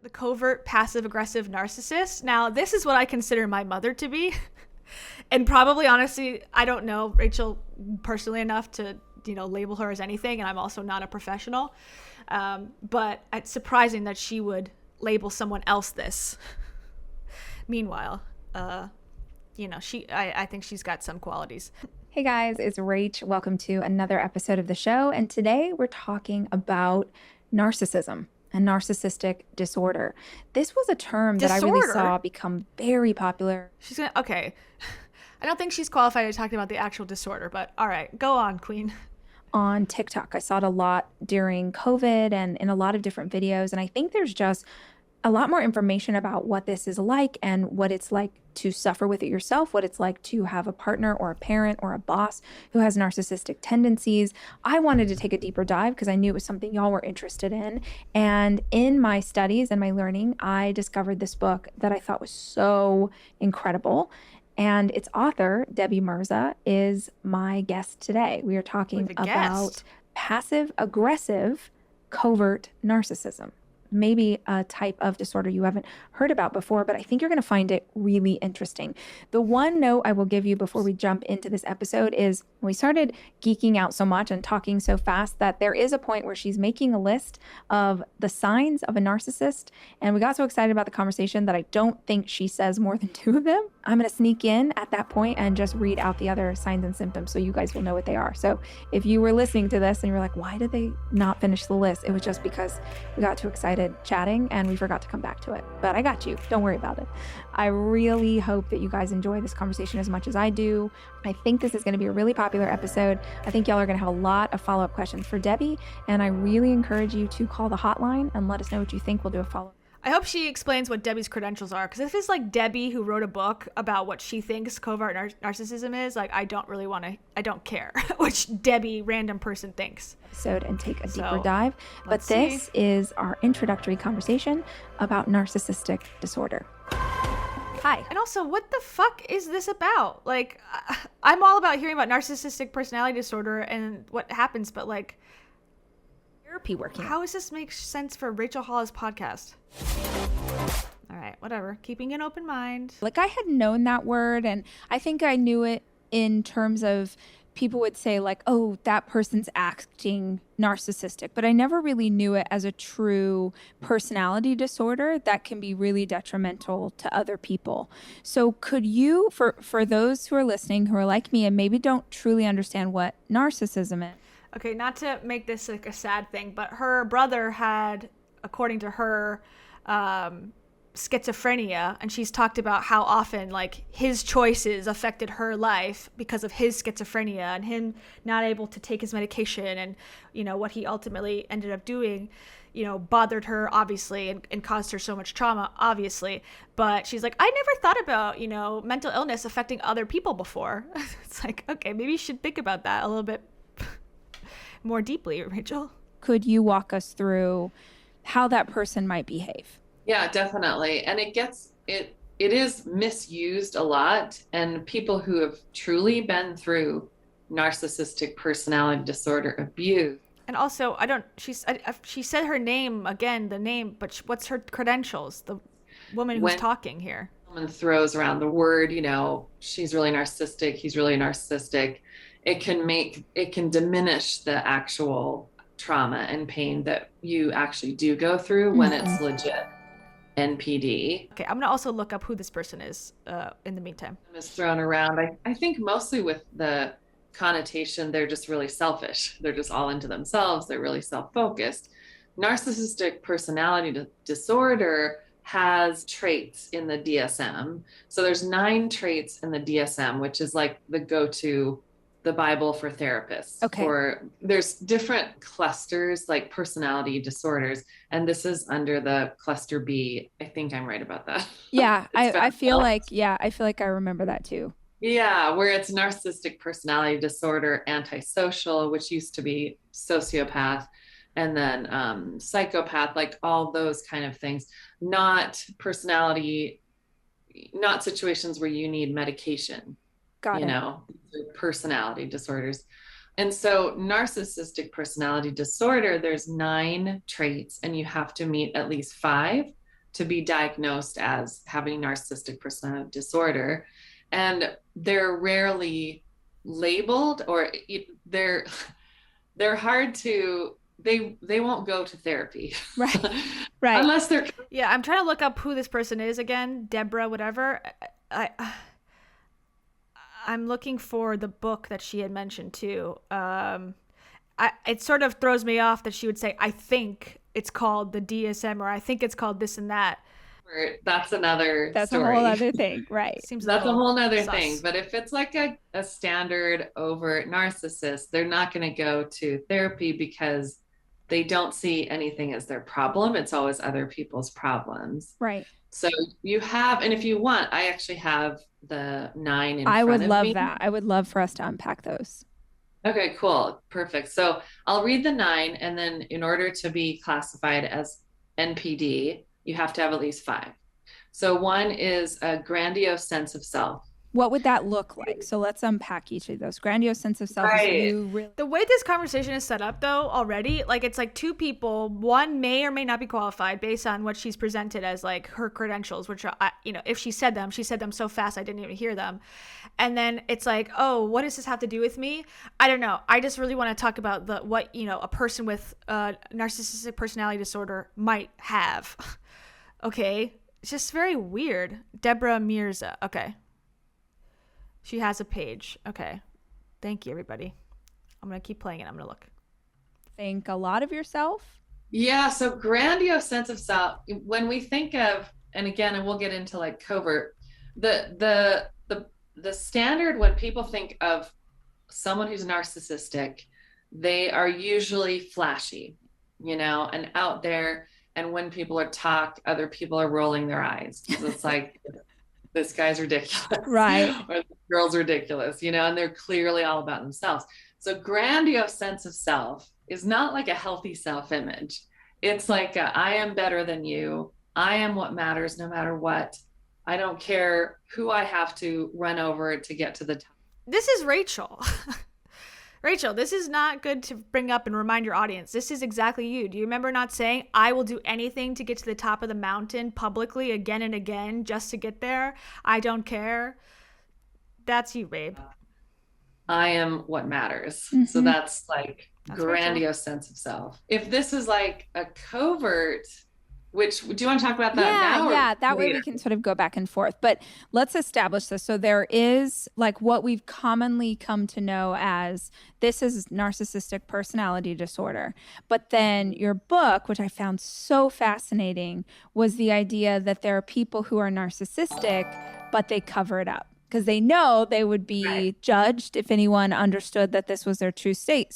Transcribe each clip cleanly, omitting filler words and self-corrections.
the covert passive-aggressive narcissist. Now, this is what I consider my mother to be. And probably, honestly, I don't know Rachel personally enough to, label her as anything. And I'm also not a professional. But it's surprising that she would label someone else this. Meanwhile, I think she's got some qualities. Hey guys, it's Rach. Welcome to another episode of the show. And today we're talking about narcissism and narcissistic disorder. This was a term that I really saw become very popular. Okay. I don't think she's qualified to talk about the actual disorder, but all right, go on, Queen. On TikTok, I saw it a lot during COVID and in a lot of different videos. And I think there's just a lot more information about what this is like and what it's like to suffer with it yourself, what it's like to have a partner or a parent or a boss who has narcissistic tendencies. I wanted to take a deeper dive because I knew it was something y'all were interested in. And in my studies and my learning, I discovered this book that I thought was so incredible. And its author, Debbie Mirza, is my guest today. We are talking about passive-aggressive covert narcissism. Maybe a type of disorder you haven't heard about before, but I think you're going to find it really interesting. The one note I will give you before we jump into this episode is we started geeking out so much and talking so fast that there is a point where she's making a list of the signs of a narcissist. And we got so excited about the conversation that I don't think she says more than 2 of them. I'm going to sneak in at that point and just read out the other signs and symptoms so you guys will know what they are. So if you were listening to this and you're like, why did they not finish the list? It was just because we got too excited chatting and we forgot to come back to it. But I got you. Don't worry about it. I really hope that you guys enjoy this conversation as much as I do. I think this is going to be a really popular episode. I think y'all are going to have a lot of follow-up questions for Debbie. And I really encourage you to call the hotline and let us know what you think. We'll do a follow-up. I hope she explains what Debbie's credentials are, because if it's like Debbie who wrote a book about what she thinks covert narcissism is, like I don't care which Debbie random person thinks. And take a deeper dive. But this is our introductory conversation about narcissistic disorder. Hi. And also, what the fuck is this about? Like, I'm all about hearing about narcissistic personality disorder and what happens, but like, therapy working. How does this make sense for Rachel Hollis podcast? All right, whatever. Keeping an open mind. Like, I had known that word, and I think I knew it in terms of people would say like, oh, that person's acting narcissistic, but I never really knew it as a true personality disorder that can be really detrimental to other people. So could you, for those who are listening who are like me and maybe don't truly understand what narcissism is? Okay, not to make this like a sad thing, but her brother had, according to her, schizophrenia, and she's talked about how often like his choices affected her life because of his schizophrenia and him not able to take his medication, and what he ultimately ended up doing bothered her obviously and caused her so much trauma obviously. But she's like, I never thought about mental illness affecting other people before. It's like, okay, maybe you should think about that a little bit more deeply, Rachel. Could you walk us through how that person might behave? Yeah, definitely. And it is misused a lot. And people who have truly been through narcissistic personality disorder abuse. And also, she said her name again, the name, but what's her credentials? The woman who's talking here. Someone throws around the word, she's really narcissistic, he's really narcissistic. It can diminish the actual trauma and pain that you actually do go through when it's legit NPD. Okay, I'm going to also look up who this person is in the meantime. It's thrown around, I think mostly with the connotation, they're just really selfish. They're just all into themselves. They're really self-focused. Narcissistic personality disorder has traits in the DSM. So there's 9 traits in the DSM, which is like the go-to, the Bible for therapists. Okay. Or there's different clusters like personality disorders, and this is under the cluster B. I think I'm right about that. Yeah, I feel like I remember that too. Yeah, where it's narcissistic personality disorder, antisocial, which used to be sociopath, and then psychopath, like all those kind of things. Not personality, not situations where you need medication. Got it. Personality disorders. And so narcissistic personality disorder, there's 9 traits and you have to meet at least 5 to be diagnosed as having narcissistic personality disorder. And they're rarely labeled, or they're hard to, they won't go to therapy. Right. Right. Unless they're, Yeah, I'm trying to look up who this person is again. Deborah, whatever. I'm looking for the book that she had mentioned too. It sort of throws me off that she would say, I think it's called the DSM, or I think it's called this and that. that's another That's story. a whole other thing, right? Seems That's a whole nother sus. thing. But if it's like a standard overt narcissist, they're not going to go to therapy because they don't see anything as their problem. It's always other people's problems. Right. So you have, and if you want, I actually have the 9 in I front would of love me. that. I would love for us to unpack those. Okay, cool. Perfect. So I'll read the 9, and then in order to be classified as NPD, you have to have at least 5. So 1 is a grandiose sense of self. What would that look like? So let's unpack each of those. Grandiose sense of self. Right. Is you really... The way this conversation is set up, though, already, like, it's like two people. One may or may not be qualified based on what she's presented as, like, her credentials, which are, if she said them so fast I didn't even hear them. And then it's like, oh, what does this have to do with me? I don't know. I just really want to talk about what a person with narcissistic personality disorder might have. Okay. It's just very weird. Deborah Mirza. Okay. She has a page. Okay. Thank you, everybody. I'm going to keep playing it. I'm going to look. Think a lot of yourself? Yeah. So grandiose sense of self, when we think of, and again, and we'll get into like covert, the standard when people think of someone who's narcissistic, they are usually flashy, and out there. And when people are other people are rolling their eyes. So it's like, this guy's ridiculous. Right. Or this girl's ridiculous, and they're clearly all about themselves. So grandiose sense of self is not like a healthy self-image. It's like I am better than you. I am what matters no matter what. I don't care who I have to run over to get to the top. This is Rachel. Rachel, this is not good to bring up and remind your audience. This is exactly you. Do you remember not saying, I will do anything to get to the top of the mountain publicly again and again just to get there? I don't care. That's you, babe. I am what matters. Mm-hmm. So that's like That's grandiose sense of self. If this is like a covert, which, do you want to talk about that now? Yeah, that way we can sort of go back and forth. But let's establish this. So there is like what we've commonly come to know as this is narcissistic personality disorder. But then your book, which I found so fascinating, was the idea that there are people who are narcissistic, but they cover it up because they know they would be judged if anyone understood that this was their true state.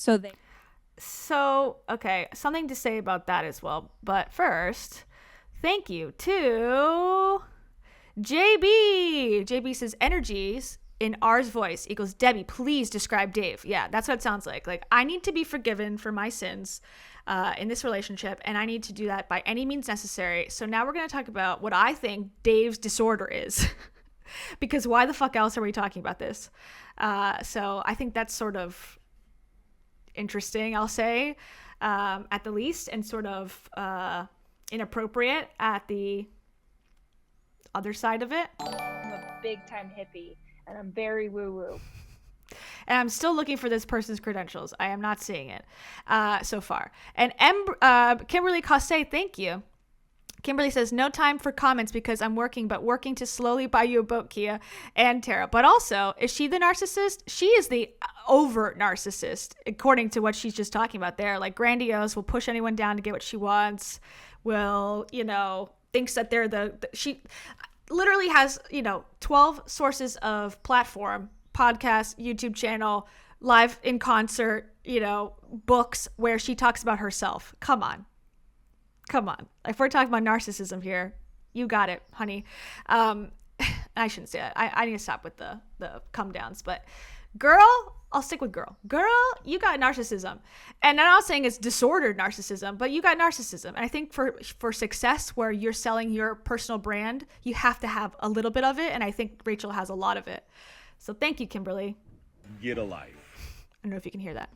So, okay, something to say about that as well. But first, thank you to JB. JB says energies in R's voice equals Debbie, please describe Dave. Yeah, that's what it sounds like. Like, I need to be forgiven for my sins in this relationship, and I need to do that by any means necessary. So now we're going to talk about what I think Dave's disorder is. Because why the fuck else are we talking about this? So I think that's sort of interesting, I'll say, at the least, and sort of inappropriate at the other side of it. I'm a big time hippie and I'm very woo-woo. And I'm still looking for this person's credentials. I am not seeing it so far. And Kimberly Coste, thank you. Kimberly says, no time for comments because I'm working, but working to slowly buy you a boat, Kia and Tara. But also, is she the narcissist? She is the overt narcissist, according to what she's just talking about there. Like, grandiose, will push anyone down to get what she wants, will, thinks that they're she literally has, 12 sources of platform, podcast, YouTube channel, live in concert, books where she talks about herself. Come on. If we're talking about narcissism here, you got it, honey. I shouldn't say that. I need to stop with the come downs. But girl, I'll stick with girl. Girl, you got narcissism. And I'm not saying it's disordered narcissism, but you got narcissism. And I think for success where you're selling your personal brand, you have to have a little bit of it. And I think Rachel has a lot of it. So thank you, Kimberly. Get a life. I don't know if you can hear that.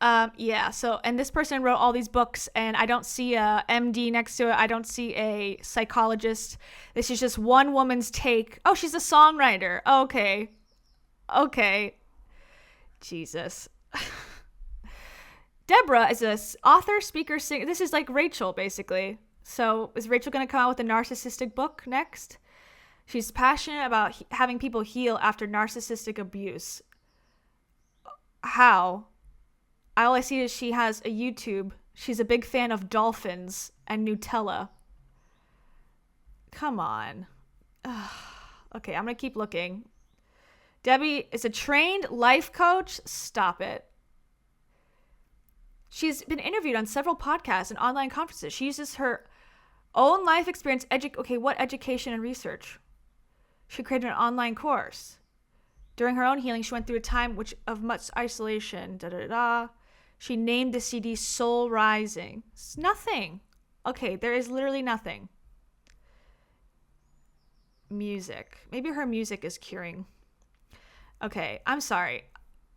Yeah. So, and this person wrote all these books, and I don't see a MD next to it. I don't see a psychologist. This is just one woman's take. Oh, she's a songwriter. Okay. Okay. Jesus. Deborah is a author, speaker, singer. This is like Rachel, basically. So is Rachel going to come out with a narcissistic book next? She's passionate about having people heal after narcissistic abuse. How? All I see is she has a YouTube. She's a big fan of dolphins and Nutella. Come on. Ugh. Okay, I'm going to keep looking. Debbie is a trained life coach. Stop it. She's been interviewed on several podcasts and online conferences. She uses her own life experience. What education and research? She created an online course. During her own healing, she went through a time of much isolation. She named the CD Soul Rising. It's nothing. Okay, there is literally nothing. Music. Maybe her music is curing. Okay, I'm sorry.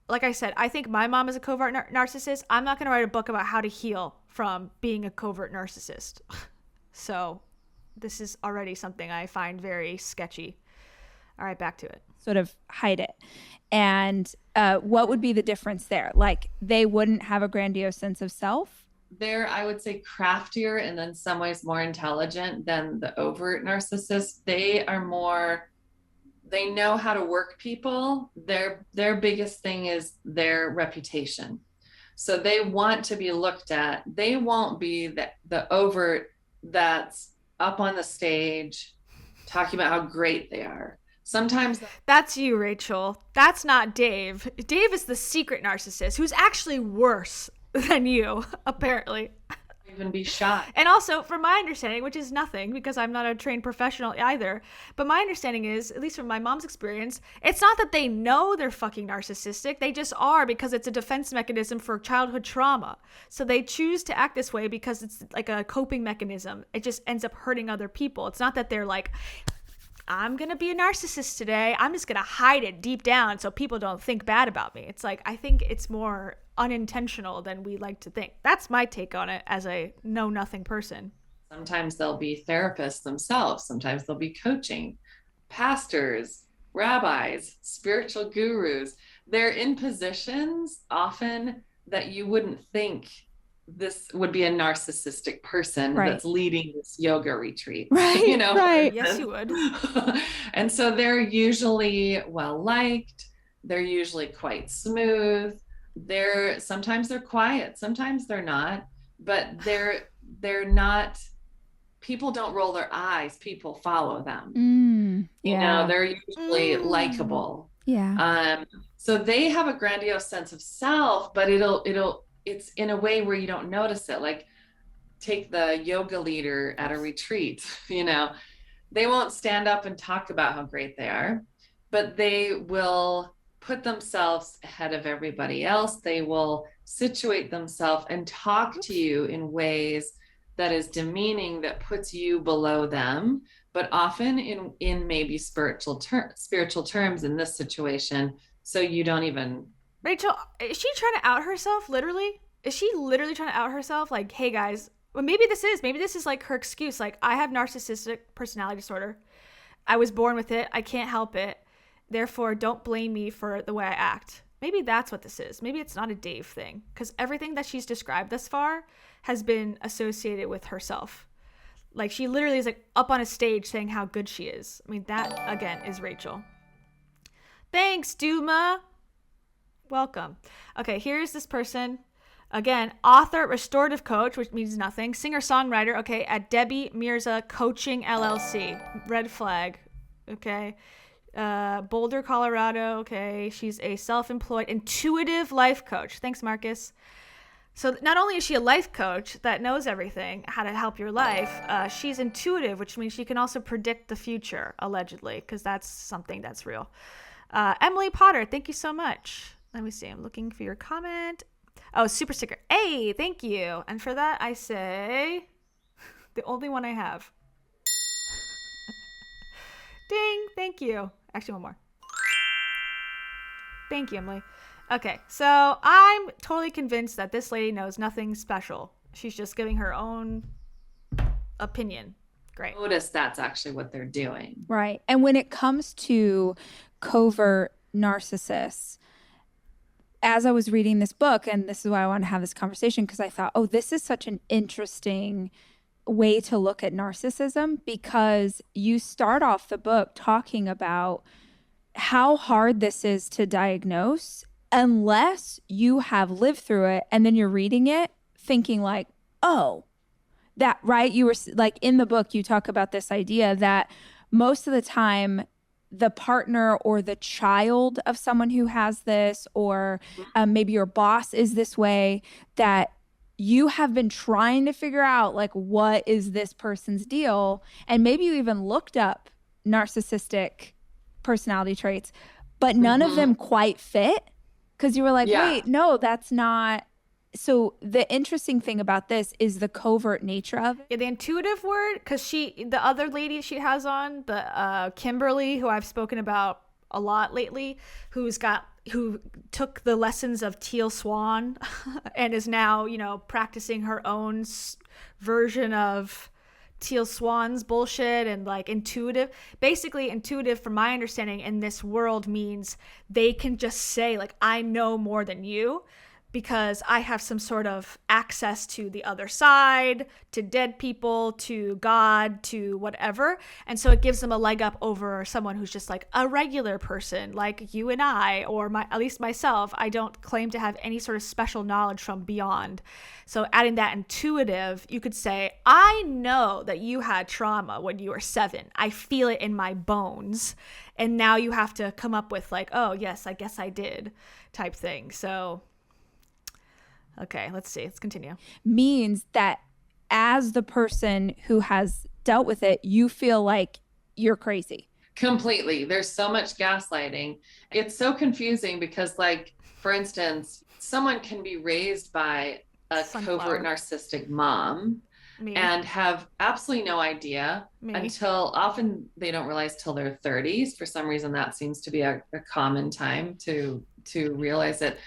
Like I said, I think my mom is a covert narcissist. I'm not going to write a book about how to heal from being a covert narcissist. So this is already something I find very sketchy. All right, back to it. Sort of hide it. And what would be the difference there? Like, they wouldn't have a grandiose sense of self? They're, I would say, craftier and in some ways more intelligent than the overt narcissists. They know how to work people. Their biggest thing is their reputation. So they want to be looked at. They won't be the overt that's up on the stage talking about how great they are. Sometimes that's you, Rachel. That's not Dave. Dave is the secret narcissist who's actually worse than you, apparently. Even be shy. And also, from my understanding, which is nothing because I'm not a trained professional either, but my understanding is, at least from my mom's experience, it's not that they know they're fucking narcissistic. They just are because it's a defense mechanism for childhood trauma. So they choose to act this way because it's like a coping mechanism. It just ends up hurting other people. It's not that they're like, I'm going to be a narcissist today. I'm just going to hide it deep down so people don't think bad about me. It's like, I think it's more unintentional than we like to think. That's my take on it as a know-nothing person. Sometimes they'll be therapists themselves. Sometimes they'll be coaching, pastors, rabbis, spiritual gurus. They're in positions often that you wouldn't think this would be a narcissistic person that's leading this yoga retreat. Right. You know? Right. Yes, you would. And so they're usually well-liked. They're usually quite smooth. Sometimes they're quiet. Sometimes they're not, but they're not, people don't roll their eyes. People follow them. You know, they're usually likable. Yeah. So they have a grandiose sense of self, but it's in a way where you don't notice it. Like, take the yoga leader at a retreat, you know, they won't stand up and talk about how great they are, but they will put themselves ahead of everybody else. They will situate themselves and talk to you in ways that is demeaning, that puts you below them, but often in maybe spiritual terms in this situation. So you don't even. Rachel, is she trying to out herself? Literally? Is she literally trying to out herself? Like, hey guys, well, maybe this is like her excuse. Like, I have narcissistic personality disorder. I was born with it. I can't help it. Therefore, don't blame me for the way I act. Maybe that's what this is. Maybe it's not a Dave thing, because everything that she's described thus far has been associated with herself. Like, she literally is like up on a stage saying how good she is. I mean, that again is Rachel. Thanks, Duma. Welcome. Okay, here's this person. Again, author, restorative coach, which means nothing. Singer-songwriter, okay, at Debbie Mirza Coaching LLC. Red flag, okay. Boulder, Colorado, okay. She's a self-employed intuitive life coach. Thanks, Marcus. So not only is she a life coach that knows everything, how to help your life, she's intuitive, which means she can also predict the future, allegedly, because that's something that's real. Emily Potter, thank you so much. Let me see. I'm looking for your comment. Oh, super sticker. Hey, thank you. And for that, I say the only one I have. Ding. Thank you. Actually, one more. Thank you, Emily. Okay, so I'm totally convinced that this lady knows nothing special. She's just giving her own opinion. Great. Notice that's actually what they're doing. Right. And when it comes to covert narcissists, as I was reading this book, and this is why I want to have this conversation, because I thought, oh, this is such an interesting way to look at narcissism, because you start off the book talking about how hard this is to diagnose unless you have lived through it, and then you're reading it thinking like, oh, that, right? You were like, in the book, you talk about this idea that most of the time the partner or the child of someone who has this, or maybe your boss is this way, that you have been trying to figure out like, what is this person's deal? And maybe you even looked up narcissistic personality traits, but none of them quite fit, because you were like, wait, no, that's not. So the interesting thing about this is the covert nature of it. Yeah, the intuitive word, because the other lady she has on, the Kimberly, who I've spoken about a lot lately, who took the lessons of Teal Swan and is now, practicing her own version of Teal Swan's bullshit and like intuitive. Basically, intuitive, from my understanding in this world, means they can just say like, I know more than you, because I have some sort of access to the other side, to dead people, to God, to whatever. And so it gives them a leg up over someone who's just like a regular person like you and I, or at least myself. I don't claim to have any sort of special knowledge from beyond. So adding that intuitive, you could say, I know that you had trauma when you were 7. I feel it in my bones. And now you have to come up with like, oh, yes, I guess I did type thing. So... okay, let's see. Let's continue. Means that as the person who has dealt with it, you feel like you're crazy. Completely. There's so much gaslighting. It's so confusing because, like, for instance, someone can be raised by a covert narcissistic mom and have absolutely no idea until often they don't realize till their 30s. For some reason, that seems to be a common time to realize it.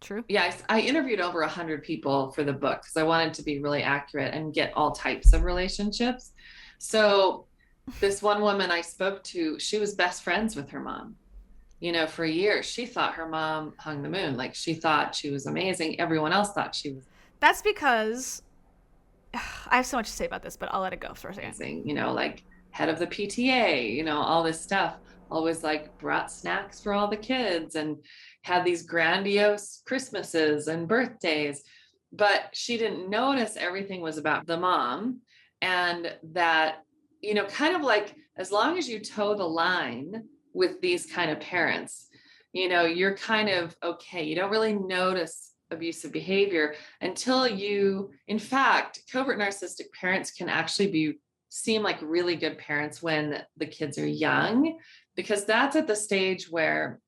True. Yeah, I interviewed over 100 people for the book because I wanted to be really accurate and get all types of relationships. So this one woman I spoke to, she was best friends with her mom. For years, she thought her mom hung the moon. Like, she thought she was amazing. Everyone else thought she was. That's because I have so much to say about this, but I'll let it go for a second. Like head of the PTA, all this stuff. Always like brought snacks for all the kids and had these grandiose Christmases and birthdays, but she didn't notice everything was about the mom, and that, kind of like, as long as you toe the line with these kind of parents, you're kind of okay. You don't really notice abusive behavior until in fact, covert narcissistic parents can actually seem like really good parents when the kids are young, because that's at the stage where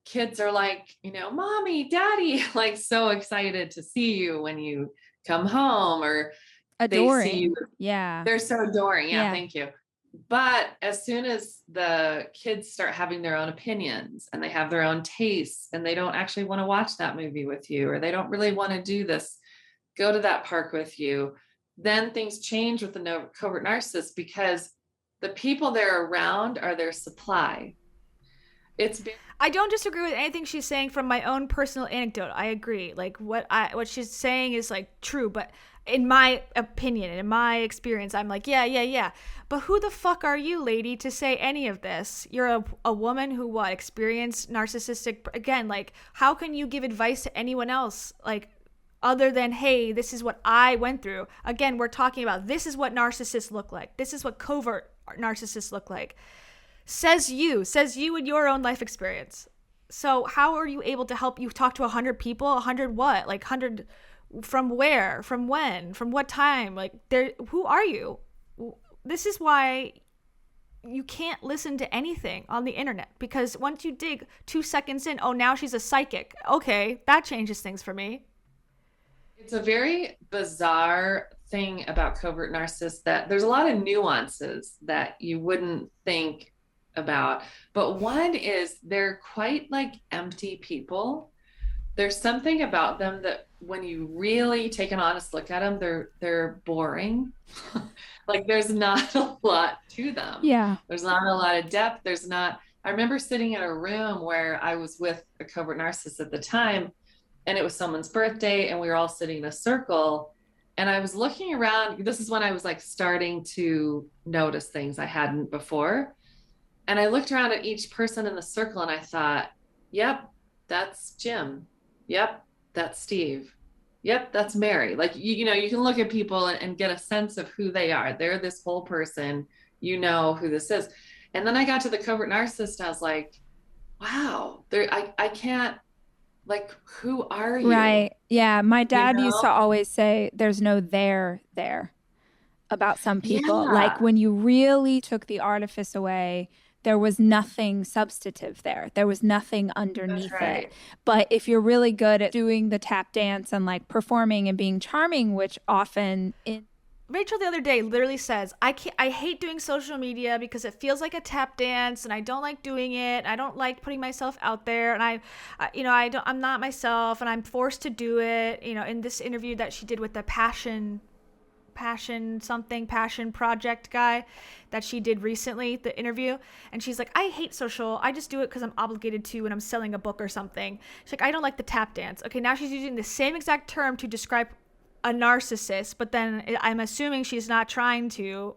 kids are like, mommy, daddy, like so excited to see you when you come home, or adoring. They see you. Yeah. They're so adoring. Yeah. Thank you. But as soon as the kids start having their own opinions and they have their own tastes and they don't actually want to watch that movie with you, or they don't really want to do this, go to that park with you, then things change with the covert narcissist, because the people they're around are their supply. I don't disagree with anything she's saying from my own personal anecdote. I agree. Like what she's saying is like true, but in my opinion, in my experience, I'm like, yeah. But who the fuck are you, lady, to say any of this? You're a woman who experienced narcissistic, again, like how can you give advice to anyone else? Like, other than, hey, this is what I went through. Again, we're talking about this is what narcissists look like. This is what covert narcissists look like. Says you in your own life experience. So how are you able to help? You talk to 100 people, 100 what? Like 100 from where? From when? From what time? Like, who are you? This is why you can't listen to anything on the internet, because once you dig 2 seconds in, oh, now she's a psychic. Okay, that changes things for me. It's a very bizarre thing about covert narcissists, that there's a lot of nuances that you wouldn't think about. But one is they're quite like empty people. There's something about them that when you really take an honest look at them, they're boring. Like there's not a lot to them. Yeah. There's not a lot of depth. I remember sitting in a room where I was with a covert narcissist at the time, and it was someone's birthday, and we were all sitting in a circle. And I was looking around. This is when I was like starting to notice things I hadn't before. And I looked around at each person in the circle and I thought, yep, that's Jim. Yep, that's Steve. Yep, that's Mary. Like, you know, you can look at people and get a sense of who they are. They're this whole person, you know who this is. And then I got to the covert narcissist. I was like, wow, I can't, like, who are you? Right. Yeah. My dad You used to know? always say, there's no there about some people. Yeah. Like when you really took the artifice away, there was nothing substantive there. There was nothing underneath right. it. But if you're really good at doing the tap dance and like performing and being charming, which often Rachel the other day literally says, I hate doing social media because it feels like a tap dance and I don't like doing it. I don't like putting myself out there, and I'm not myself and I'm forced to do it. You know, in this interview that she did with the passion project guy that she did recently, the interview, and she's like, I hate social, I just do it because I'm obligated to when I'm selling a book or something. She's like, I don't like the tap dance. Okay, now she's using the same exact term to describe a narcissist, but then I'm assuming she's not trying to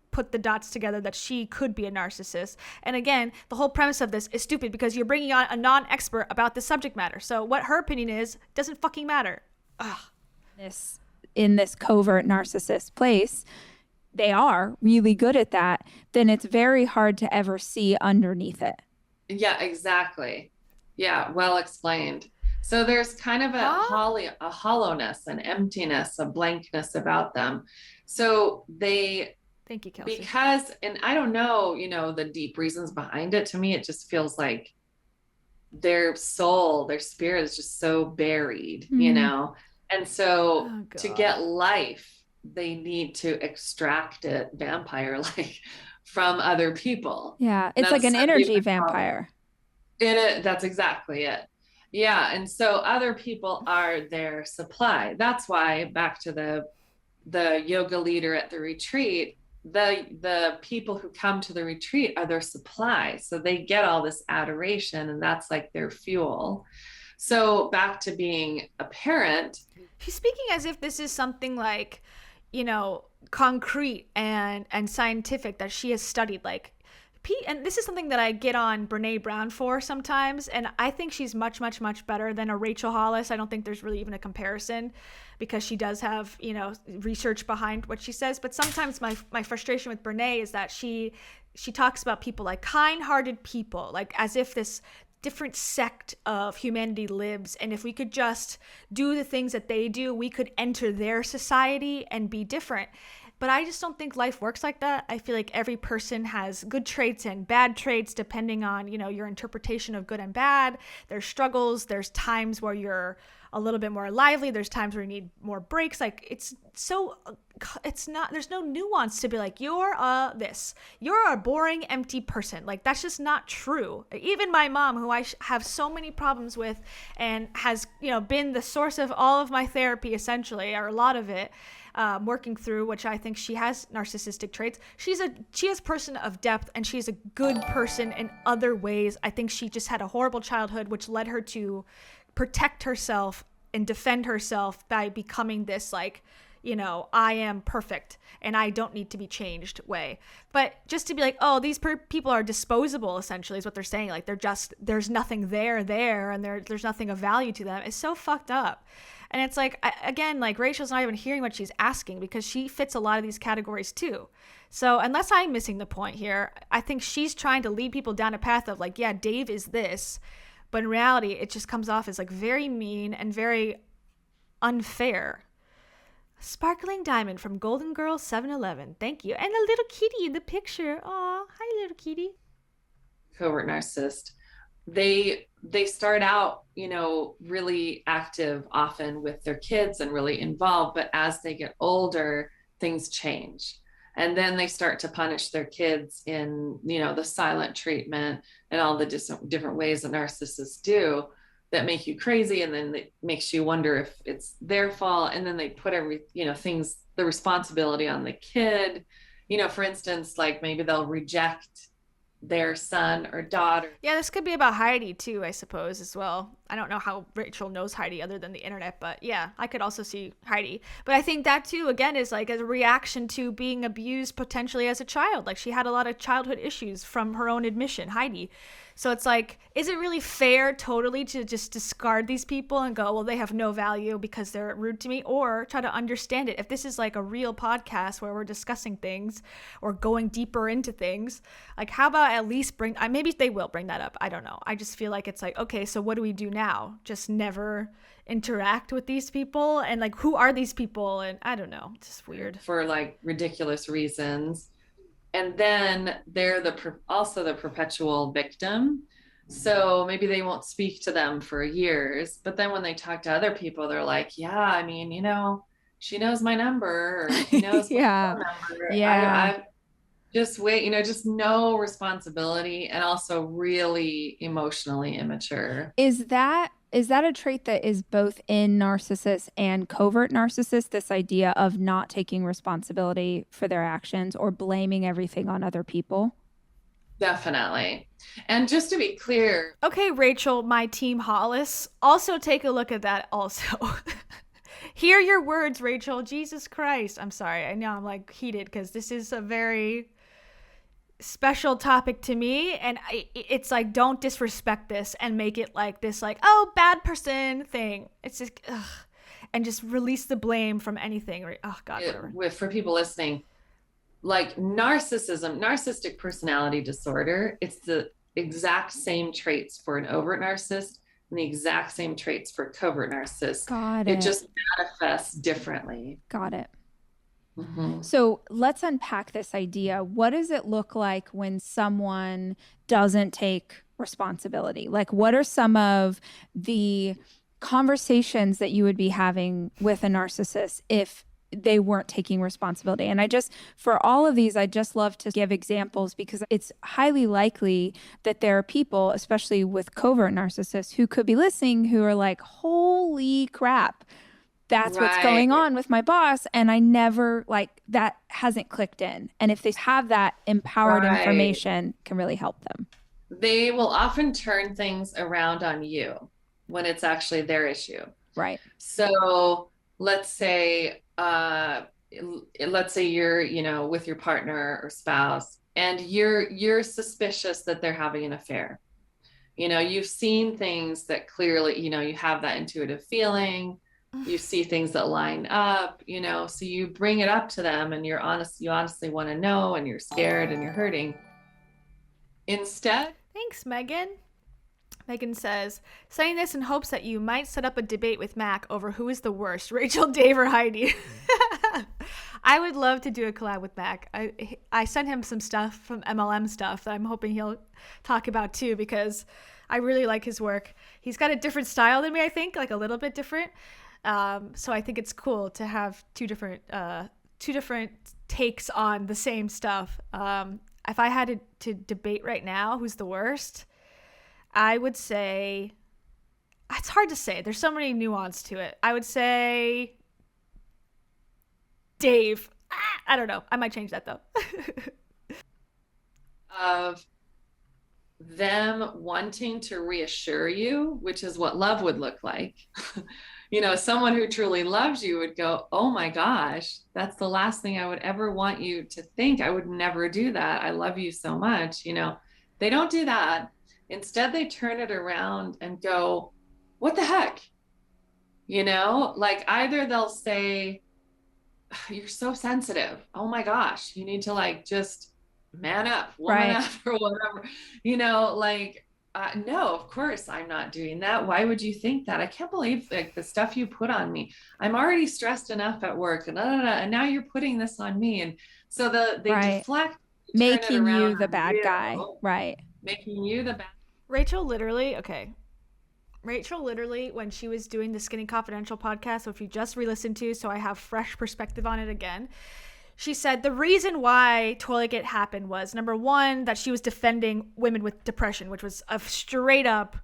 put the dots together that she could be a narcissist. And again, the whole premise of this is stupid because you're bringing on a non-expert about the subject matter, so what her opinion is doesn't fucking matter. Ugh. In this covert narcissist place, they are really good at that, then it's very hard to ever see underneath it. Yeah, exactly. Yeah, well explained. So there's kind of a hollowness, an emptiness, a blankness about them. So Thank you, Kelsey. Because, and I don't know, you know, the deep reasons behind it. To me, it just feels like their soul, their spirit is just so buried, you know? And so to get life, they need to extract it vampire-like from other people. Yeah, it's like an energy vampire. That's exactly it. Yeah, and so other people are their supply. That's why, back to the yoga leader at the retreat, the people who come to the retreat are their supply. So they get all this adoration, and that's like their fuel. So back to being a parent. She's speaking as if this is something like, you know, concrete and scientific that she has studied. Like, and this is something that I get on Brene Brown for sometimes, and I think she's much, much, much better than a Rachel Hollis. I don't think there's really even a comparison because she does have, you know, research behind what she says. But sometimes my frustration with Brene is that she talks about people like kind-hearted people, like as if this different sect of humanity lives, and if we could just do the things that they do, we could enter their society and be different. But I just don't think life works like that. I feel like every person has good traits and bad traits depending on, you know, your interpretation of good and bad. There's struggles. There's times where you're a little bit more lively. There's times where you need more breaks. Like, it's not, there's no nuance to be like, you're a boring, empty person. Like, that's just not true. Even my mom, who I have so many problems with and has, you know, been the source of all of my therapy essentially, or a lot of it, working through, which I think she has narcissistic traits. She is a person of depth, and she's a good person in other ways. I think she just had a horrible childhood, which led her to protect herself and defend herself by becoming this, like, you know, I am perfect and I don't need to be changed way. But just to be like, oh, these people are disposable, essentially, is what they're saying. Like, there's nothing there, and there's nothing of value to them. It's so fucked up. And it's like, again, like, Rachel's not even hearing what she's asking because she fits a lot of these categories too. So unless I'm missing the point here, I think she's trying to lead people down a path of like, yeah, Dave is this. But in reality, it just comes off as like very mean and very unfair. Sparkling diamond from Golden Girl 7-Eleven. Thank you. And a little kitty in the picture. Aw, hi, little kitty. Covert narcissist. They start out, you know, really active often with their kids and really involved, but as they get older, things change. And then they start to punish their kids in, the silent treatment and all the different ways that narcissists do that make you crazy. And then it makes you wonder if it's their fault. And then they put the responsibility on the kid. For instance, like maybe they'll reject their son or daughter. Yeah, this could be about Heidi too, I suppose, as well. I don't know how Rachel knows Heidi other than the internet, but yeah, I could also see Heidi. But I think that too, again, is like a reaction to being abused potentially as a child. Like she had a lot of childhood issues from her own admission, Heidi. So it's like, is it really fair totally to just discard these people and go, well, they have no value because they're rude to me, or try to understand it? If this is like a real podcast where we're discussing things or going deeper into things, like how about at least maybe they will bring that up. I don't know. I just feel like it's like, okay, so what do we do now? Just never interact with these people? And like, who are these people? And I don't know. It's just weird. For like ridiculous reasons. And then they're also the perpetual victim. So maybe they won't speak to them for years, but then when they talk to other people, they're like, yeah, I mean, she knows my number, or she knows yeah. my phone number. Yeah. I just wait, just no responsibility, and also really emotionally immature. Is that a trait that is both in narcissists and covert narcissists, this idea of not taking responsibility for their actions or blaming everything on other people? Definitely. And just to be clear. Okay, Rachel, my team Hollis, also take a look at that also. Hear your words, Rachel. Jesus Christ. I'm sorry. I know I'm like heated because this is a very special topic to me, and it's like, don't disrespect this and make it like this, like, oh, bad person thing. It's just and just release the blame from anything. Oh God, whatever. For people listening, like narcissistic personality disorder, it's the exact same traits for an overt narcissist and the exact same traits for covert narcissists. Got it. It just manifests differently. Got it. Mm-hmm. So let's unpack this idea. What does it look like when someone doesn't take responsibility? Like, what are some of the conversations that you would be having with a narcissist if they weren't taking responsibility? And for all of these, I just love to give examples, because it's highly likely that there are people, especially with covert narcissists, who could be listening who are like, holy crap, that's what's going on with my boss. And I never, like, that hasn't clicked in. And if they have that empowered information, can really help them. They will often turn things around on you when it's actually their issue. Right. So let's say you're, with your partner or spouse, and you're suspicious that they're having an affair. You've seen things that clearly, you have that intuitive feeling. You see things that line up, so you bring it up to them, and you honestly want to know, and you're scared and you're hurting. Instead. Thanks, Megan. Megan says, saying this in hopes that you might set up a debate with Mac over who is the worst, Rachel, Dave, or Heidi. I would love to do a collab with Mac. I sent him some stuff from MLM stuff that I'm hoping he'll talk about too, because I really like his work. He's got a different style than me, I think, like a little bit different. So I think it's cool to have two different takes on the same stuff. If I had to debate right now who's the worst, I would say, it's hard to say. There's so many nuance to it. I would say Dave. I don't know. I might change that though. Of them wanting to reassure you, which is what love would look like. Someone who truly loves you would go, oh my gosh, that's the last thing I would ever want you to think. I would never do that. I love you so much. They don't do that. Instead, they turn it around and go, what the heck? Like either they'll say, you're so sensitive. Oh my gosh, you need to like just man up, woman up, or whatever. No, of course I'm not doing that. Why would you think that? I can't believe like the stuff you put on me. I'm already stressed enough at work, and now you're putting this on me. And so they deflect, making you the bad guy, right? Making you the bad. Rachel literally, when she was doing the Skinny Confidential podcast, so if you just re-listened to, so I have fresh perspective on it again, She said the reason why Toiletgate happened was, number one, that she was defending women with depression, which was a straight up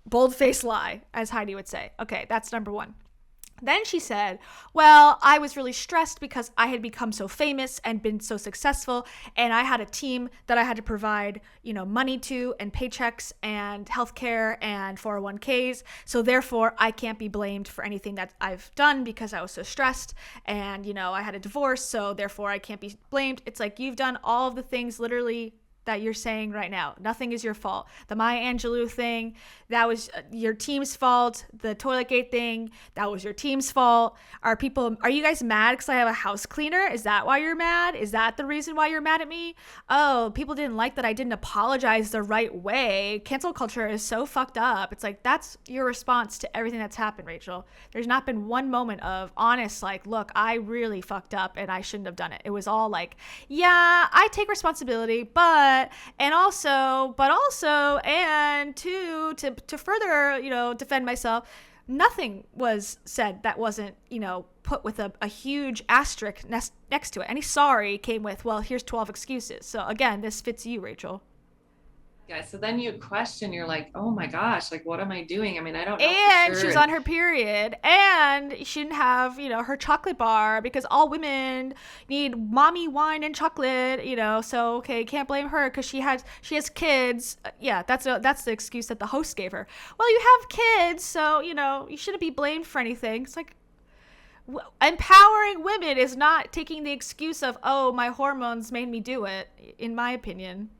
bold-faced lie, as Heidi would say. Okay, that's number one. Then she said, well, I was really stressed because I had become so famous and been so successful, and I had a team that I had to provide, money to, and paychecks and healthcare and 401ks. So therefore, I can't be blamed for anything that I've done because I was so stressed, and, I had a divorce, so therefore I can't be blamed. It's like, you've done all of the things literally that you're saying right now. Nothing is your fault. The Maya Angelou thing, that was your team's fault. The Toiletgate thing, that was your team's fault. Are you guys mad because I have a house cleaner? Is that why you're mad? Is that the reason why you're mad at me? Oh, people didn't like that I didn't apologize the right way. Cancel culture is so fucked up. It's like, that's your response to everything that's happened, Rachel. There's not been one moment of honest, like, look, I really fucked up and I shouldn't have done it. It was all like, yeah, I take responsibility, but and to further, defend myself, nothing was said that wasn't, put with a huge asterisk next to it. Any sorry came with, well, here's 12 excuses. So again, this fits you, Rachel. Yeah, so then you question, you're like, oh my gosh, like, what am I doing? I mean, I don't know. And she's on her period, and she didn't have, her chocolate bar because all women need mommy wine and chocolate, so, okay, can't blame her because she has kids. Yeah, that's the excuse that the host gave her. Well, you have kids, so, you shouldn't be blamed for anything. It's like, empowering women is not taking the excuse of, oh, my hormones made me do it, in my opinion.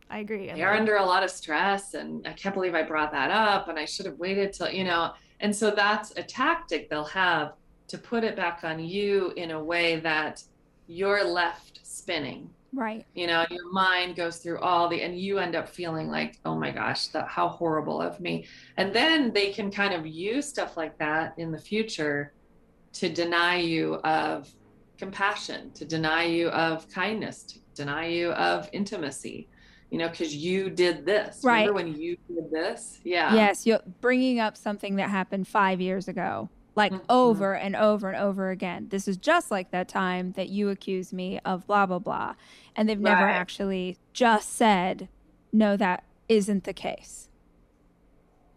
I agree. They're under a lot of stress, and I can't believe I brought that up, and I should have waited till, and so that's a tactic they'll have to put it back on you in a way that you're left spinning. Right. Your mind goes through and you end up feeling like, oh my gosh, how horrible of me. And then they can kind of use stuff like that in the future to deny you of compassion, to deny you of kindness, to deny you of intimacy. Because you did this. Right. Remember when you did this? Yeah. Yes, you're bringing up something that happened 5 years ago, like over and over and over again. This is just like that time that you accused me of blah, blah, blah. And they've never actually just said, no, that isn't the case.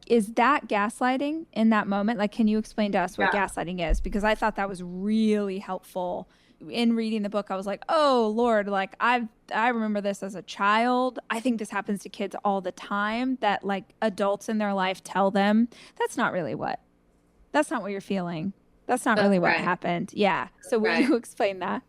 Is that gaslighting in that moment? Like, can you explain to us what gaslighting is? Because I thought that was really helpful. In reading the book, I was like, oh Lord, like I remember this as a child. I think this happens to kids all the time, that like adults in their life tell them that's not what you're feeling. That's not really what happened. Yeah. So will you explain that?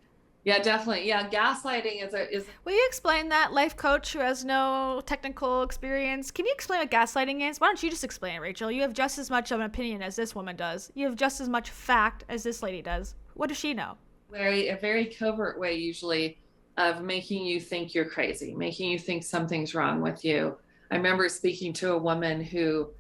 Yeah, definitely. Yeah. Gaslighting is. Will you explain that, life coach who has no technical experience? Can you explain what gaslighting is? Why don't you just explain it, Rachel? You have just as much of an opinion as this woman does. You have just as much fact as this lady does. What does she know? A very covert way, usually, of making you think you're crazy, making you think something's wrong with you. I remember speaking to a woman who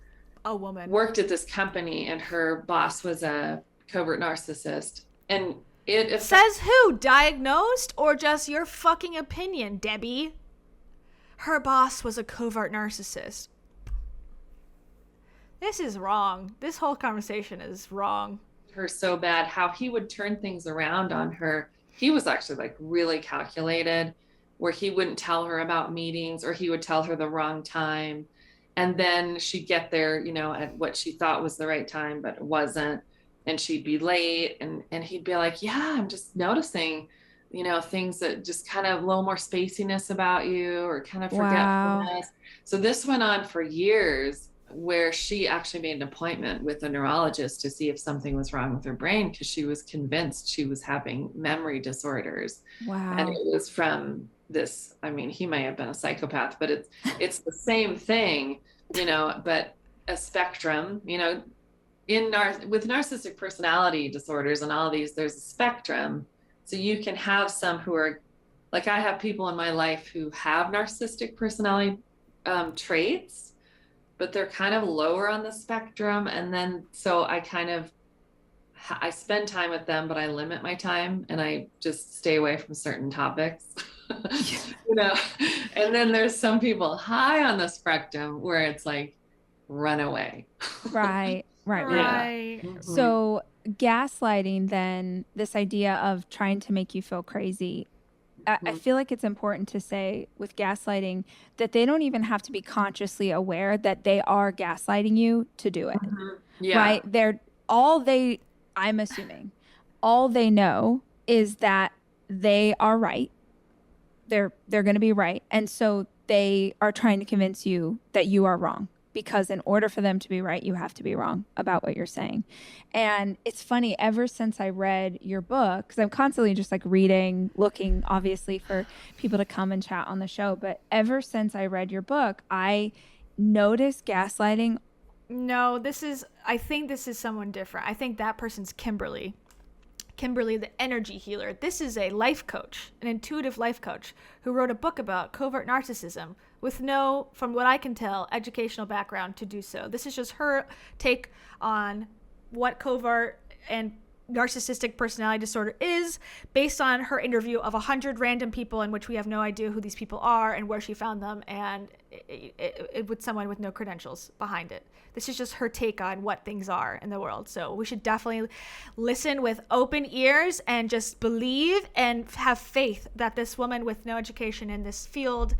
worked at this company, and her boss was a covert narcissist. And it says who? Diagnosed, or just your fucking opinion, Debbie? Her boss was a covert narcissist. This is wrong. This whole conversation is wrong. Her so bad, how he would turn things around on her. He was actually like really calculated, where he wouldn't tell her about meetings, or he would tell her the wrong time, and then she'd get there at what she thought was the right time, but it wasn't, and she'd be late, and he'd be like, yeah, I'm just noticing things that just kind of a little more spaciness about you, or kind of forgetfulness. So this went on for years, where she actually made an appointment with a neurologist to see if something was wrong with her brain, because she was convinced she was having memory disorders. Wow. And it was from this, I mean, he may have been a psychopath, but it's the same thing, but a spectrum, with narcissistic personality disorders and all of these, there's a spectrum. So you can have some who are, like, I have people in my life who have narcissistic personality traits, but they're kind of lower on the spectrum. And then, so I spend time with them, but I limit my time, and I just stay away from certain topics, and then there's some people high on the spectrum where it's like, run away. Right. Right. Right. Mhm. So gaslighting, then, this idea of trying to make you feel crazy, I feel like it's important to say with gaslighting that they don't even have to be consciously aware that they are gaslighting you to do it. Mhm. Yeah. Right? I'm assuming, all they know is that they are right. They're going to be right. And so they are trying to convince you that you are wrong, because in order for them to be right, you have to be wrong about what you're saying. And it's funny, ever since I read your book, because I'm constantly just like reading, looking obviously for people to come and chat on the show, but ever since I read your book, I noticed gaslighting. No, I think this is someone different. I think that person's Kimberly. Kimberly, the energy healer. This is a life coach, an intuitive life coach who wrote a book about covert narcissism with no, from what I can tell, educational background to do so. This is just her take on what covert and narcissistic personality disorder is, based on her interview of 100 random people in which we have no idea who these people are and where she found them, and it with someone with no credentials behind it. This is just her take on what things are in the world. So we should definitely listen with open ears and just believe and have faith that this woman with no education in this field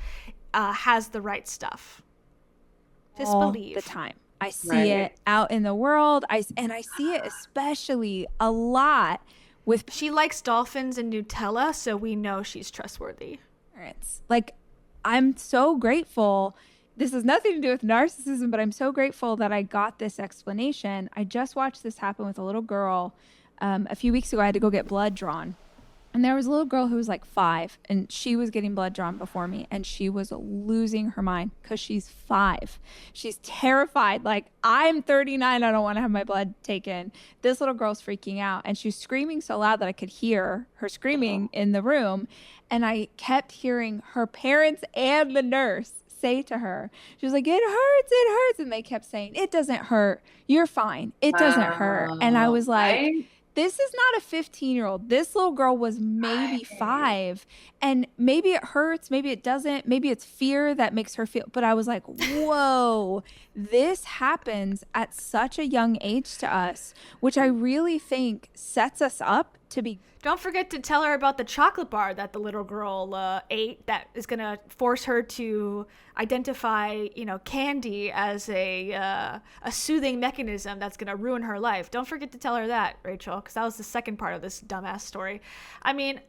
has the right stuff. Just all believe. the time. I see it out in the world. I see it especially a lot with. She likes dolphins and Nutella, so we know she's trustworthy. Parents. Like, I'm so grateful. This has nothing to do with narcissism, but I'm so grateful that I got this explanation. I just watched this happen with a little girl. A few weeks ago, I had to go get blood drawn. And there was a little girl who was like 5, and she was getting blood drawn before me, and she was losing her mind because she's 5. She's terrified. Like, I'm 39. I don't want to have my blood taken. This little girl's freaking out, and she's screaming so loud that I could hear her screaming in the room. And I kept hearing her parents and the nurse say to her, she was like, it hurts. And they kept saying, it doesn't hurt. You're fine. It doesn't hurt. And I was like, this is not a 15-year-old. This little girl was maybe 5, and maybe it hurts, maybe it doesn't, maybe it's fear that makes her feel. But I was like, whoa, this happens at such a young age to us, which I really think sets us up to be. Don't forget to tell her about the chocolate bar that the little girl ate that is going to force her to identify, candy as a soothing mechanism that's going to ruin her life. Don't forget to tell her that, Rachel, because that was the second part of this dumbass story. I mean,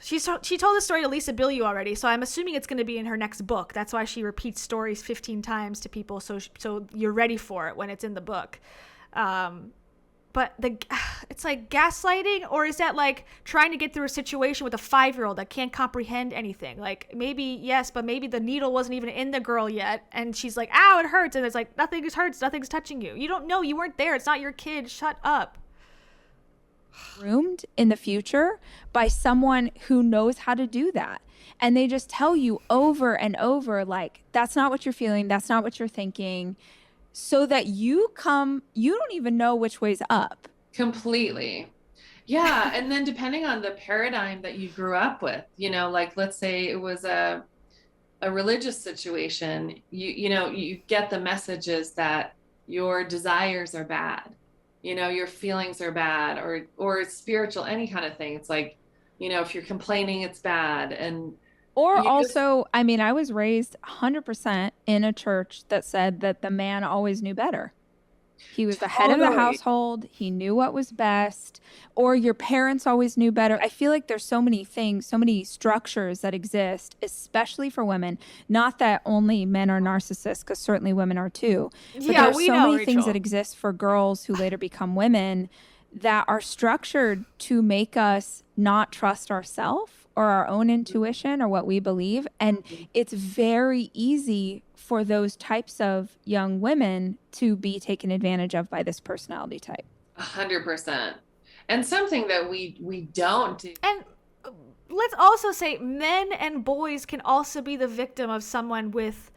she told the story to Lisa Bilyeu already, so I'm assuming it's going to be in her next book. That's why she repeats stories 15 times to people, so you're ready for it when it's in the book. But it's like gaslighting, or is that like trying to get through a situation with a 5-year-old that can't comprehend anything? Like, maybe yes, but maybe the needle wasn't even in the girl yet, and she's like, ow, it hurts, and it's like, nothing hurts, nothing's touching you. You don't know, you weren't there, it's not your kid, shut up. Groomed in the future by someone who knows how to do that. And they just tell you over and over, like, that's not what you're feeling, that's not what you're thinking. So that you don't even know which way's up. Completely. Yeah. And then depending on the paradigm that you grew up with, like, let's say it was a religious situation, you get the messages that your desires are bad, your feelings are bad, or it's spiritual, any kind of thing. It's like, if you're complaining, it's bad. And or also, I mean, I was raised 100% in a church that said that the man always knew better. He was the head of the household. He knew what was best. Or your parents always knew better. I feel like there's so many things, so many structures that exist, especially for women. Not that only men are narcissists, because certainly women are too. But yeah, there's we so know, many Rachel. things that exist for girls who later become women that are structured to make us not trust ourselves or our own intuition or what we believe. And it's very easy for those types of young women to be taken advantage of by this personality type. 100%. And something that we don't do. And let's also say men and boys can also be the victim of someone with,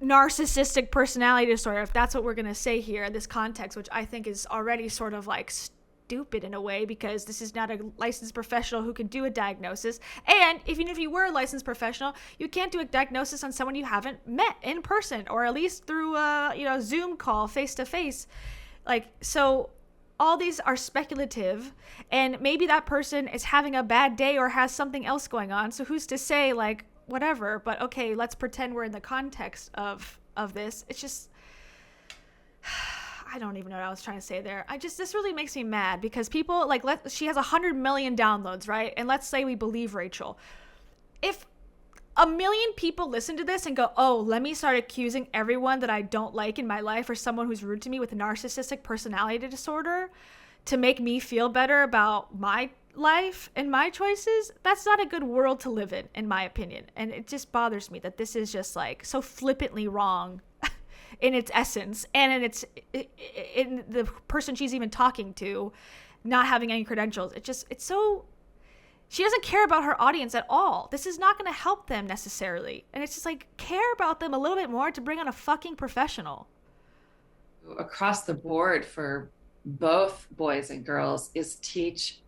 narcissistic personality disorder, if that's what we're going to say here in this context, which I think is already sort of like stupid in a way, because this is not a licensed professional who can do a diagnosis. And even if you were a licensed professional, you can't do a diagnosis on someone you haven't met in person, or at least through a Zoom call, face to face. Like, so all these are speculative, and maybe that person is having a bad day or has something else going on. So who's to say, like, whatever, but okay, let's pretend we're in the context of this. It's just, I don't even know what I was trying to say there. This really makes me mad, because people, like, she has 100 million downloads, right? And let's say we believe Rachel. If 1 million people listen to this and go, oh, let me start accusing everyone that I don't like in my life, or someone who's rude to me with a narcissistic personality disorder, to make me feel better about my life and my choices, that's not a good world to live in my opinion. And it just bothers me that this is just like so flippantly wrong in its essence, and in the person she's even talking to not having any credentials. It's so, she doesn't care about her audience at all. This is not going to help them necessarily. And it's just like, care about them a little bit more to bring on a fucking professional. Across the board for both boys and girls is teach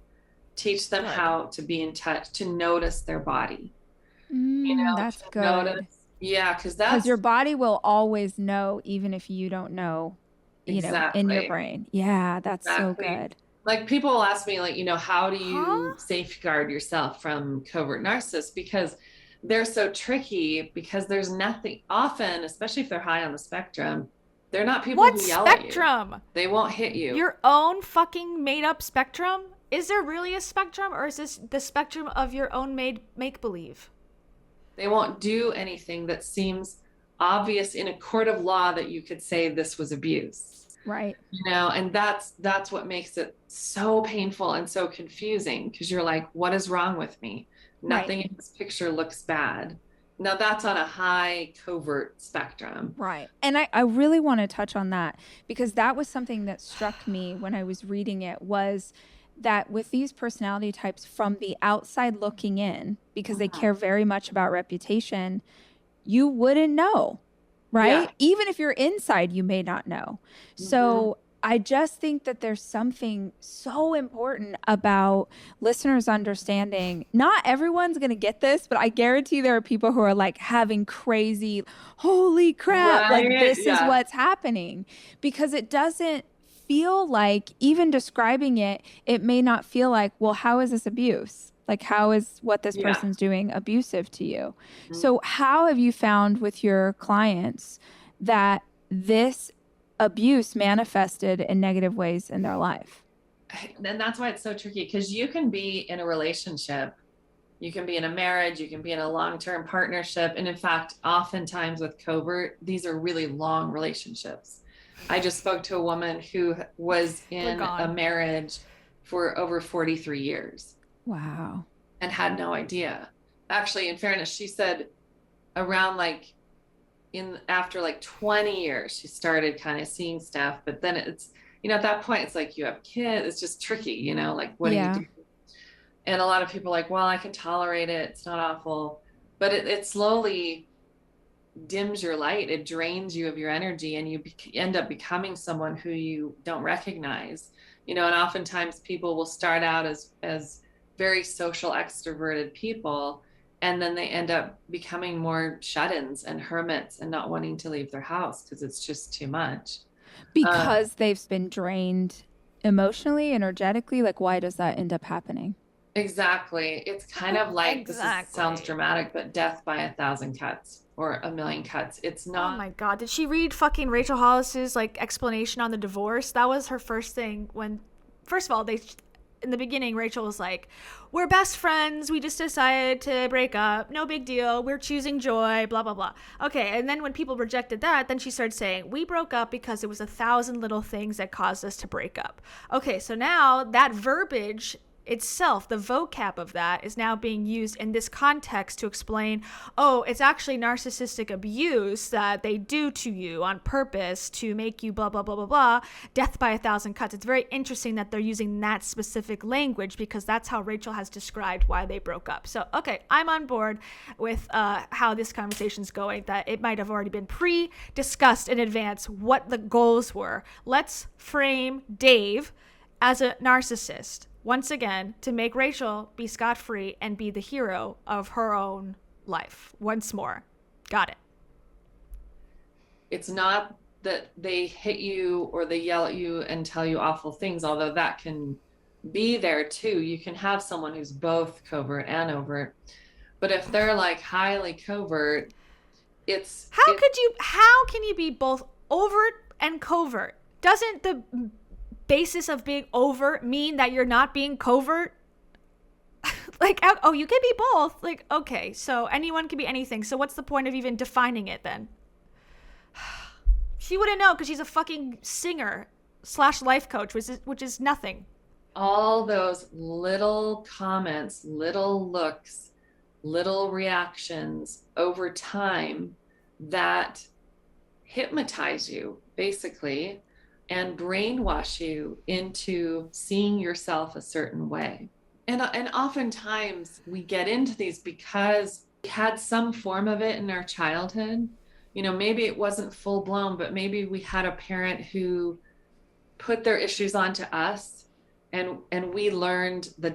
them how to be in touch, to notice their body. That's good. Yeah, because your body will always know, even if you don't know, exactly. in your brain. Yeah, that's so good. Like, people will ask me, like, how do you safeguard yourself from covert narcissists? Because they're so tricky, because there's nothing, often, especially if they're high on the spectrum, they're not people who yell spectrum? At you. They won't hit you. Your own fucking made up spectrum? Is there really a spectrum, or is this the spectrum of your own make-believe? They won't do anything that seems obvious in a court of law that you could say this was abuse. Right. And that's what makes it so painful and so confusing, because you're like, what is wrong with me? Nothing in this picture looks bad. Now that's on a high covert spectrum. Right. And I really want to touch on that, because that was something that struck me when I was reading it, was that with these personality types, from the outside looking in, because they care very much about reputation, you wouldn't know, right? Yeah. Even if you're inside, you may not know. So I just think that there's something so important about listeners understanding. Not everyone's going to get this, but I guarantee there are people who are like having crazy, holy crap, like this is what's happening, because it doesn't feel like, even describing it, it may not feel like, well, how is this abuse? Like, how is what this person's doing abusive to you? So how have you found with your clients that this abuse manifested in negative ways in their life? And that's why it's so tricky, because you can be in a relationship, you can be in a marriage, you can be in a long-term partnership. And in fact, oftentimes with covert, these are really long relationships. I just spoke to a woman who was in a marriage for over 43 years. Wow. And had no idea. Actually, in fairness, she said around after 20 years, she started kind of seeing stuff. But then it's, at that point, it's like, you have kids. It's just tricky, like, what do you do? And a lot of people are like, well, I can tolerate it. It's not awful. But it slowly dims your light. It drains you of your energy, and you end up becoming someone who you don't recognize. And oftentimes people will start out as very social, extroverted people, and then they end up becoming more shut-ins and hermits and not wanting to leave their house because it's just too much. Because they've been drained emotionally, energetically. Like, why does that end up happening? Exactly. It's kind of like, this sounds dramatic, but death by 1,000 cuts or 1,000,000 cuts. It's not. Oh my God. Did she read fucking Rachel Hollis's explanation on the divorce? That was her first thing when, first of all, in the beginning, Rachel was like, we're best friends. We just decided to break up. No big deal. We're choosing joy, blah, blah, blah. Okay. And then when people rejected that, then she started saying, we broke up because it was 1,000 little things that caused us to break up. Okay. So now that verbiage itself, the vocab of that is now being used in this context to explain, oh, it's actually narcissistic abuse that they do to you on purpose to make you blah, blah, blah, blah, blah, death by 1,000 cuts. It's very interesting that they're using that specific language, because that's how Rachel has described why they broke up. So, okay, I'm on board with how this conversation's going, that it might have already been pre-discussed in advance what the goals were. Let's frame Dave as a narcissist, once again, to make Rachel be scot-free and be the hero of her own life once more. Got it. It's not that they hit you or they yell at you and tell you awful things, although that can be there too. You can have someone who's both covert and overt. But if they're like highly covert, how can you be both overt and covert? Doesn't the basis of being overt mean that you're not being covert? Like, oh, you can be both. Like, okay, so anyone can be anything. So what's the point of even defining it then? She wouldn't know because she's a fucking singer / life coach, which is nothing. All those little comments, little looks, little reactions over time that hypnotize you, basically, and brainwash you into seeing yourself a certain way. And oftentimes we get into these because we had some form of it in our childhood. You know, maybe it wasn't full blown, but maybe we had a parent who put their issues onto us, and we learned the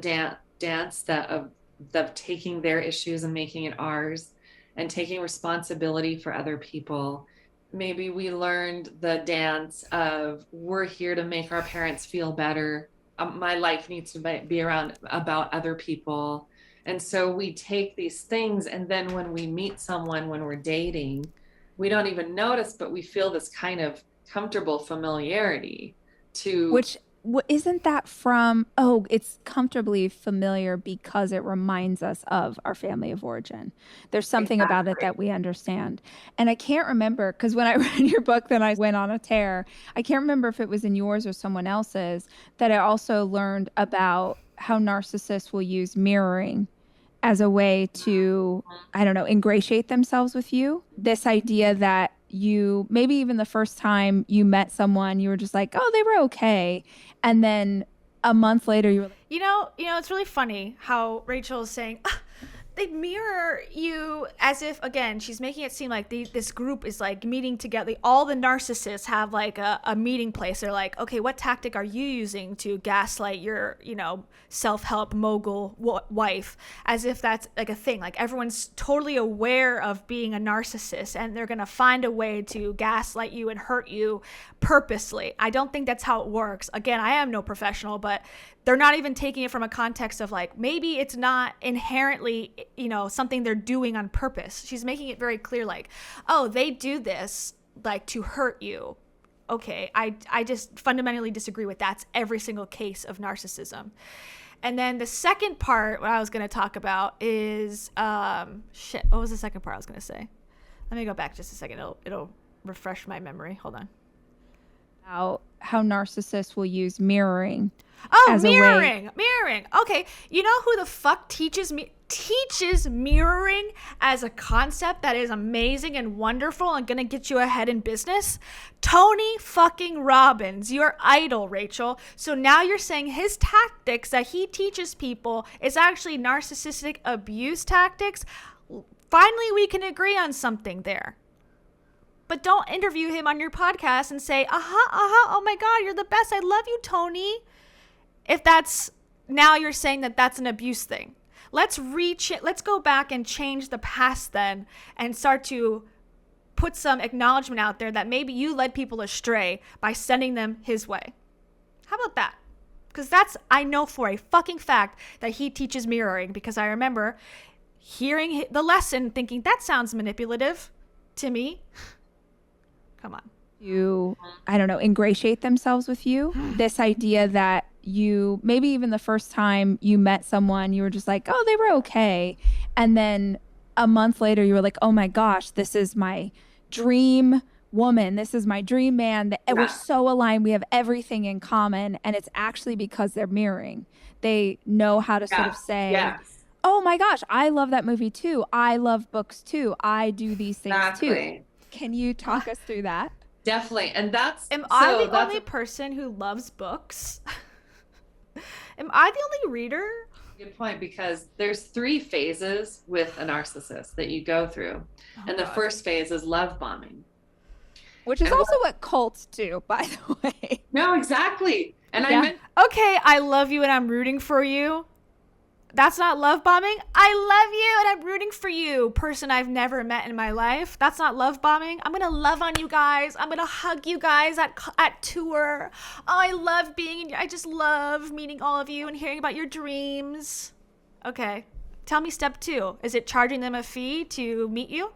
dance of taking their issues and making it ours and taking responsibility for other people. Maybe we learned the dance of we're here to make our parents feel better. My life needs to be about other people. And so we take these things, and then when we meet someone, when we're dating, we don't even notice, but we feel this kind of comfortable familiarity to... Which isn't that from, it's comfortably familiar because it reminds us of our family of origin. There's something about it that we understand. And I can't remember, because when I read your book, then I went on a tear. I can't remember if it was in yours or someone else's, that I also learned about how narcissists will use mirroring as a way to, I don't know, ingratiate themselves with you. This idea that you, maybe even the first time you met someone, you were just like, oh, they were okay. And then a month later, you were like, you know, it's really funny how Rachel is saying, they mirror you, as if, again, she's making it seem like this group is like meeting together. All the narcissists have like a meeting place. They're like, okay, what tactic are you using to gaslight your, self-help mogul wife? As if that's like a thing. Like everyone's totally aware of being a narcissist, and they're going to find a way to gaslight you and hurt you purposely. I don't think that's how it works. Again, I am no professional, but they're not even taking it from a context of like, maybe it's not inherently, something they're doing on purpose. She's making it very clear, like, oh, they do this like to hurt you. Okay, I just fundamentally disagree with that's every single case of narcissism. And then the second part, what I was going to talk about is, what was the second part I was going to say? Let me go back just a second. It'll refresh my memory. Hold on. How narcissists will use mirroring. Oh, mirroring. Okay. You know who the fuck teaches mirroring as a concept that is amazing and wonderful and gonna get you ahead in business? Tony fucking Robbins, your idol, Rachel. So now you're saying his tactics that he teaches people is actually narcissistic abuse tactics? Finally, we can agree on something there. But don't interview him on your podcast and say, oh my God, you're the best. I love you, Tony. If that's, now you're saying that that's an abuse thing. Let's go back and change the past then and start to put some acknowledgement out there that maybe you led people astray by sending them his way. How about that? Because I know for a fucking fact that he teaches mirroring, because I remember hearing the lesson thinking that sounds manipulative to me. Come on. You, I don't know, ingratiate themselves with you. This idea that you, maybe even the first time you met someone, you were just like, oh, they were okay. And then a month later, you were like, oh my gosh, this is my dream woman. This is my dream man. We're so aligned. We have everything in common. And it's actually because they're mirroring. They know how to sort of say, oh my gosh, I love that movie too. I love books too. I do these things too. Can you talk us through that? Definitely. And am I the only person who loves books? Am I the only reader? Good point, because there's 3 phases with a narcissist that you go through. The first phase is love bombing. Which is also what cults do, by the way. No, exactly. And Yeah. I meant, Okay, I love you and I'm rooting for you. That's not love bombing. I love you and I'm rooting for you. Person I've never met in my life. That's not love bombing. I'm going to love on you guys. I'm going to hug you guys at tour. Oh, I love I just love meeting all of you and hearing about your dreams. Okay. Tell me step 2. Is it charging them a fee to meet you? I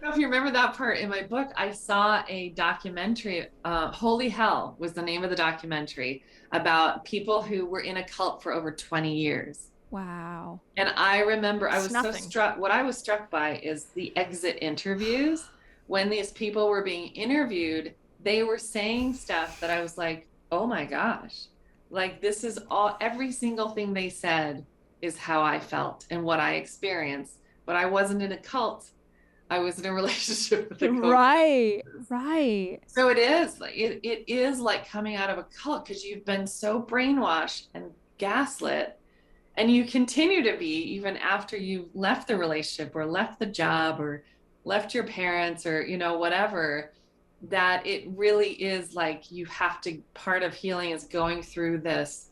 don't know if you remember that part in my book. I saw a documentary, Holy Hell was the name of the documentary, about people who were in a cult for over 20 years. Wow. And I remember I It's was nothing. so struck. What I was struck by is the exit interviews. When these people were being interviewed, they were saying stuff that I was like, oh my gosh, like this is all, every single thing they said is how I felt and what I experienced. But I wasn't in a cult. I was in a relationship with a cult. Right. Right. So it is like it is like coming out of a cult because you've been so brainwashed and gaslit. And you continue to be even after you've left the relationship or left the job or left your parents or, you know, whatever, that it really is like you have to, part of healing is going through this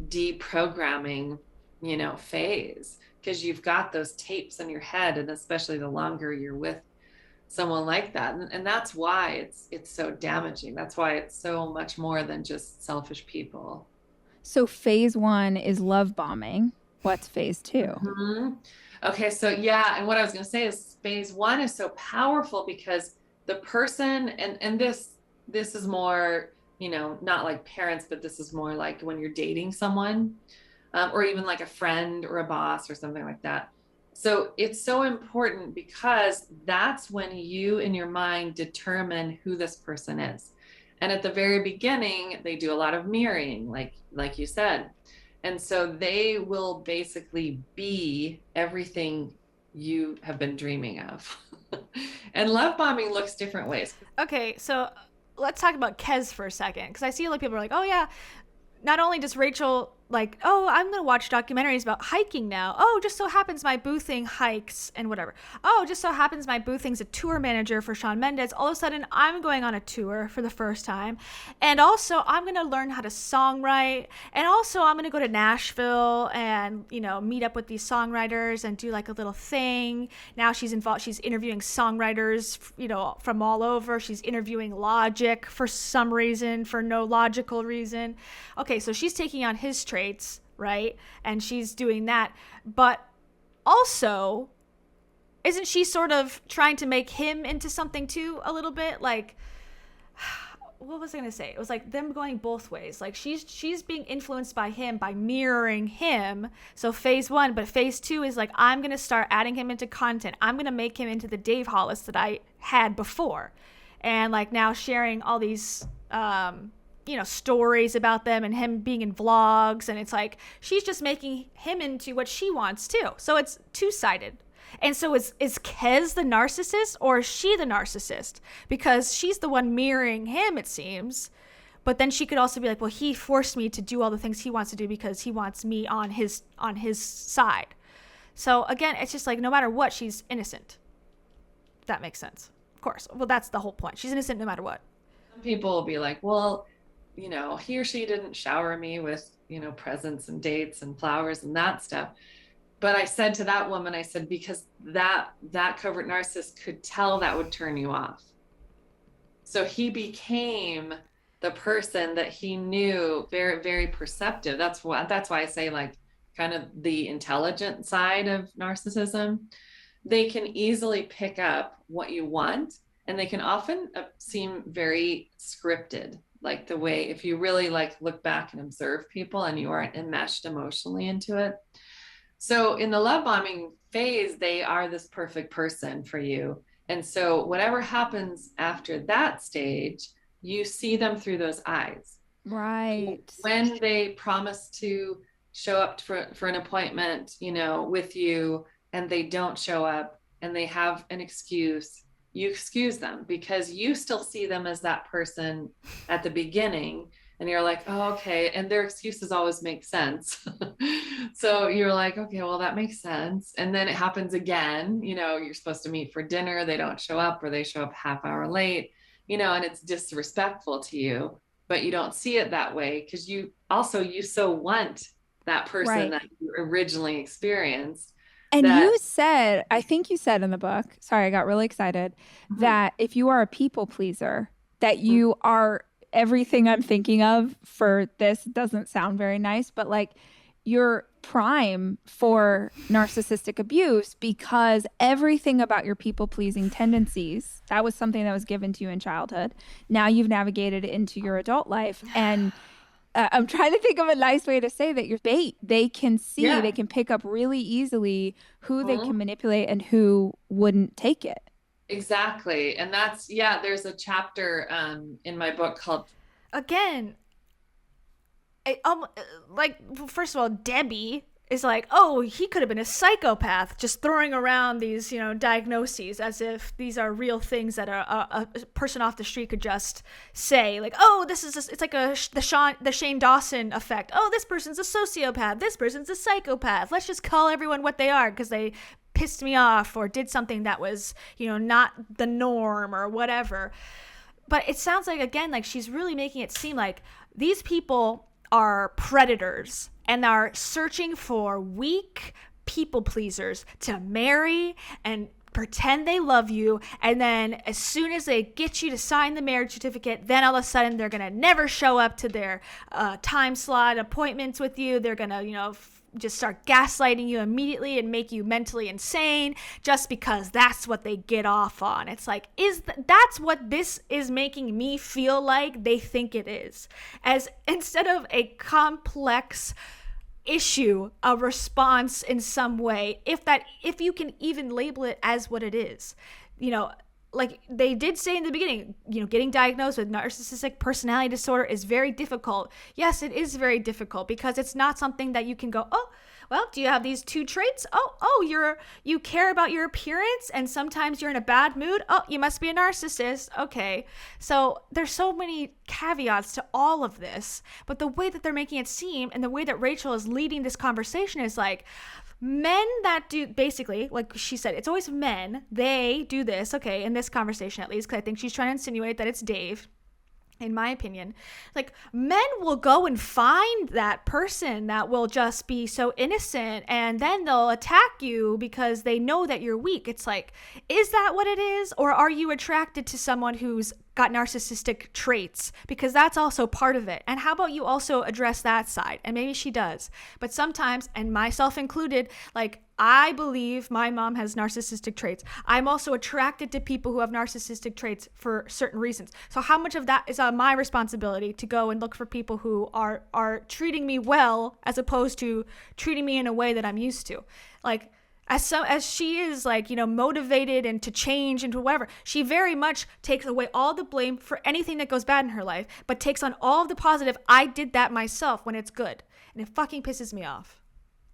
deprogramming, you know, phase, because you've got those tapes in your head. And especially the longer you're with someone like that. And that's why it's so damaging. That's why it's so much more than just selfish people. So phase 1 is love bombing. What's phase 2? Mm-hmm. Okay, so yeah, and what I was going to say is phase 1 is so powerful because the person, and this is more, you know, not like parents, but this is more like when you're dating someone, or even like a friend or a boss or something like that. So it's so important because that's when you in your mind determine who this person is. And at the very beginning, they do a lot of mirroring, like you said. And so they will basically be everything you have been dreaming of. And love bombing looks different ways. Okay, so let's talk about Kez for a second, because I see a lot of people are like, oh yeah, not only does Rachel like, oh, I'm going to watch documentaries about hiking now. Oh, just so happens my boo thing hikes and whatever. Oh, just so happens my boo thing's a tour manager for Shawn Mendes. All of a sudden, I'm going on a tour for the first time. And also, I'm going to learn how to songwrite. And also, I'm going to go to Nashville and, you know, meet up with these songwriters and do like a little thing. Now she's involved. She's interviewing songwriters, you know, from all over. She's interviewing Logic for some reason, for no logical reason. Okay, so she's taking on his traits, right? And she's doing that. But also, isn't she sort of trying to make him into something too, a little bit? Like, what was I going to say? It was like them going both ways. Like she's being influenced by him, by mirroring him. So phase 1, but phase 2 is like, I'm going to start adding him into content. I'm going to make him into the Dave Hollis that I had before. And like now sharing all these, you know, stories about them and him being in vlogs. And it's like, she's just making him into what she wants too. So it's two-sided. And so is Kez the narcissist or is she the narcissist? Because she's the one mirroring him, it seems. But then she could also be like, well, he forced me to do all the things he wants to do because he wants me on his side. So again, it's just like, no matter what, she's innocent. If that makes sense. Of course. Well, that's the whole point. She's innocent no matter what. Some people will be like, well, you know, he or she didn't shower me with, you know, presents and dates and flowers and that stuff. But I said to that woman, I said, because that covert narcissist could tell that would turn you off. So he became the person that he knew, very, very perceptive. That's why I say, like, kind of the intelligent side of narcissism. They can easily pick up what you want, and they can often seem very scripted. Like the way, if you really like look back and observe people and you aren't enmeshed emotionally into it. So in the love bombing phase, they are this perfect person for you. And so whatever happens after that stage, you see them through those eyes. Right. When they promise to show up for an appointment, you know, with you, and they don't show up and they have an excuse, you excuse them because you still see them as that person at the beginning. And you're like, oh, okay. And their excuses always make sense. So you're like, okay, well, that makes sense. And then it happens again. You know, you're supposed to meet for dinner. They don't show up, or they show up a half hour late, you know, and it's disrespectful to you. but you don't see it that way because you so want that person Right. that you originally experienced. And That you said, I think you said in the book, sorry, I got really excited, Mhm. that if you are a people pleaser, that you are everything I'm thinking of for this doesn't sound very nice, but like you're prime for narcissistic abuse because everything about your people pleasing tendencies, that was something that was given to you in childhood. Now you've navigated it into your adult life. And I'm trying to think of a nice way to say that your bait, they can see, they Yeah. can pick up really easily who they Mhm. can manipulate and who wouldn't take it. Exactly. And that's, yeah, there's a chapter in my book called Again, it, like first of all, Debbie is like, oh, he could have been a psychopath, just throwing around these, diagnoses as if these are real things that a person off the street could just say, like, oh, this is it's like the Shane Dawson effect. Oh, this person's a sociopath. This person's a psychopath. Let's just call everyone what they are because they pissed me off or did something that was, not the norm or whatever. But it sounds like, again, like she's really making it seem like these people are predators and are searching for weak people pleasers to marry and pretend they love you, and then as soon as they get you to sign the marriage certificate, then all of a sudden they're gonna never show up to their time slot appointments with you. They're gonna just start gaslighting you immediately and make you mentally insane just because that's what they get off on. It's like, that's what this is making me feel like they think it is, as instead of a complex issue, a response in some way, if you can even label it as what it is. Like they did say in the beginning, getting diagnosed with narcissistic personality disorder is very difficult. Yes, it is very difficult because it's not something that you can go, oh, well, do you have these two traits? Oh, you care about your appearance and sometimes you're in a bad mood. Oh, you must be a narcissist. Okay. So there's so many caveats to all of this, but the way that they're making it seem and the way that Rachel is leading this conversation is like, men that do, basically, like she said, it's always men, they do this, okay, in this conversation at least, because I think she's trying to insinuate that it's Dave, in my opinion. Like, men will go and find that person that will just be so innocent and then they'll attack you because they know that you're weak. It's like, is that what it is? Or are you attracted to someone who's got narcissistic traits? Because that's also part of it. And how about you also address that side? And maybe she does. But sometimes, and myself included, like, I believe my mom has narcissistic traits. I'm also attracted to people who have narcissistic traits for certain reasons. So how much of that is my responsibility to go and look for people who are treating me well as opposed to treating me in a way that I'm used to? Like, as she is, like, motivated and to change into whatever, she very much takes away all the blame for anything that goes bad in her life, but takes on all of the positive. I did that myself when it's good. And it fucking pisses me off.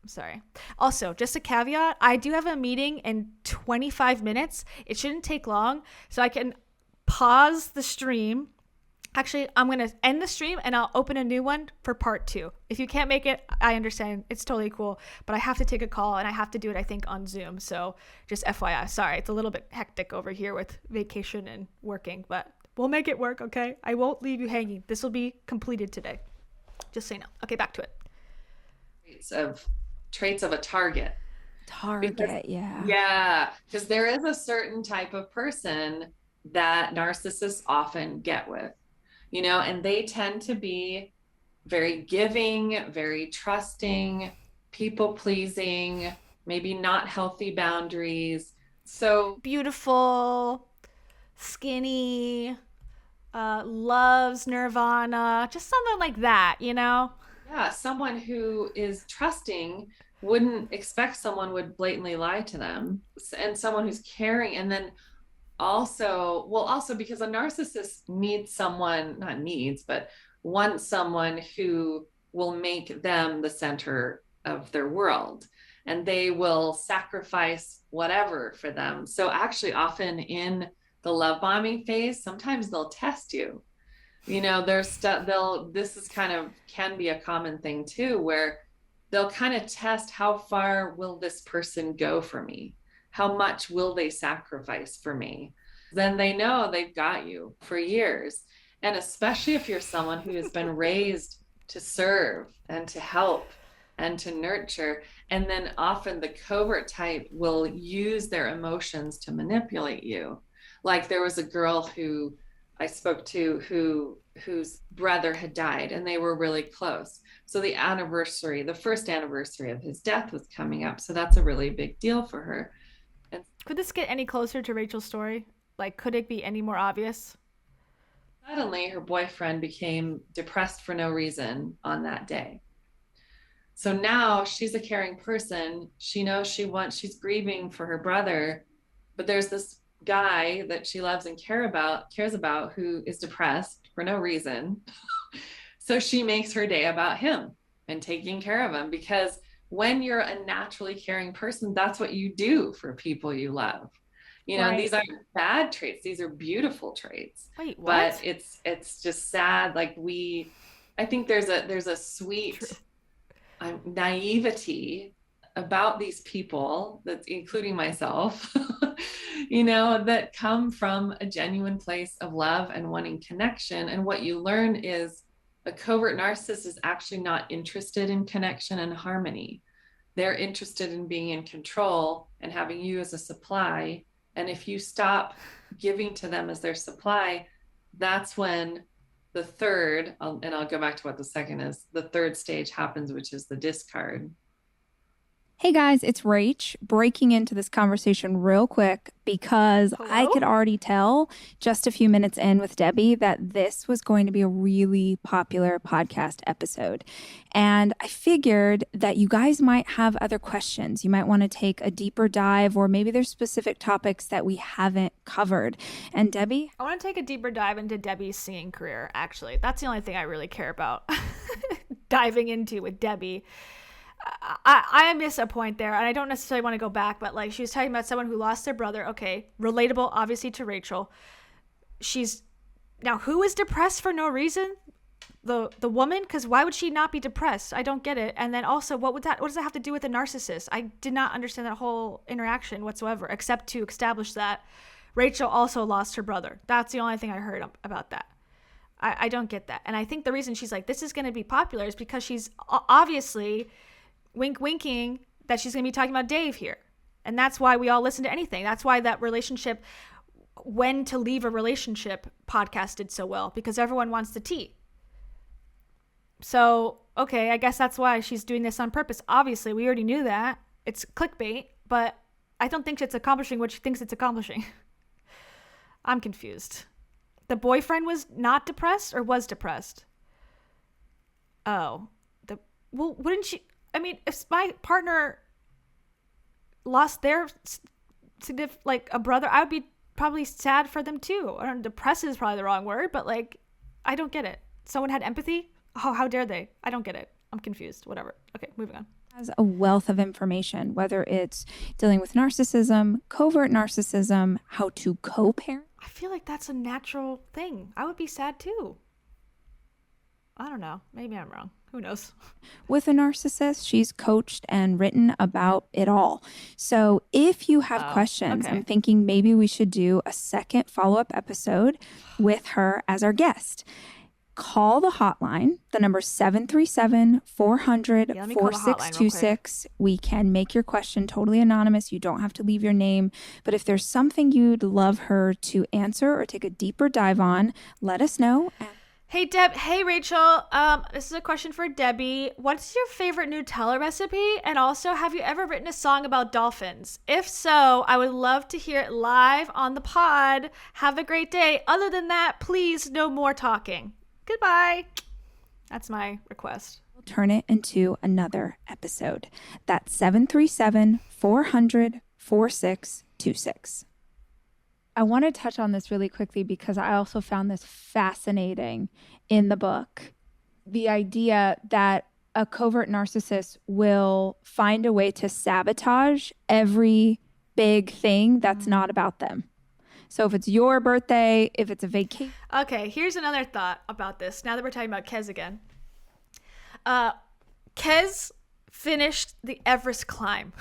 I'm sorry. Also, just a caveat, I do have a meeting in 25 minutes. It shouldn't take long, so I can pause the stream. Actually, I'm going to end the stream and I'll open a new one for part 2. If you can't make it, I understand. It's totally cool. But I have to take a call and I have to do it, I think, on Zoom. So just FYI. Sorry, it's a little bit hectic over here with vacation and working. But we'll make it work, okay? I won't leave you hanging. This will be completed today. Just so you know. Okay, back to it. Traits of a target. Target, yeah. Yeah, because there is a certain type of person that narcissists often get with. And they tend to be very giving, very trusting, people pleasing, maybe not healthy boundaries. So beautiful, skinny, loves Nirvana, just something like that, Yeah, someone who is trusting wouldn't expect someone would blatantly lie to them, and someone who's caring. And then also because a narcissist needs someone, not needs, but wants someone who will make them the center of their world, and they will sacrifice whatever for them. So actually, often in the love bombing phase, sometimes they'll test you. There's stuff this is kind of can be a common thing too, where they'll kind of test how far will this person go for me? How much will they sacrifice for me? Then they know they've got you for years. And especially if you're someone who has been raised to serve and to help and to nurture. And then often the covert type will use their emotions to manipulate you. Like there was a girl who I spoke to whose brother had died and they were really close. So the first anniversary of his death was coming up. So that's a really big deal for her. And could this get any closer to Rachel's story? Like, could it be any more obvious? suddenly her boyfriend became depressed for no reason on that day. So now she's a caring person. She knows she's grieving for her brother, but there's this guy that she loves and cares about who is depressed for no reason. So she makes her day about him and taking care of him, because when you're a naturally caring person, that's what you do for people you love. Right. These aren't bad traits. These are beautiful traits. Wait, what? But it's just sad. Like I think there's a sweet naivety about these people, that's including myself, that come from a genuine place of love and wanting connection. And what you learn is a covert narcissist is actually not interested in connection and harmony. They're interested in being in control and having you as a supply. And if you stop giving to them as their supply, that's when the third, and I'll go back to what the second is, the third stage happens, which is the discard. Hey guys, it's Rach breaking into this conversation real quick because I could already tell just a few minutes in with Debbie that this was going to be a really popular podcast episode. And I figured that you guys might have other questions. You might want to take a deeper dive, or maybe there's specific topics that we haven't covered. And Debbie? I want to take a deeper dive into Debbie's singing career, actually. That's the only thing I really care about diving into with Debbie. I miss a point there, and I don't necessarily want to go back, but like she was talking about someone who lost their brother. Okay, relatable, obviously, to Rachel. Now who is depressed for no reason? The woman? Because why would she not be depressed? I don't get it. And then also, what does that have to do with a narcissist? I did not understand that whole interaction whatsoever, except to establish that Rachel also lost her brother. That's the only thing I heard about that. I don't get that. And I think the reason she's like, this is going to be popular is because she's obviously winking that she's going to be talking about Dave here. And that's why we all listen to anything. That's why that relationship, when to leave a relationship podcast did so well, because everyone wants the tea. So, okay, I guess that's why she's doing this on purpose. Obviously, we already knew that. It's clickbait, but I don't think it's accomplishing what she thinks it's accomplishing. I'm confused. The boyfriend was not depressed or was depressed? Oh. Wouldn't she... I mean, if my partner lost their like a brother, I would be probably sad for them too. I don't know, depressed is probably the wrong word, but like, I don't get it. Someone had empathy? Oh, how dare they? I don't get it. I'm confused. Whatever. Okay, moving on. Has a wealth of information, whether it's dealing with narcissism, covert narcissism, how to co-parent. I feel like that's a natural thing. I would be sad too. I don't know. Maybe I'm wrong. Who knows? With a narcissist, she's coached and written about it all. So if you have questions, okay. I'm thinking maybe we should do a second follow-up episode with her as our guest. Call the hotline. The number 737-400-4626. We can make your question totally anonymous. You don't have to leave your name. But if there's something you'd love her to answer or take a deeper dive on, let us know. Hey, Deb. Hey, Rachel. This is a question for Debbie. What's your favorite Nutella recipe? And also, have you ever written a song about dolphins? If so, I would love to hear it live on the pod. Have a great day. Other than that, please, no more talking. Goodbye. That's my request. We'll turn it into another episode. That's 737-400-4626. I want to touch on this really quickly because I also found this fascinating in the book. The idea that a covert narcissist will find a way to sabotage every big thing that's not about them. So if it's your birthday, if it's a vacation. Okay, here's another thought about this. Now that we're talking about Kez again. Kez finished the Everest climb.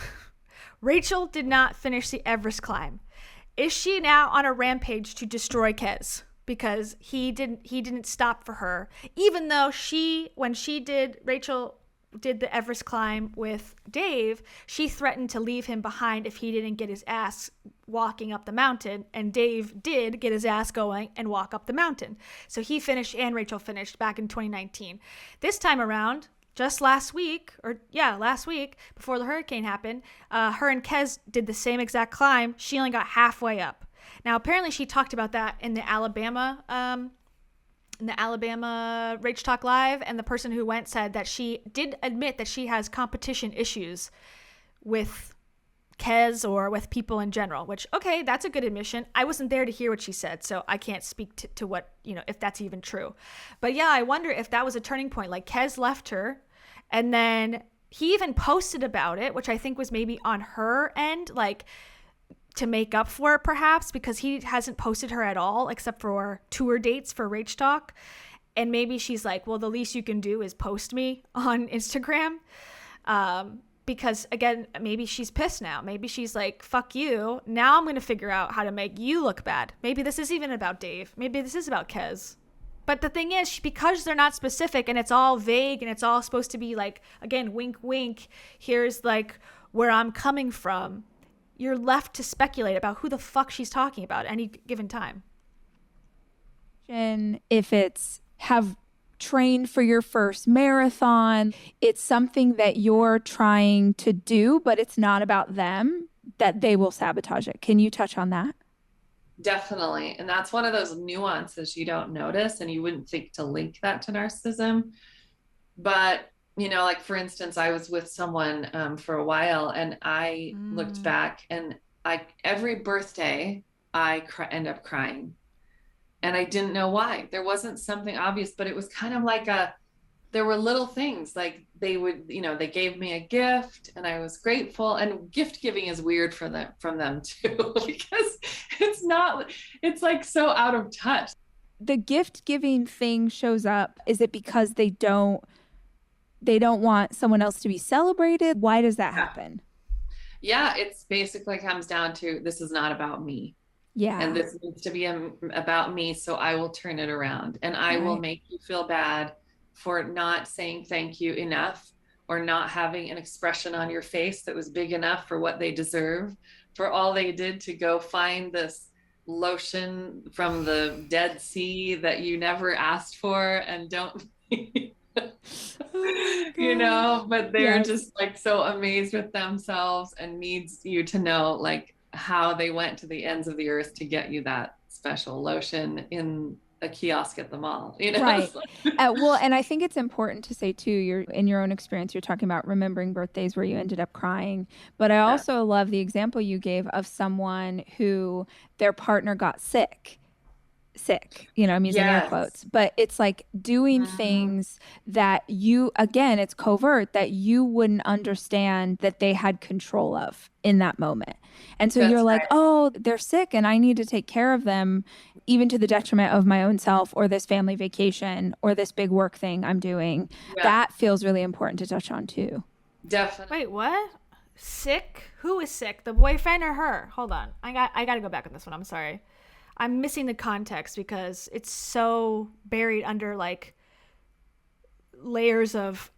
Rachel did not finish the Everest climb. Is she now on a rampage to destroy Kez? because he didn't stop for her, even though Rachel did the Everest climb with Dave, she threatened to leave him behind if he didn't get his ass walking up the mountain, and Dave did get his ass going and walk up the mountain. So he finished and Rachel finished back in 2019. This time around, just last week, before the hurricane happened, her and Kez did the same exact climb. She only got halfway up. Now, apparently she talked about that in the Alabama Rach Talk Live, and the person who went said that she did admit that she has competition issues with Kez or with people in general, which, okay, that's a good admission. I wasn't there to hear what she said, so I can't speak to what, if that's even true. But yeah, I wonder if that was a turning point. Like, Kez left her, and then he even posted about it, which I think was maybe on her end, like, to make up for it perhaps, because he hasn't posted her at all except for tour dates for Rach Talk. And maybe she's like, well, the least you can do is post me on Instagram. Because again, maybe she's pissed now. Maybe she's like, fuck you. Now I'm going to figure out how to make you look bad. Maybe this is even about Dave. Maybe this is about Kez. But the thing is, because they're not specific and it's all vague and it's all supposed to be like, again, wink, wink, here's like where I'm coming from, you're left to speculate about who the fuck she's talking about at any given time. And if it's have trained for your first marathon, it's something that you're trying to do, but it's not about them, that they will sabotage it. Can you touch on that? Definitely. And that's one of those nuances you don't notice, and you wouldn't think to link that to narcissism. But like, for instance, I was with someone for a while, and I looked back, and every birthday I end up crying, and I didn't know why. There wasn't something obvious, but it was kind of like there were little things, like they would, they gave me a gift and I was grateful. And gift giving is weird from them too, because it's like so out of touch. The gift giving thing shows up. Is it because they don't want someone else to be celebrated? Why does that happen? Yeah, it's basically comes down to, this is not about me. Yeah. And this needs to be about me. So I will turn it around, and I will make you feel bad for not saying thank you enough, or not having an expression on your face that was big enough for what they deserve, for all they did to go find this lotion from the Dead Sea that you never asked for and don't but they're just like so amazed with themselves and needs you to know like how they went to the ends of the earth to get you that special lotion in a kiosk at the mall, Right. Well, and I think it's important to say too, you're in your own experience, you're talking about remembering birthdays where you ended up crying, but I also love the example you gave of someone who their partner got sick, I'm using air quotes, but it's like doing things that again, it's covert, that you wouldn't understand that they had control of in that moment. And so you're like, oh, they're sick and I need to take care of them, even to the detriment of my own self or this family vacation or this big work thing I'm doing. Yeah. That feels really important to touch on too. Definitely. Wait, what? Sick? Who is sick? The boyfriend or her? Hold on. I got to go back on this one. I'm sorry. I'm missing the context because it's so buried under like layers of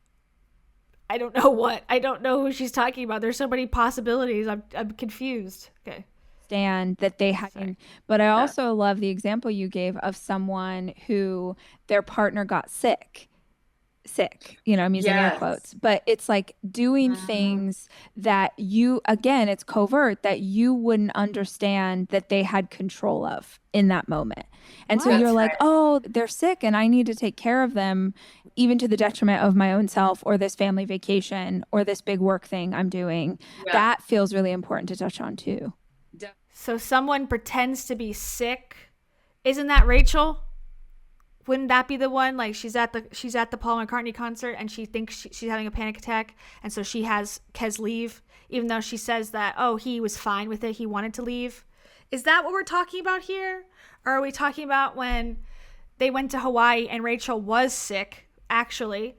I don't know what. I don't know who she's talking about. There's so many possibilities. I'm confused. Okay. Stand that they had, but I also love the example you gave of someone who their partner got sick, I'm using air quotes, but it's like doing things that again, it's covert, that you wouldn't understand that they had control of in that moment. And so you're like, oh, they're sick and I need to take care of them, even to the detriment of my own self or this family vacation or this big work thing I'm doing. Yeah. That feels really important to touch on too. So someone pretends to be sick. Isn't that Rachel? Wouldn't that be the one? Like she's at the Paul McCartney concert and she thinks she's having a panic attack, and so she has Kez leave, even though she says that he was fine with it, he wanted to leave. Is that what we're talking about here? Or are we talking about when they went to Hawaii and Rachel was sick actually,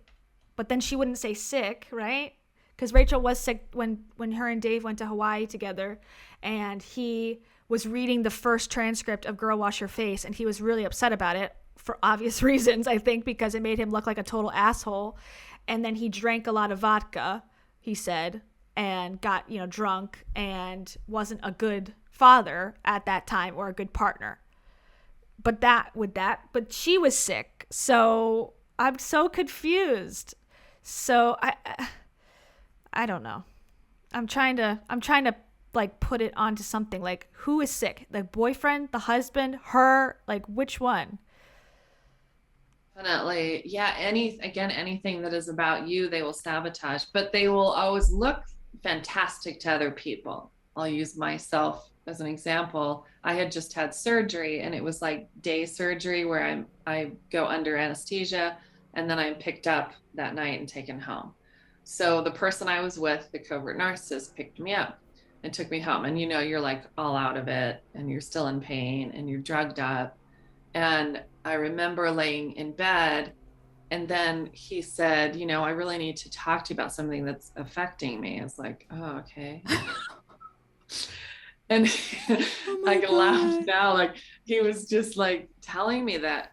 but then she wouldn't say sick, right? because Rachel was sick when her and Dave went to Hawaii together, and he was reading the first transcript of Girl Wash Your Face, and he was really upset about it for obvious reasons, I think, because it made him look like a total asshole. And then he drank a lot of vodka, he said, and got, drunk and wasn't a good father at that time or a good partner. But she was sick. So I'm so confused. So I don't know. I'm trying to like put it onto something, like who is sick? The boyfriend, the husband, her, like which one? Definitely. Yeah. Anything that is about you, they will sabotage, but they will always look fantastic to other people. I'll use myself as an example. I had just had surgery, and it was like day surgery where I go under anesthesia, and then I'm picked up that night and taken home. So the person I was with, the covert narcissist, picked me up and took me home. And you're like all out of it, and you're still in pain, and you're drugged up. And I remember laying in bed, and then he said, I really need to talk to you about something that's affecting me. I was like, oh, okay. And I can laugh now. Like, he was just like telling me that,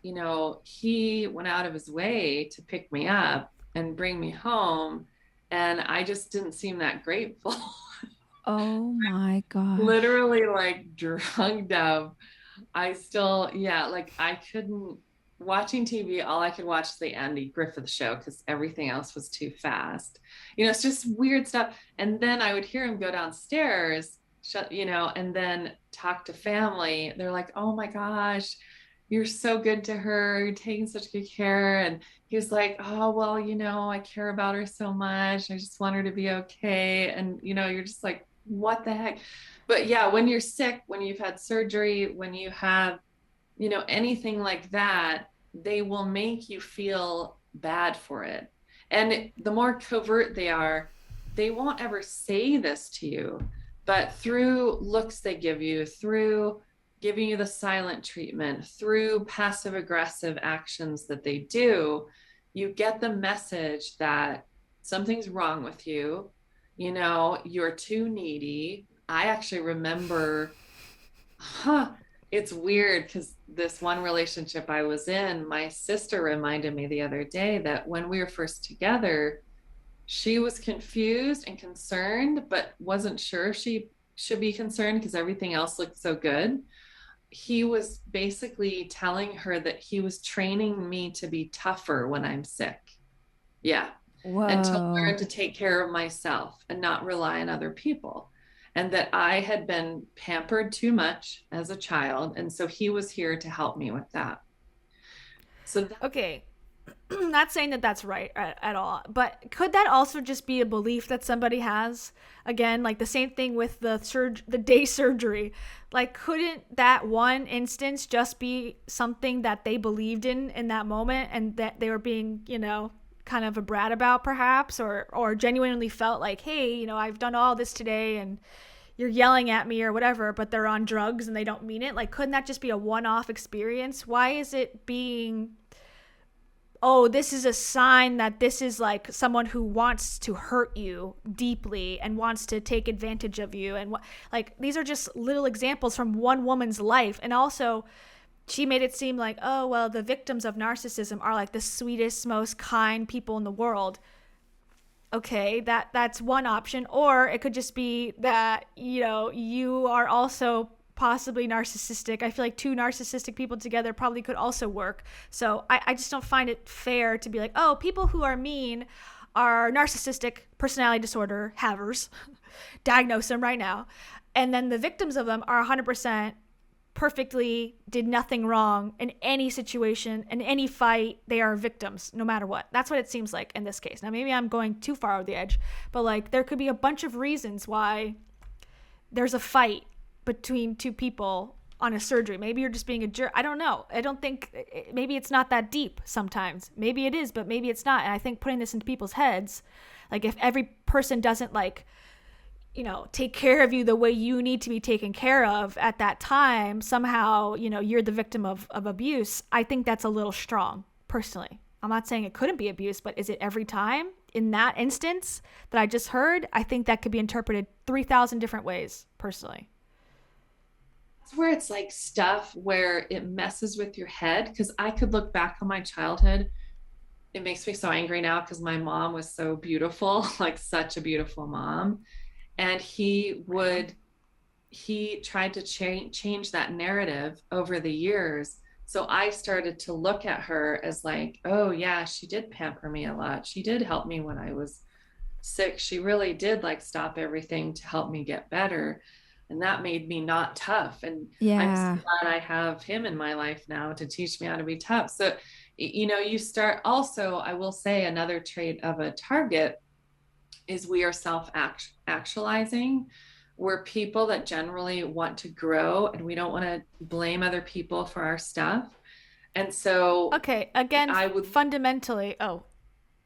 he went out of his way to pick me up and bring me home. And I just didn't seem that grateful. Oh my God. Literally like drugged up. I couldn't, watching TV, all I could watch was the Andy Griffith show because everything else was too fast. It's just weird stuff. And then I would hear him go downstairs, and then talk to family. They're like, oh my gosh, you're so good to her. You're taking such good care. And he was like, oh, well, I care about her so much. I just want her to be okay. And, you're just like, what the heck? But yeah, when you're sick, when you've had surgery, when you have, anything like that, they will make you feel bad for it. And the more covert they are, they won't ever say this to you, but through looks they give you, through giving you the silent treatment, through passive aggressive actions that they do, you get the message that something's wrong with you. You're too needy. I actually remember, it's weird because this one relationship I was in, my sister reminded me the other day that when we were first together, she was confused and concerned, but wasn't sure she should be concerned because everything else looked so good. He was basically telling her that he was training me to be tougher when I'm sick. Yeah. Whoa. And to learn to take care of myself and not rely on other people. And that I had been pampered too much as a child. And so he was here to help me with that. So okay. Not saying that that's right at all, but could that also just be a belief that somebody has? Again, like the same thing with the day surgery. Like, couldn't that one instance just be something that they believed in that moment, and that they were being, kind of a brat about, perhaps, or genuinely felt like, hey, I've done all this today and you're yelling at me or whatever, but they're on drugs and they don't mean it? Like, couldn't that just be a one-off experience? Why is it being, oh, this is a sign that this is like someone who wants to hurt you deeply and wants to take advantage of you? And like, these are just little examples from one woman's life. And also, she made it seem like, oh, well, the victims of narcissism are like the sweetest, most kind people in the world. Okay, that's one option. Or it could just be that, you are also possibly narcissistic. I feel like two narcissistic people together probably could also work. So I just don't find it fair to be like, oh, people who are mean are narcissistic personality disorder havers. Diagnose them right now. And then the victims of them are 100% perfectly did nothing wrong in any situation, in any fight. They are victims no matter what. That's what it seems like in this case. Now, maybe I'm going too far over the edge, but like, there could be a bunch of reasons why there's a fight between two people on a surgery. Maybe you're just being a jerk. I don't know. I don't think, maybe it's not that deep sometimes. Maybe it is, but maybe it's not. And I think putting this into people's heads, like if every person doesn't like, take care of you the way you need to be taken care of at that time, somehow, you're the victim of abuse. I think that's a little strong, personally. I'm not saying it couldn't be abuse, but is it every time? in that instance that I just heard, I think that could be interpreted 3,000 different ways, personally. That's where it's like stuff where it messes with your head. Because I could look back on my childhood. It makes me so angry now because my mom was so beautiful, like such a beautiful mom. And he tried to change that narrative over the years. So I started to look at her as like, oh yeah, she did pamper me a lot. She did help me when I was sick. She really did like stop everything to help me get better. And that made me not tough. And I'm so glad I have him in my life now to teach me how to be tough. So, you know, you start also, I will say another trait of a target is we are self-actualizing. We're people that generally want to grow and we don't want to blame other people for our stuff. And so, okay, again, I would fundamentally, oh,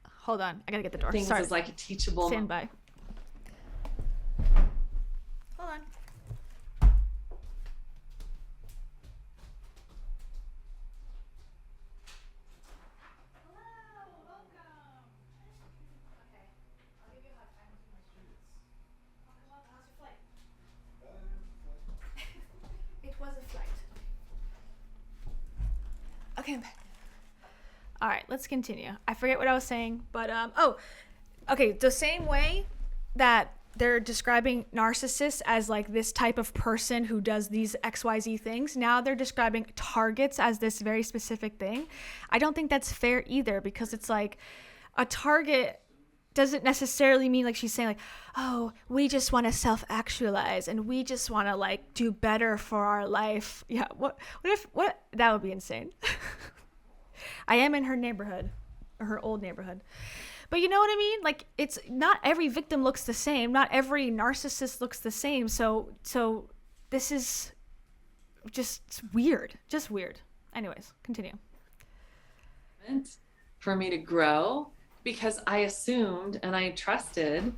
hold on, I gotta get the door. Things Sorry. Is like a teachable. Stand by. Hold on. Okay, I'm back. All right, let's continue. I forget what I was saying, but okay, the same way that they're describing narcissists as like this type of person who does these XYZ things, now they're describing targets as this very specific thing. I don't think that's fair either, because it's like a target doesn't necessarily mean like she's saying like, oh, we just want to self-actualize and we just want to like do better for our life. Yeah, what that would be insane. I am in her neighborhood, or her old neighborhood. But you know what I mean? Like, it's not every victim looks the same. Not every narcissist looks the same. So this is just weird. Just weird. Anyways, continue. For me to grow, because I assumed and I trusted,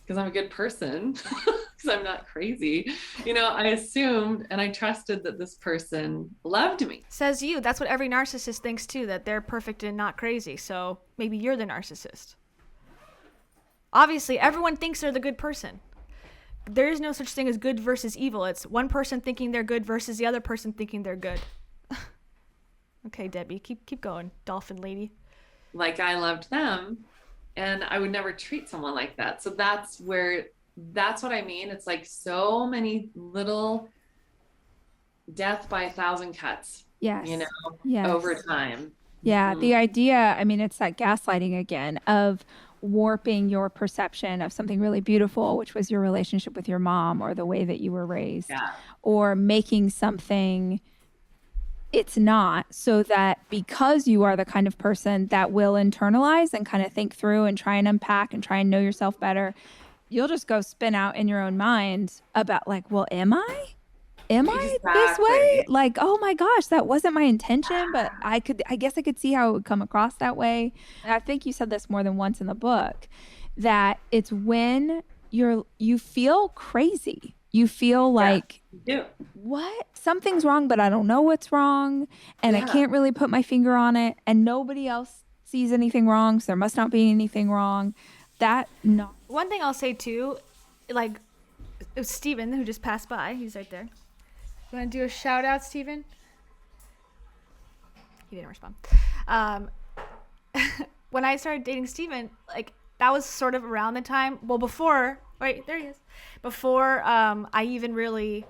because I'm a good person, because I'm not crazy, you know, I assumed and I trusted that this person loved me. Says you. That's what every narcissist thinks too, that they're perfect and not crazy. So maybe you're the narcissist. Obviously, everyone thinks they're the good person. There is no such thing as good versus evil. It's one person thinking they're good versus the other person thinking they're good. Okay, Debbie, keep going, dolphin lady. Like I loved them, and I would never treat someone like that. So that's what I mean. It's like so many little death by 1,000 cuts. Yes. You know, yes. Over time. Yeah. Mm-hmm. The idea, I mean, it's that gaslighting again of warping your perception of something really beautiful, which was your relationship with your mom or the way that you were raised, or making something it's not, so that because you are the kind of person that will internalize and kind of think through and try and unpack and try and know yourself better, you'll just go spin out in your own mind about like, well, am I this way? Like, oh my gosh, that wasn't my intention, but I guess I could see how it would come across that way. And I think you said this more than once in the book, that it's when you feel crazy. You feel like, what? Something's wrong, but I don't know what's wrong. And I can't really put my finger on it. And nobody else sees anything wrong. So there must not be anything wrong. One thing I'll say too, like, it was Steven who just passed by. He's right there. You want to do a shout out, Steven? He didn't respond. When I started dating Steven, like, that was sort of around the time, well, before, right, there he is. Before I even really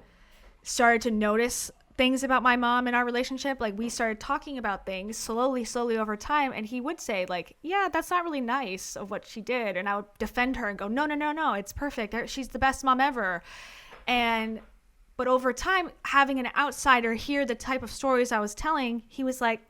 started to notice things about my mom in our relationship, like we started talking about things slowly over time, and he would say like, yeah, that's not really nice of what she did, and I would defend her and go, no, it's perfect, she's the best mom ever. But over time, having an outsider hear the type of stories I was telling, he was like,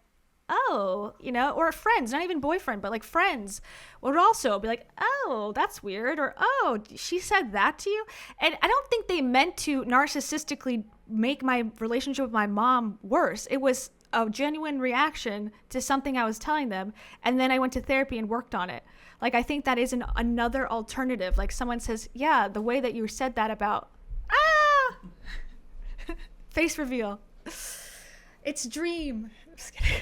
oh, you know, or friends, not even boyfriend, but like friends would also be like, oh, that's weird, or oh, she said that to you. And I don't think they meant to narcissistically make my relationship with my mom worse. It was a genuine reaction to something I was telling them, and then I went to therapy and worked on it. Like, I think that is another alternative. Like, someone says, yeah, the way that you said that about face reveal, it's dream. I'm just kidding.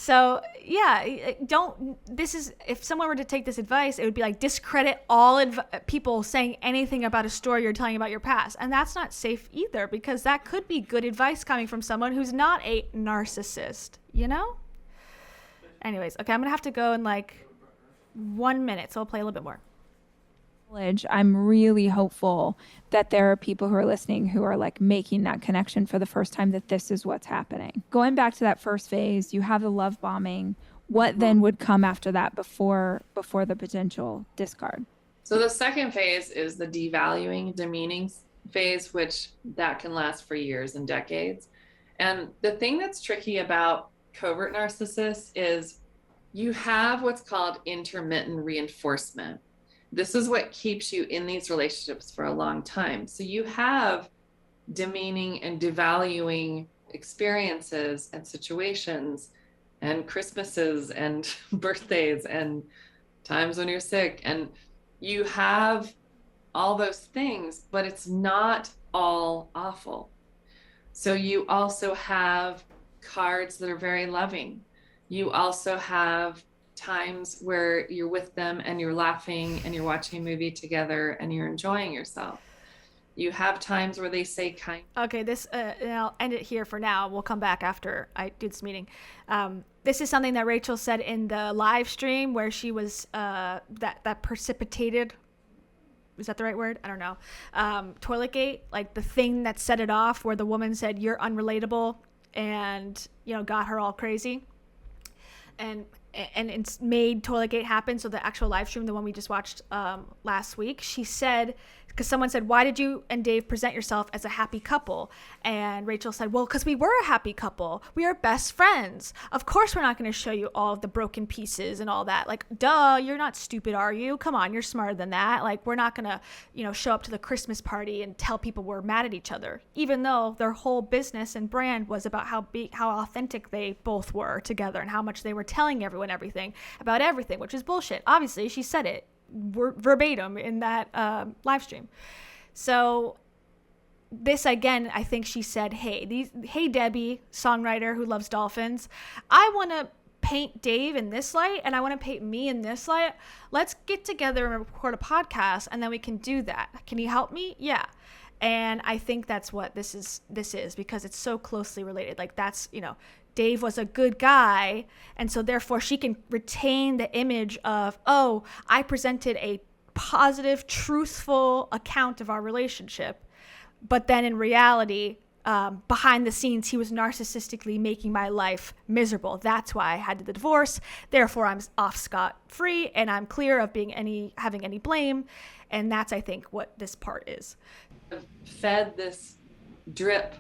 So yeah, don't. This is, if someone were to take this advice, it would be like discredit all people saying anything about a story you're telling about your past, and that's not safe either, because that could be good advice coming from someone who's not a narcissist. You know. Anyways, okay, I'm gonna have to go in like 1 minute, so I'll play a little bit more. I'm really hopeful that there are people who are listening who are like making that connection for the first time, that this is what's happening. Going back to that first phase, you have the love bombing. What then would come after that before the potential discard? So the second phase is the devaluing, demeaning phase, which that can last for years and decades. And the thing that's tricky about covert narcissists is you have what's called intermittent reinforcement. This is what keeps you in these relationships for a long time. So you have demeaning and devaluing experiences and situations and Christmases and birthdays and times when you're sick. And you have all those things, but it's not all awful. So you also have cards that are very loving. You also have times where you're with them and you're laughing and you're watching a movie together and you're enjoying yourself. You have times where they say kind. Okay, this and I'll end it here for now. We'll come back after I do this meeting. This is something that Rachel said in the live stream where she was that precipitated. Is that the right word? I don't know. Toiletgate, like the thing that set it off, where the woman said you're unrelatable, and got her all crazy. And it's made Toiletgate happen. So the actual live stream, the one we just watched last week, she said, because someone said, why did you and Dave present yourself as a happy couple? And Rachel said, well, because we were a happy couple. We are best friends. Of course, we're not going to show you all of the broken pieces and all that. Like, duh, you're not stupid, are you? Come on, you're smarter than that. Like, we're not going to, show up to the Christmas party and tell people we're mad at each other, even though their whole business and brand was about how authentic they both were together and how much they were telling everyone everything about everything, which is bullshit. Obviously, she said it verbatim in that live stream. So this, again, I think she said, hey Debbie, songwriter who loves dolphins, I want to paint Dave in this light and I want to paint me in this light. Let's get together and record a podcast, and then we can do that. Can you help me? Yeah. And I think that's what this is, because it's so closely related. Like, that's, Dave was a good guy, and so therefore she can retain the image of, oh, I presented a positive, truthful account of our relationship, but then in reality, behind the scenes, he was narcissistically making my life miserable. That's why I had the divorce. Therefore, I'm off scot-free, and I'm clear of having any blame. And that's, I think, what this part is. Fed this drip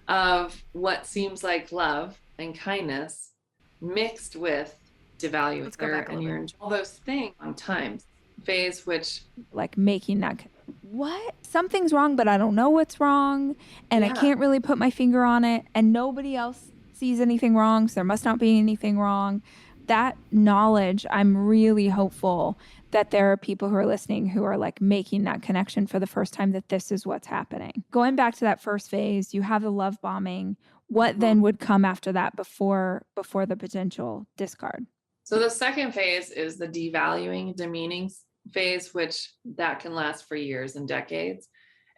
of what seems like love and kindness mixed with devaluing her, and you're in all those things on times phase, which like making that what something's wrong, but I don't know what's wrong, and I can't really put my finger on it, and nobody else sees anything wrong, so there must not be anything wrong. That knowledge, I'm really hopeful that there are people who are listening who are like making that connection for the first time, that this is what's happening. Going back to that first phase, you have the love bombing. What then would come after that before the potential discard? So the second phase is the devaluing, demeaning phase, which that can last for years and decades.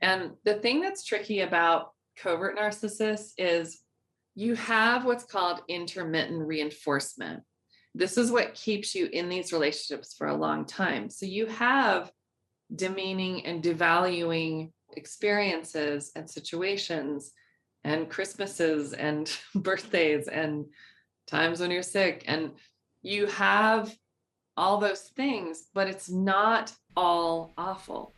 And the thing that's tricky about covert narcissists is you have what's called intermittent reinforcement. This is what keeps you in these relationships for a long time. So you have demeaning and devaluing experiences and situations and Christmases and birthdays and times when you're sick. And you have all those things, but it's not all awful.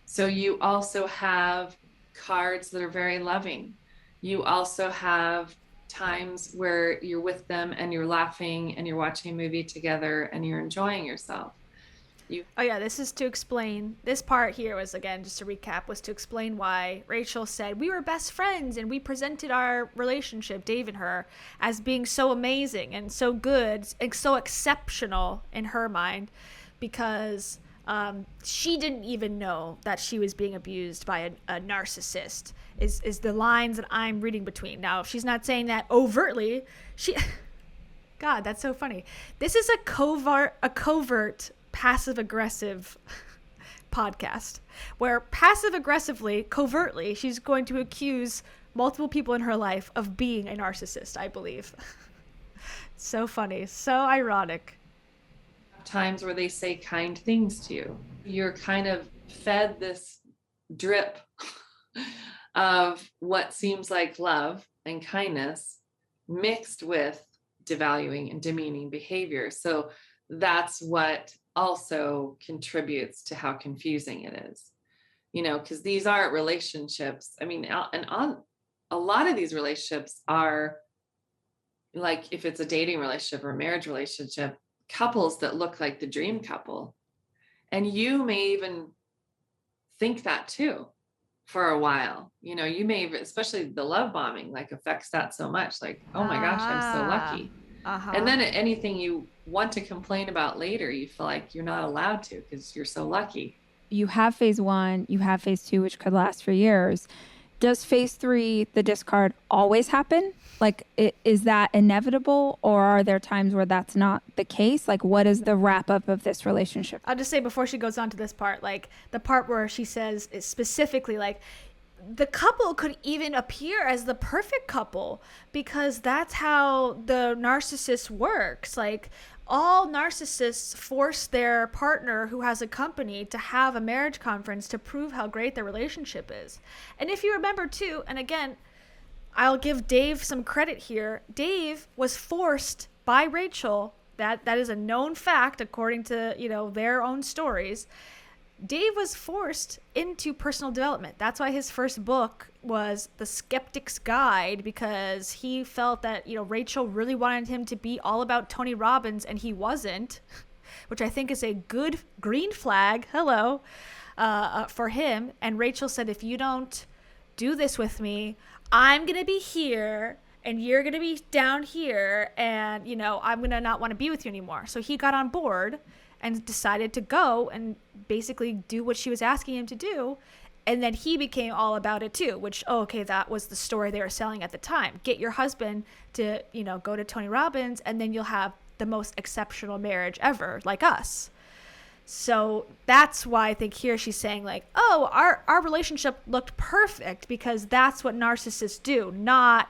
So you also have cards that are very loving. You also have times where you're with them and you're laughing and you're watching a movie together and you're enjoying yourself. This is to explain. This part here was, again, just to recap, was to explain why Rachel said we were best friends and we presented our relationship, Dave and her, as being so amazing and so good and so exceptional in her mind, because She didn't even know that she was being abused by a narcissist, is the lines that I'm reading between. Now, she's not saying that overtly. God, that's so funny. This is a covert passive aggressive podcast where passive aggressively, covertly, she's going to accuse multiple people in her life of being a narcissist, I believe. So funny, so ironic. Times where they say kind things to you. You're kind of fed this drip of what seems like love and kindness mixed with devaluing and demeaning behavior. So that's what also contributes to how confusing it is, because these aren't relationships. I mean, and on a lot of these relationships are like, if it's a dating relationship or a marriage relationship, couples that look like the dream couple. And you may even think that too for a while. You may, especially the love bombing, like affects that so much. Like, oh my gosh, I'm so lucky. And then anything you want to complain about later, you feel like you're not allowed to because you're so lucky. You have phase 1, you have phase 2, which could last for years. Does phase 3, the discard, always happen? Like, is that inevitable, or are there times where that's not the case? Like, what is the wrap up of this relationship? I'll just say before she goes on to this part, like the part where she says is specifically like, the couple could even appear as the perfect couple because that's how the narcissist works. Like, all narcissists force their partner who has a company to have a marriage conference to prove how great their relationship is. And if you remember too, and again, I'll give Dave some credit here. Dave was forced by Rachel. That is a known fact according to, their own stories. Dave was forced into personal development. That's why his first book was The Skeptic's Guide, because he felt that, Rachel really wanted him to be all about Tony Robbins and he wasn't, which I think is a good green flag, for him. And Rachel said, if you don't do this with me, I'm going to be here and you're going to be down here and, I'm going to not want to be with you anymore. So he got on board and decided to go and basically do what she was asking him to do. And then he became all about it too, which, that was the story they were selling at the time. Get your husband to, go to Tony Robbins and then you'll have the most exceptional marriage ever, like us. So that's why I think here she's saying like, our relationship looked perfect because that's what narcissists do, not,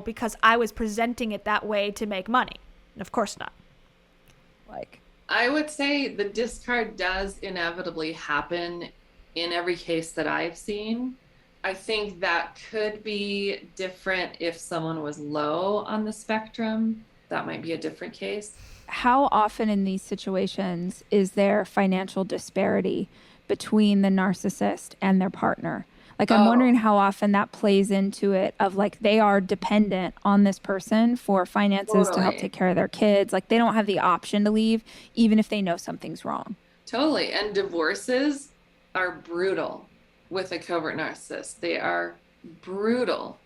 because I was presenting it that way to make money. Of course not. Like, I would say the discard does inevitably happen in every case that I've seen. I think that could be different if someone was low on the spectrum. That might be a different case. How often in these situations is there financial disparity between the narcissist and their partner? Like, I'm wondering how often that plays into it of like, they are dependent on this person for finances to help take care of their kids. Like, they don't have the option to leave, even if they know something's wrong. Totally. And divorces are brutal with a covert narcissist. They are brutal.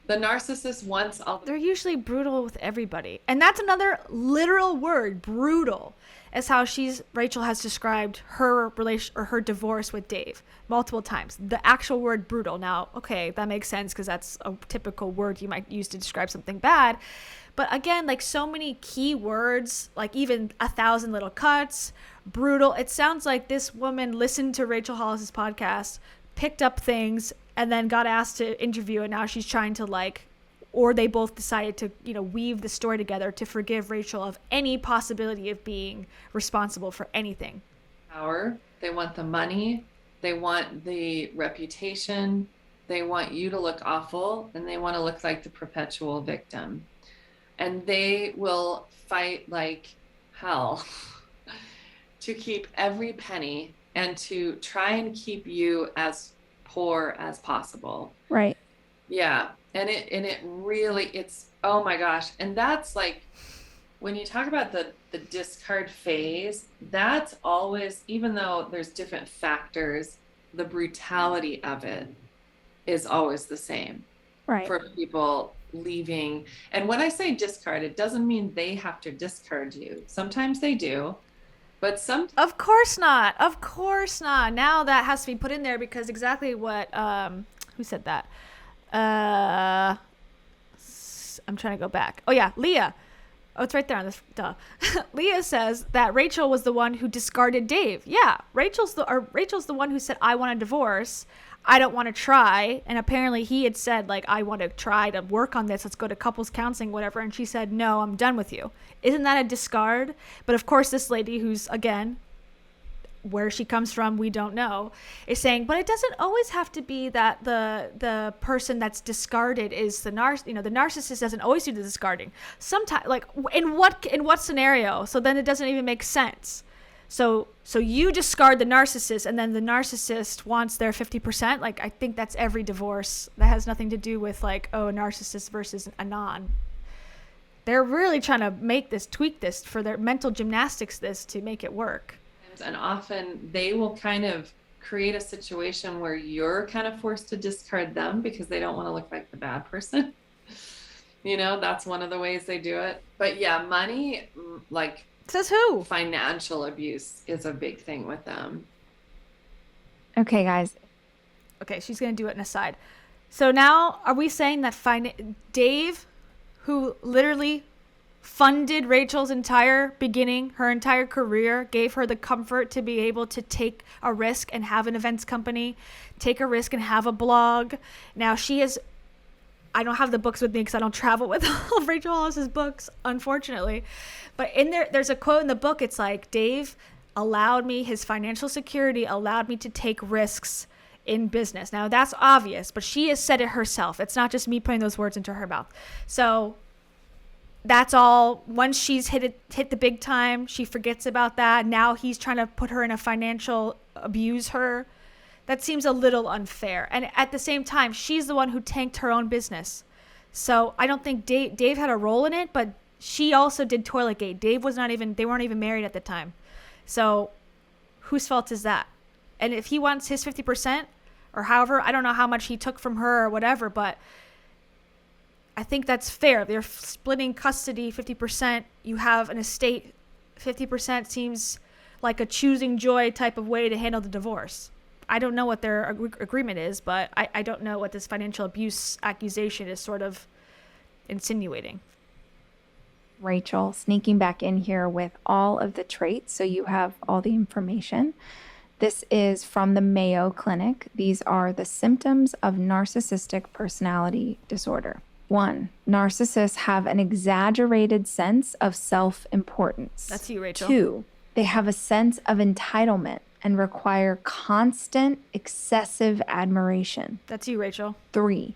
The narcissist wants all. They're usually brutal with everybody. And that's another literal word, brutal, as how Rachel has described her relation or her divorce with Dave multiple times. The actual word brutal. Now, okay, that makes sense because that's a typical word you might use to describe something bad. But again, like so many key words, like even 1,000 little cuts, brutal. It sounds like this woman listened to Rachel Hollis's podcast, picked up things, and then got asked to interview, and now she's trying to or they both decided to, weave the story together to forgive Rachel of any possibility of being responsible for anything. Power. They want the money. They want the reputation. They want you to look awful, and they want to look like the perpetual victim. And they will fight like hell to keep every penny and to try and keep you as poor as possible. Right. Yeah. And it really, it's, oh my gosh. And that's like, when you talk about the discard phase, that's always, even though there's different factors, the brutality of it is always the same. Right. For people leaving. And when I say discard, it doesn't mean they have to discard you. Sometimes they do. But some Of course not. Of course not. Now that has to be put in there because exactly what who said that? I'm trying to go back. Oh yeah, Leah. Oh, it's right there on this. Duh. Leah says that Rachel was the one who discarded Dave. Yeah, Rachel's the one who said, "I want a divorce. I don't want to try." And apparently he had said, like, "I want to try to work on this. Let's go to couples counseling, whatever." And she said, "No, I'm done with you." Isn't that a discard? But of course, this lady, who's again, where she comes from, we don't know, is saying, but it doesn't always have to be that the person that's discarded is the the narcissist doesn't always do the discarding. Sometimes, like, in what scenario? So then it doesn't even make sense. So you discard the narcissist, and then the narcissist wants their 50%. Like, I think that's every divorce. That has nothing to do with, like, a narcissist versus a non. They're really trying to tweak this for their mental gymnastics, to make it work. And often they will kind of create a situation where you're kind of forced to discard them because they don't want to look like the bad person. That's one of the ways they do it. But yeah, money, like, says who? Financial abuse is a big thing with them. Okay, guys. Okay, she's going to do it in a side. So now, are we saying that Dave, who literally funded Rachel's entire beginning, her entire career, gave her the comfort to be able to take a risk and have an events company, take a risk and have a blog. Now I don't have the books with me because I don't travel with all of Rachel Hollis's books, unfortunately. But there's a quote in the book. It's like, Dave his financial security allowed me to take risks in business. Now that's obvious, but she has said it herself. It's not just me putting those words into her mouth. So that's all. Once she's hit the big time, she forgets about that. Now he's trying to put her in a financial abuse her. That seems a little unfair. And at the same time, she's the one who tanked her own business. So I don't think Dave had a role in it, but she also did Toiletgate. they weren't even married at the time. So whose fault is that? And if he wants his 50% or however, I don't know how much he took from her or whatever, but I think that's fair. They're splitting custody 50%. You have an estate. 50% seems like a choosing joy type of way to handle the divorce. I don't know what their agreement is, but I don't know what this financial abuse accusation is sort of insinuating. Rachel, sneaking back in here with all of the traits, so you have all the information. This is from the Mayo Clinic. These are the symptoms of narcissistic personality disorder. 1, narcissists have an exaggerated sense of self-importance. That's you, Rachel. 2, they have a sense of entitlement and require constant, excessive admiration. That's you, Rachel. 3,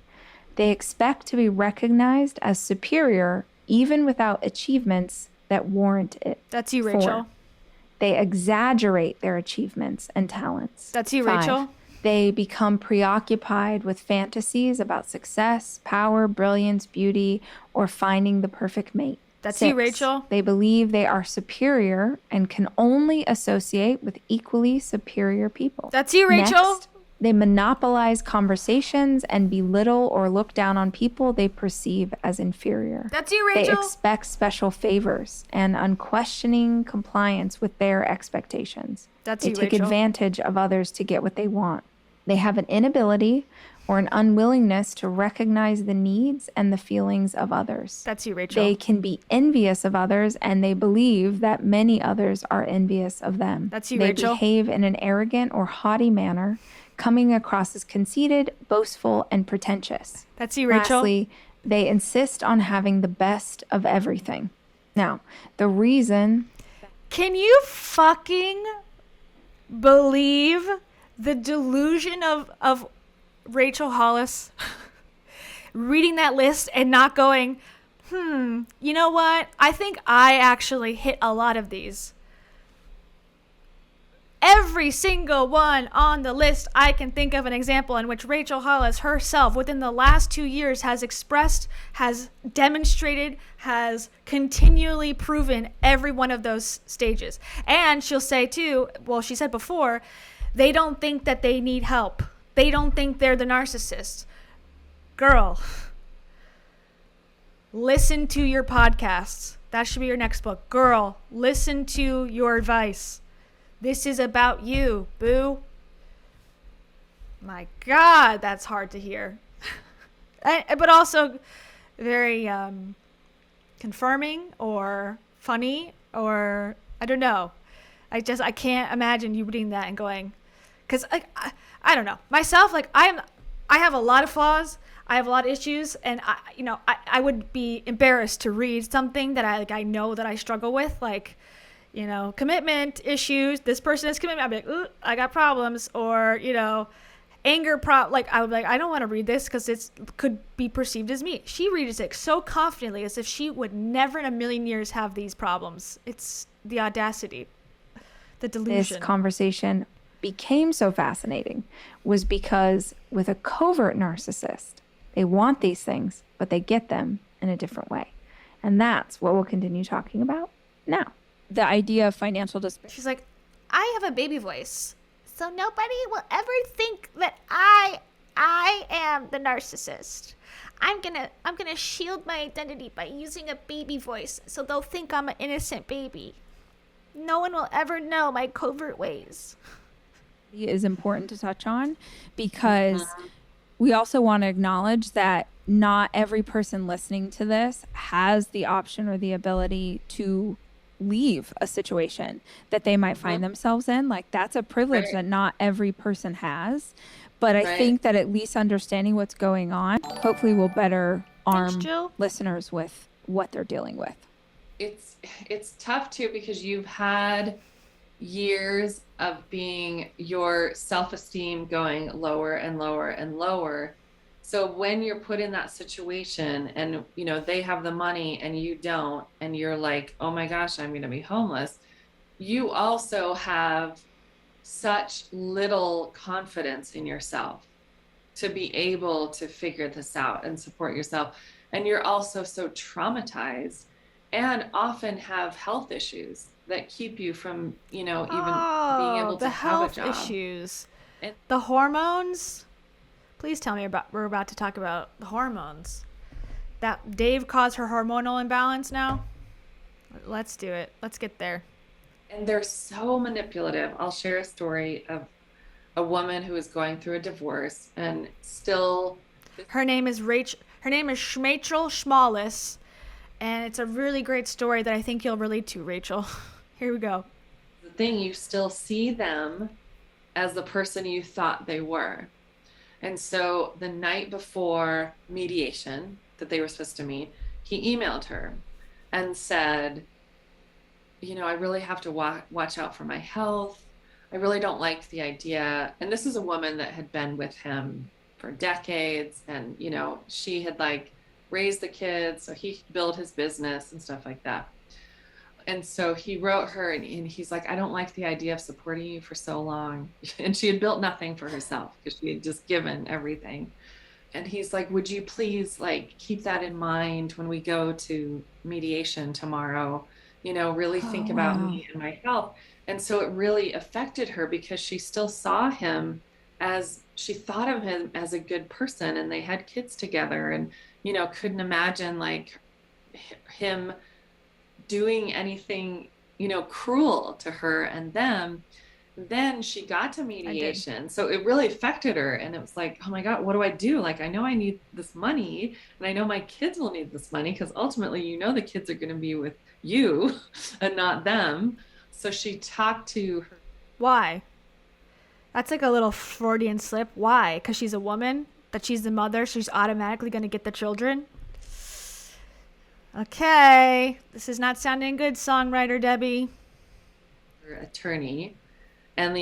they expect to be recognized as superior even without achievements that warrant it. That's you, Rachel. 4, they exaggerate their achievements and talents. That's you, 5, Rachel. they become preoccupied with fantasies about success, power, brilliance, beauty, or finding the perfect mate. That's 6, you, Rachel. they believe they are superior and can only associate with equally superior people. That's you, Rachel. Next, they monopolize conversations and belittle or look down on people they perceive as inferior. That's you, Rachel. They expect special favors and unquestioning compliance with their expectations. That's they you, take Rachel. advantage of others to get what they want. They have an inability or an unwillingness to recognize the needs and the feelings of others. That's you, Rachel. They can be envious of others, and they believe that many others are envious of them. That's you, they Rachel. behave in an arrogant or haughty manner, coming across as conceited, boastful, and pretentious. That's you, Rachel. Lastly, they insist on having the best of everything. Now, the reason... Can you fucking believe the delusion of Rachel Hollis reading that list and not going, you know what? I think I actually hit a lot of these. Every single one on the list, I can think of an example in which Rachel Hollis herself, within the last 2 years, has expressed, has demonstrated, has continually proven every one of those stages. And she'll say too, well, she said before, they don't think that they need help. They don't think they're the narcissist. Girl, listen to your podcasts. That should be your next book. Girl, listen to your advice. This is about you, boo. My God, that's hard to hear. But also very confirming or funny, or I don't know. I can't imagine you reading that and going, because I don't know myself. Like I have a lot of flaws. I have a lot of issues, and I would be embarrassed to read something that I know that I struggle with, like, commitment issues. This person has commitment. I'd be like, ooh, I got problems, or anger like I would be like, I don't want to read this because it could be perceived as me. She reads it so confidently as if she would never in a million years have these problems. It's the audacity, the delusion. This conversation became so fascinating was because with a covert narcissist, they want these things, but they get them in a different way. And that's what we'll continue talking about now. The idea of financial despair. She's like, I have a baby voice, so nobody will ever think that I am the narcissist. I'm gonna shield my identity by using a baby voice, so they'll think I'm an innocent baby. No one will ever know my covert ways. Is important to touch on because we also want to acknowledge that not every person listening to this has the option or the ability to leave a situation that they might find themselves in. Like, that's a privilege that not every person has. But I think that at least understanding what's going on, hopefully will better arm listeners with what they're dealing with. It's tough too, because you've had years of being your self-esteem going lower and lower and lower. So when you're put in that situation and they have the money and you don't, and you're like, oh my gosh, I'm going to be homeless, you also have such little confidence in yourself to be able to figure this out and support yourself. And you're also so traumatized and often have health issues that keep you from, even being able to have a job. The health issues. And the hormones. Please tell me we're about to talk about the hormones. That Dave caused her hormonal imbalance now. Let's do it. Let's get there. And they're so manipulative. I'll share a story of a woman who is going through a divorce and still. Her name is Rachel. Her name is Hollis. And it's a really great story that I think you'll relate to, Rachel. Here we go. The thing, you still see them as the person you thought they were. And so the night before mediation that they were supposed to meet, he emailed her and said, I really have to watch out for my health. I really don't like the idea. And this is a woman that had been with him for decades. And, she had raised the kids so he could build his business and stuff like that. And so he wrote her and he's like, I don't like the idea of supporting you for so long. And she had built nothing for herself because she had just given everything. And he's like, would you please keep that in mind when we go to mediation tomorrow, really think about me and my health. And so it really affected her because she still saw him she thought of him as a good person, and they had kids together, and, couldn't imagine him doing anything, cruel to her and them. Then she got to mediation. So it really affected her. And it was like, oh my God, what do I do? I know I need this money, and I know my kids will need this money because ultimately, the kids are going to be with you and not them. So she talked to her. Why? That's like a little Freudian slip. Why? Because she's a woman, that she's the mother, so she's automatically going to get the children. Okay, this is not sounding good, songwriter Debbie. Her attorney, and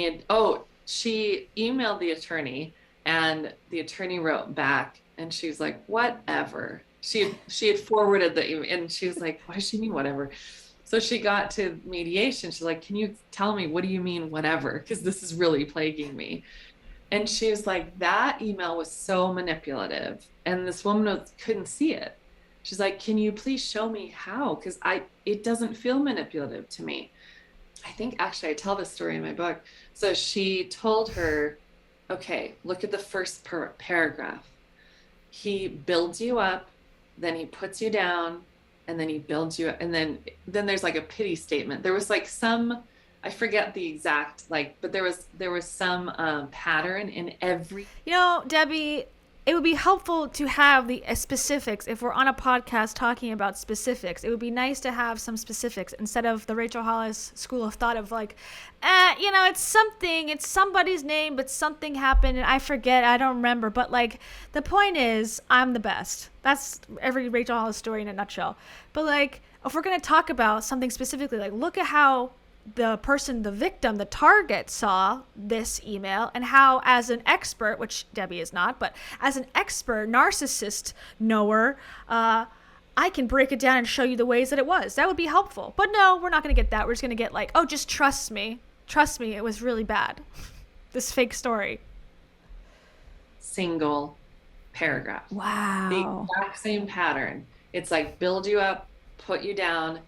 she emailed the attorney, and the attorney wrote back, and she was like, whatever. She had forwarded the email, and she was like, what does she mean, whatever? So she got to mediation. She's like, can you tell me, what do you mean, whatever? Because this is really plaguing me. And she was like, that email was so manipulative, and this woman couldn't see it. She's like, can you please show me how? Because it doesn't feel manipulative to me. I think actually I tell this story in my book. So she told her, okay, look at the first paragraph. He builds you up, then he puts you down, and then he builds you up, and then there's like a pity statement. There was like some, I forget the exact, like, but there was some pattern in every. You know, Debbie, it would be helpful to have the specifics. If we're on a podcast talking about specifics, it would be nice to have some specifics instead of the Rachel Hollis school of thought of like, you know, it's somebody's name, but something happened and I forget, I don't remember. But like, the point is, I'm the best. That's every Rachel Hollis story in a nutshell. But like, if we're going to talk about something specifically, like look at how the person, the victim, the target saw this email, and how as an expert, which Debbie is not, but as an expert narcissist knower, I can break it down and show you the ways that it was. That would be helpful. But no, we're not going to get that. We're just going to get like, oh, just trust me. Trust me, it was really bad. This fake story. Single paragraph. Wow. The exact same pattern. It's like build you up, put you down,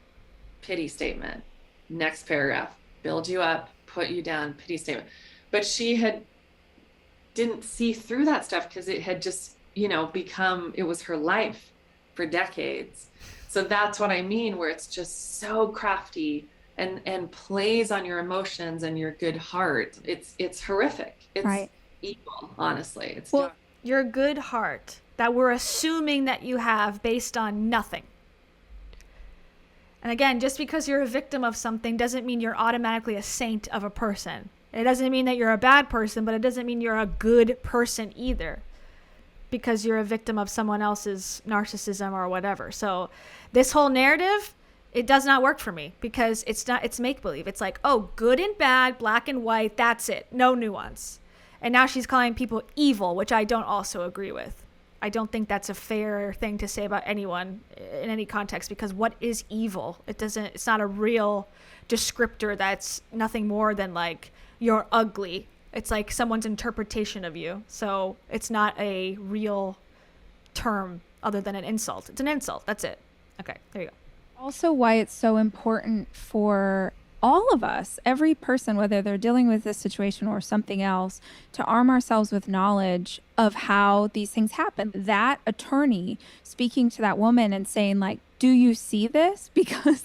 pity statement. Next paragraph, build you up, put you down, pity statement. But she didn't see through that stuff because it had just, you know, it was her life for decades. So that's what I mean, where it's just so crafty and plays on your emotions and your good heart. It's horrific. It's right. Evil, honestly. It's your good heart that we're assuming that you have based on nothing. And again, just because you're a victim of something doesn't mean you're automatically a saint of a person. It doesn't mean that you're a bad person, but it doesn't mean you're a good person either, because you're a victim of someone else's narcissism or whatever. So this whole narrative, it does not work for me, because it's make-believe. It's like, oh, good and bad, black and white, that's it. No nuance. And now she's calling people evil, which I don't also agree with. I don't think that's a fair thing to say about anyone in any context, because what is evil? It's not a real descriptor that's nothing more than like, you're ugly. It's like someone's interpretation of you. So it's not a real term other than an insult. It's an insult. That's it. Okay, there you go. Also, why it's so important for all of us, every person, whether they're dealing with this situation or something else, to arm ourselves with knowledge of how these things happen. That attorney speaking to that woman and saying like, do you see this? Because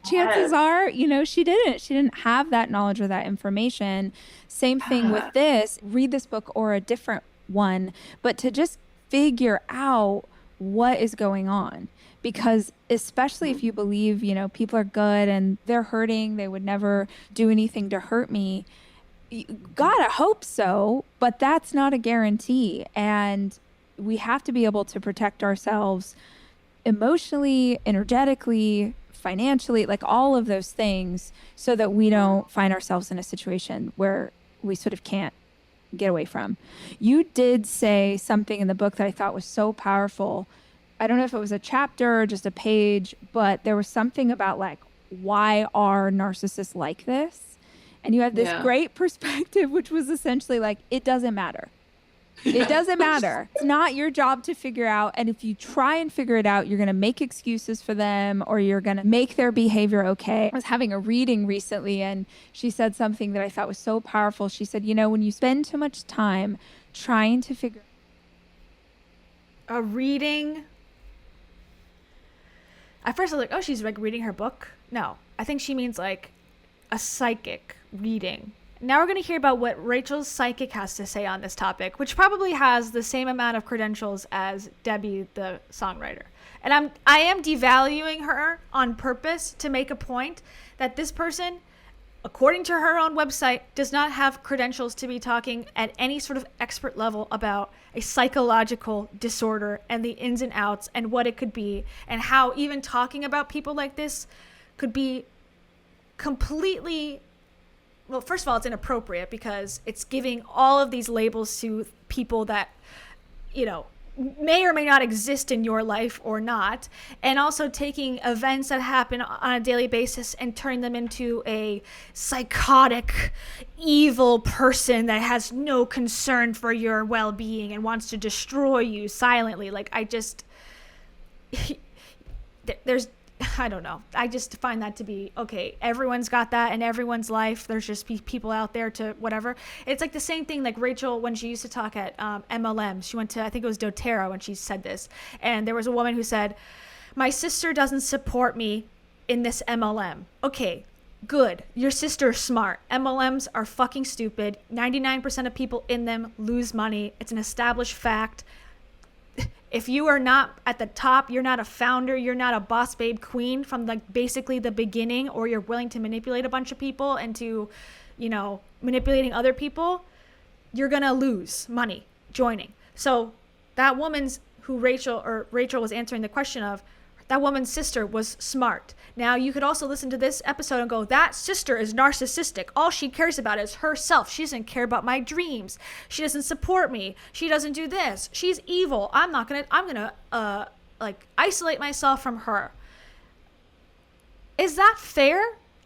chances are, you know, she didn't have that knowledge or that information. Same thing with this, read this book or a different one, but to just figure out what is going on. Because especially if you believe, you know, people are good and they're hurting, they would never do anything to hurt me. You gotta hope so, but that's not a guarantee. And we have to be able to protect ourselves emotionally, energetically, financially, like all of those things, so that we don't find ourselves in a situation where we sort of can't get away from. You did say something in the book that I thought was so powerful. I don't know if it was a chapter or just a page, but there was something about like, why are narcissists like this? And you had this great perspective, which was essentially like, it doesn't matter. It doesn't matter. It's not your job to figure out. And if you try and figure it out, you're going to make excuses for them, or you're going to make their behavior okay. I was having a reading recently, and she said something that I thought was so powerful. She said, you know, when you spend too much time trying to figure a reading. At first I was like, oh, she's like reading her book. No, I think she means like a psychic reading. Now we're going to hear about what Rachel's psychic has to say on this topic, which probably has the same amount of credentials as Debbie, the songwriter. And I am devaluing her on purpose to make a point that this person, according to her own website, does not have credentials to be talking at any sort of expert level about a psychological disorder and the ins and outs and what it could be, and how even talking about people like this could be completely, well, first of all, it's inappropriate because it's giving all of these labels to people that, you know, may or may not exist in your life or not, and also taking events that happen on a daily basis and turning them into a psychotic, evil person that has no concern for your well-being and wants to destroy you silently. Like, I don't know. I just find that to be, okay, everyone's got that in everyone's life. There's just people out there to whatever. It's like the same thing like Rachel, when she used to talk at MLM, she went to, I think it was doTERRA when she said this. And there was a woman who said, my sister doesn't support me in this MLM. Okay, good. Your sister's smart. MLMs are fucking stupid. 99% of people in them lose money. It's an established fact. If you are not at the top, you're not a founder, you're not a boss babe queen from basically the beginning, or you're willing to manipulate a bunch of people into, manipulating other people, you're going to lose money joining. So that woman's who Rachel was answering the question of, that woman's sister was smart. Now, you could also listen to this episode and go, that sister is narcissistic. All she cares about is herself. She doesn't care about my dreams. She doesn't support me. She doesn't do this. She's evil. I'm going to isolate myself from her. Is that fair?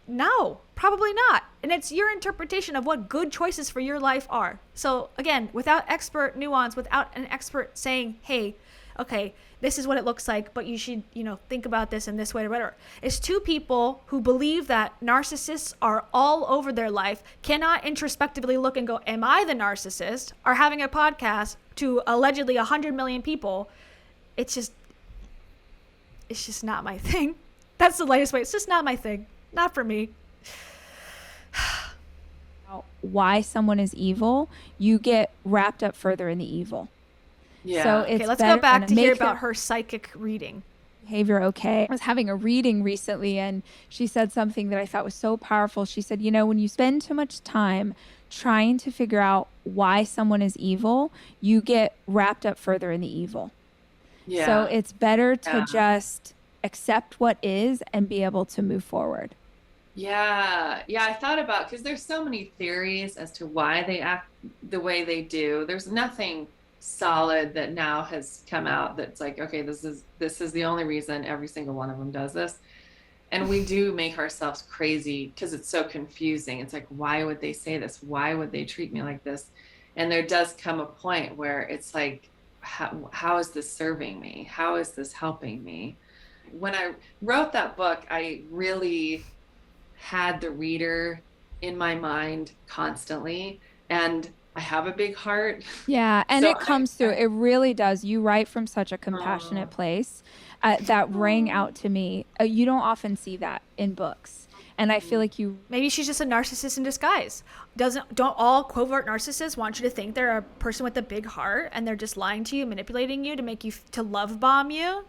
No, probably not. And it's your interpretation of what good choices for your life are. So again, without expert nuance, without an expert saying, hey, okay, this is what it looks like, but you should, think about this in this way or whatever. It's two people who believe that narcissists are all over their life, cannot introspectively look and go, am I the narcissist? Are having a podcast to allegedly 100 million people. It's just not my thing. That's the lightest way. It's just not my thing. Not for me. Why someone is evil, you get wrapped up further in the evil. Yeah. So it's okay, let's go back to hear about her psychic reading. Behavior okay. I was having a reading recently and she said something that I thought was so powerful. She said, when you spend too much time trying to figure out why someone is evil, you get wrapped up further in the evil. Yeah. So it's better to just accept what is and be able to move forward. Yeah. I thought about, because there's so many theories as to why they act the way they do. There's nothing solid that now has come out that's like, okay, this is the only reason every single one of them does this. And we do make ourselves crazy because it's so confusing. It's like, why would they say this? Why would they treat me like this? And there does come a point where it's like, how is this serving me? How is this helping me? When I wrote that book, I really had the reader in my mind constantly, and I have a big heart. Yeah, and so it comes through. It really does. You write from such a compassionate place that rang out to me. You don't often see that in books. And I feel like maybe she's just a narcissist in disguise. Don't all covert narcissists want you to think they're a person with a big heart and they're just lying to you, manipulating you to make you to love bomb you?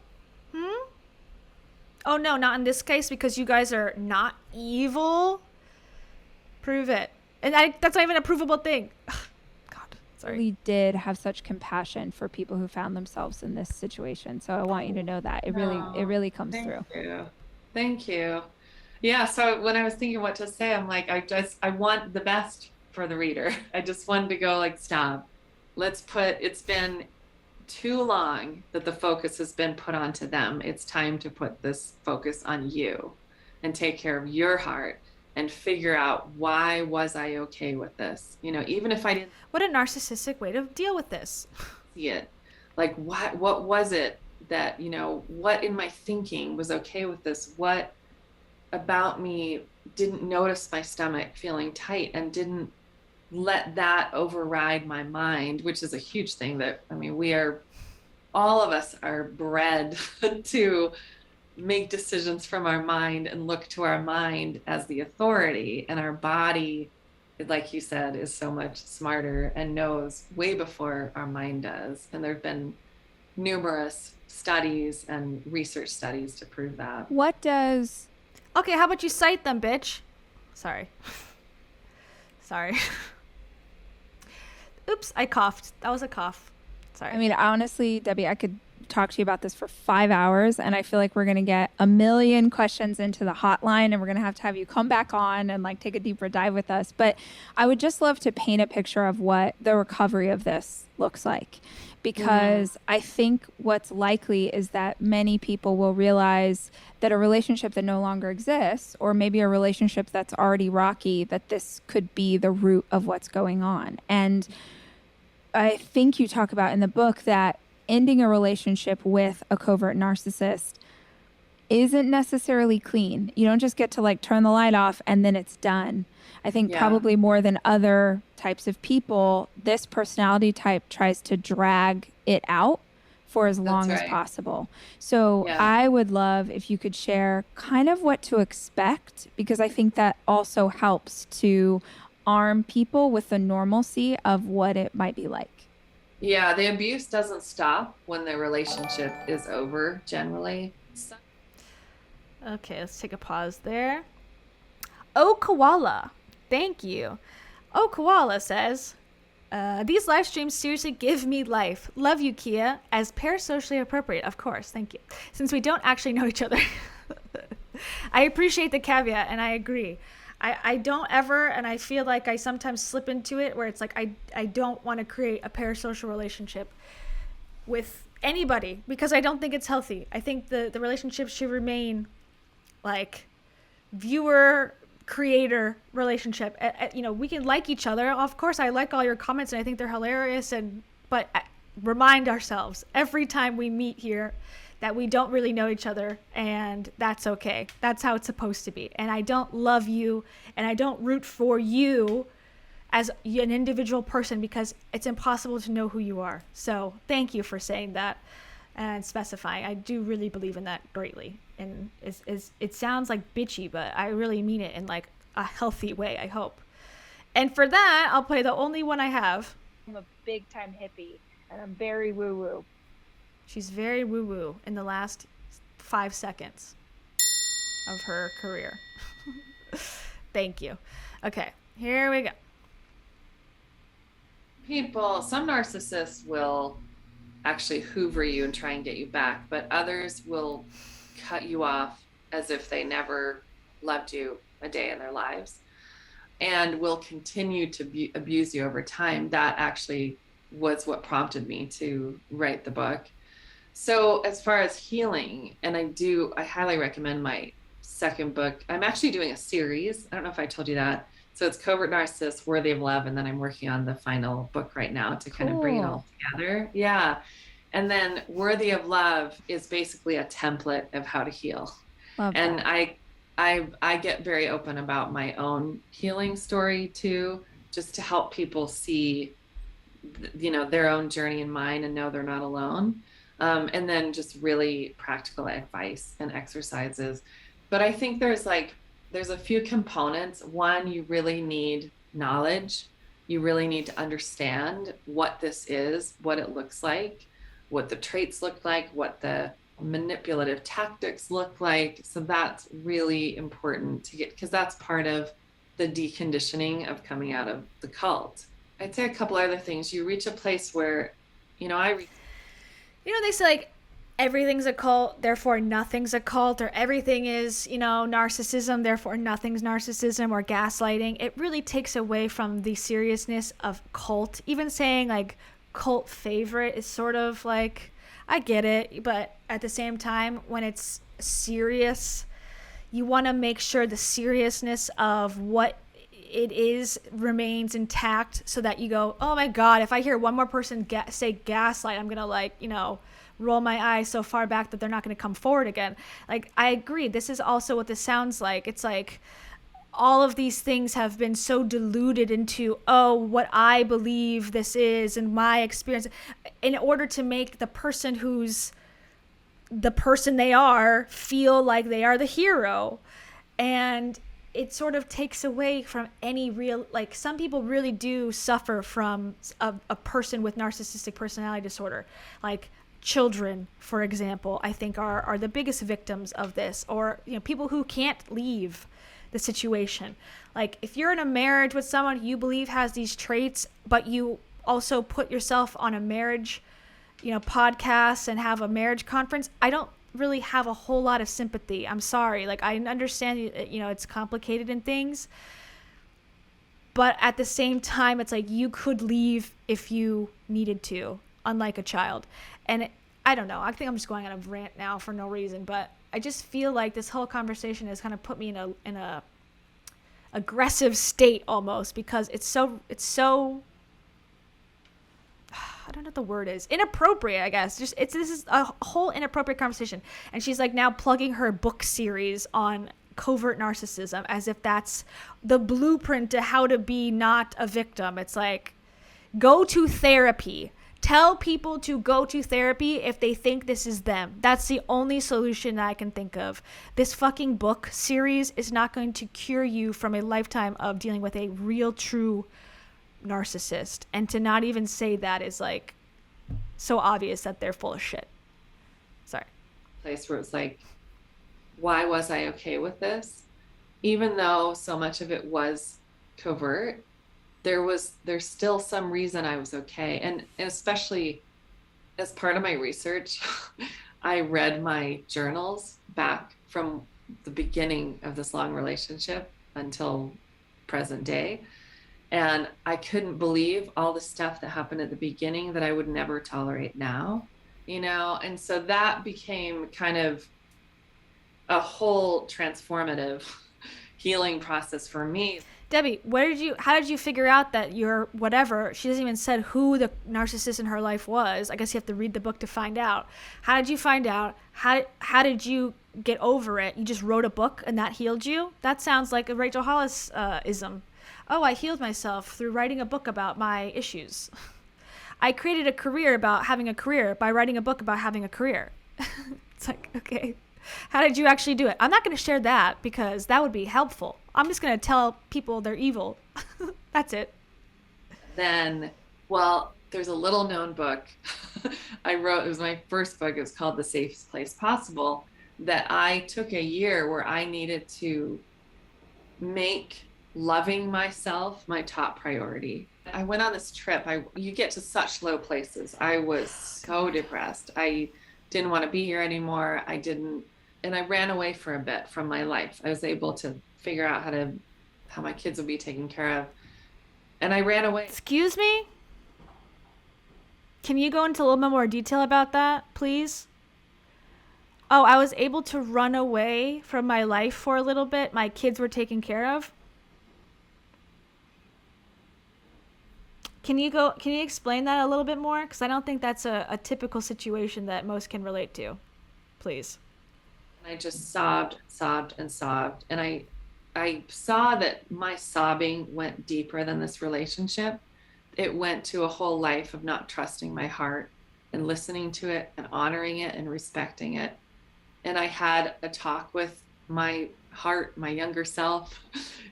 Oh no, not in this case, because you guys are not evil. Prove it. And that's not even a provable thing. God, sorry. Really did have such compassion for people who found themselves in this situation. So I want you to know that it really comes through. Thank you. Yeah. So when I was thinking what to say, I'm like, I want the best for the reader. I just wanted to go like, stop. It's been too long that the focus has been put onto them. It's time to put this focus on you and take care of your heart and figure out, why was I okay with this? Even if I didn't. What a narcissistic way to deal with this. See it. Like, what was it that, what in my thinking was okay with this? What about me didn't notice my stomach feeling tight and didn't let that override my mind, which is a huge thing that, all of us are bred to make decisions from our mind and look to our mind as the authority, and our body, like you said, is so much smarter and knows way before our mind does. And there've been numerous studies and research studies to prove that. Okay, how about you cite them, bitch? Sorry. Oops, I coughed. That was a cough. Sorry. Honestly, Debbie, I could talk to you about this for 5 hours, and I feel like we're going to get a million questions into the hotline, and we're going to have you come back on and take a deeper dive with us. But I would just love to paint a picture of what the recovery of this looks like, because I think what's likely is that many people will realize that a relationship that no longer exists, or maybe a relationship that's already rocky, that this could be the root of what's going on. And I think you talk about in the book that ending a relationship with a covert narcissist isn't necessarily clean. You don't just get to turn the light off and then it's done. I think probably more than other types of people, this personality type tries to drag it out for as long as right. possible. So Yeah. I would love if you could share kind of what to expect, because I think that also helps to arm people with the normalcy of what it might be like. Yeah, the abuse doesn't stop when the relationship is over, generally. Okay, let's take a pause there. Oh, Koala. Thank you. Oh, Koala says, these live streams seriously give me life. Love you, Kia. As parasocially appropriate, of course. Thank you. Since we don't actually know each other. I appreciate the caveat, and I agree. I don't ever, and I feel like I sometimes slip into it where it's like I don't want to create a parasocial relationship with anybody because I don't think it's healthy. I think the relationship should remain like viewer creator relationship. You know, we can like each other. Of course, I like all your comments and I think they're hilarious, but remind ourselves every time we meet here that we don't really know each other, and that's okay. That's how it's supposed to be. And I don't love you and I don't root for you as an individual person because it's impossible to know who you are. So thank you for saying that and specifying. I do really believe in that greatly. And it sounds like bitchy, but I really mean it in like a healthy way, I hope. And for that, I'll play the only one I have. I'm a big time hippie and I'm very woo woo. She's very woo woo in the last 5 seconds of her career. Thank you. Okay, here we go. Some narcissists will actually hoover you and try and get you back, but others will cut you off as if they never loved you a day in their lives and will continue to abuse you over time. That actually was what prompted me to write the book. So as far as healing, and I highly recommend my second book. I'm actually doing a series. I don't know if I told you that. So it's Covert Narcissists, Worthy of Love. And then I'm working on the final book right now to kind of bring it all together. Yeah. And then Worthy of Love is basically a template of how to heal. And I get very open about my own healing story too, just to help people see, their own journey and mine and know they're not alone. And then just really practical advice and exercises. But I think there's a few components. One, you really need knowledge. You really need to understand what this is, what it looks like, what the traits look like, what the manipulative tactics look like. So that's really important to get, because that's part of the deconditioning of coming out of the cult. I'd say a couple other things. You reach a place where, they say like everything's a cult, therefore nothing's a cult, or everything is, narcissism, therefore nothing's narcissism, or gaslighting. It really takes away from the seriousness of cult. Even saying like cult favorite is sort of like, I get it, but at the same time, when it's serious, you want to make sure the seriousness of what it is remains intact, so that you go, oh my God, if I hear one more person say gaslight, I'm gonna roll my eyes so far back that they're not going to come forward again. Like, I agree. This is also what this sounds like. It's like all of these things have been so diluted into, what I believe this is and my experience, in order to make the person who's the person they are feel like they are the hero. And it sort of takes away from any real, like, some people really do suffer from a person with narcissistic personality disorder. Like, children, for example, I think are the biggest victims of this, or people who can't leave the situation. Like, if you're in a marriage with someone you believe has these traits, but you also put yourself on a marriage podcast and have a marriage conference, I don't really have a whole lot of sympathy. I'm sorry. Like, I understand it's complicated and things, but at the same time, it's like you could leave if you needed to, unlike a child. And I don't know. I think I'm just going on a rant now for no reason, but I just feel like this whole conversation has kind of put me in a aggressive state almost, because it's so I don't know what the word is, inappropriate, I guess. This is a whole inappropriate conversation. And she's like now plugging her book series on covert narcissism as if that's the blueprint to how to be not a victim. It's like, go to therapy. Tell people to go to therapy if they think this is them. That's the only solution that I can think of. This fucking book series is not going to cure you from a lifetime of dealing with a real, true narcissist. And to not even say that is like so obvious that they're full of shit. Sorry. Place where it's like, why was I okay with this? Even though so much of it was covert, there's still some reason I was okay. And especially as part of my research, I read my journals back from the beginning of this long relationship until present day. And I couldn't believe all the stuff that happened at the beginning that I would never tolerate now, you know? And so that became kind of a whole transformative healing process for me. Debbie, how did you figure out that you're whatever? She doesn't even said who the narcissist in her life was. I guess you have to read the book to find out. How did you find out? How did you get over it? You just wrote a book and that healed you? That sounds like a Rachel Hollis ism. Oh, I healed myself through writing a book about my issues. I created a career about having a career by writing a book about having a career. It's like, okay. How did you actually do it? I'm not going to share that because that would be helpful. I'm just going to tell people they're evil. That's it. Then, well, there's a little known book I wrote. It was my first book. It was called The Safest Place Possible, that I took a year where I needed to make loving myself my top priority. I went on this trip. You get to such low places. I was so depressed. I didn't want to be here anymore. And I ran away for a bit from my life. I was able to figure out how my kids would be taken care of. And I ran away. Excuse me? Can you go into a little bit more detail about that, please? Oh, I was able to run away from my life for a little bit. My kids were taken care of. Can you explain that a little bit more? Because I don't think that's a typical situation that most can relate to. Please. I just sobbed and sobbed. And I saw that my sobbing went deeper than this relationship. It went to a whole life of not trusting my heart and listening to it and honoring it and respecting it. And I had a talk with my heart, my younger self,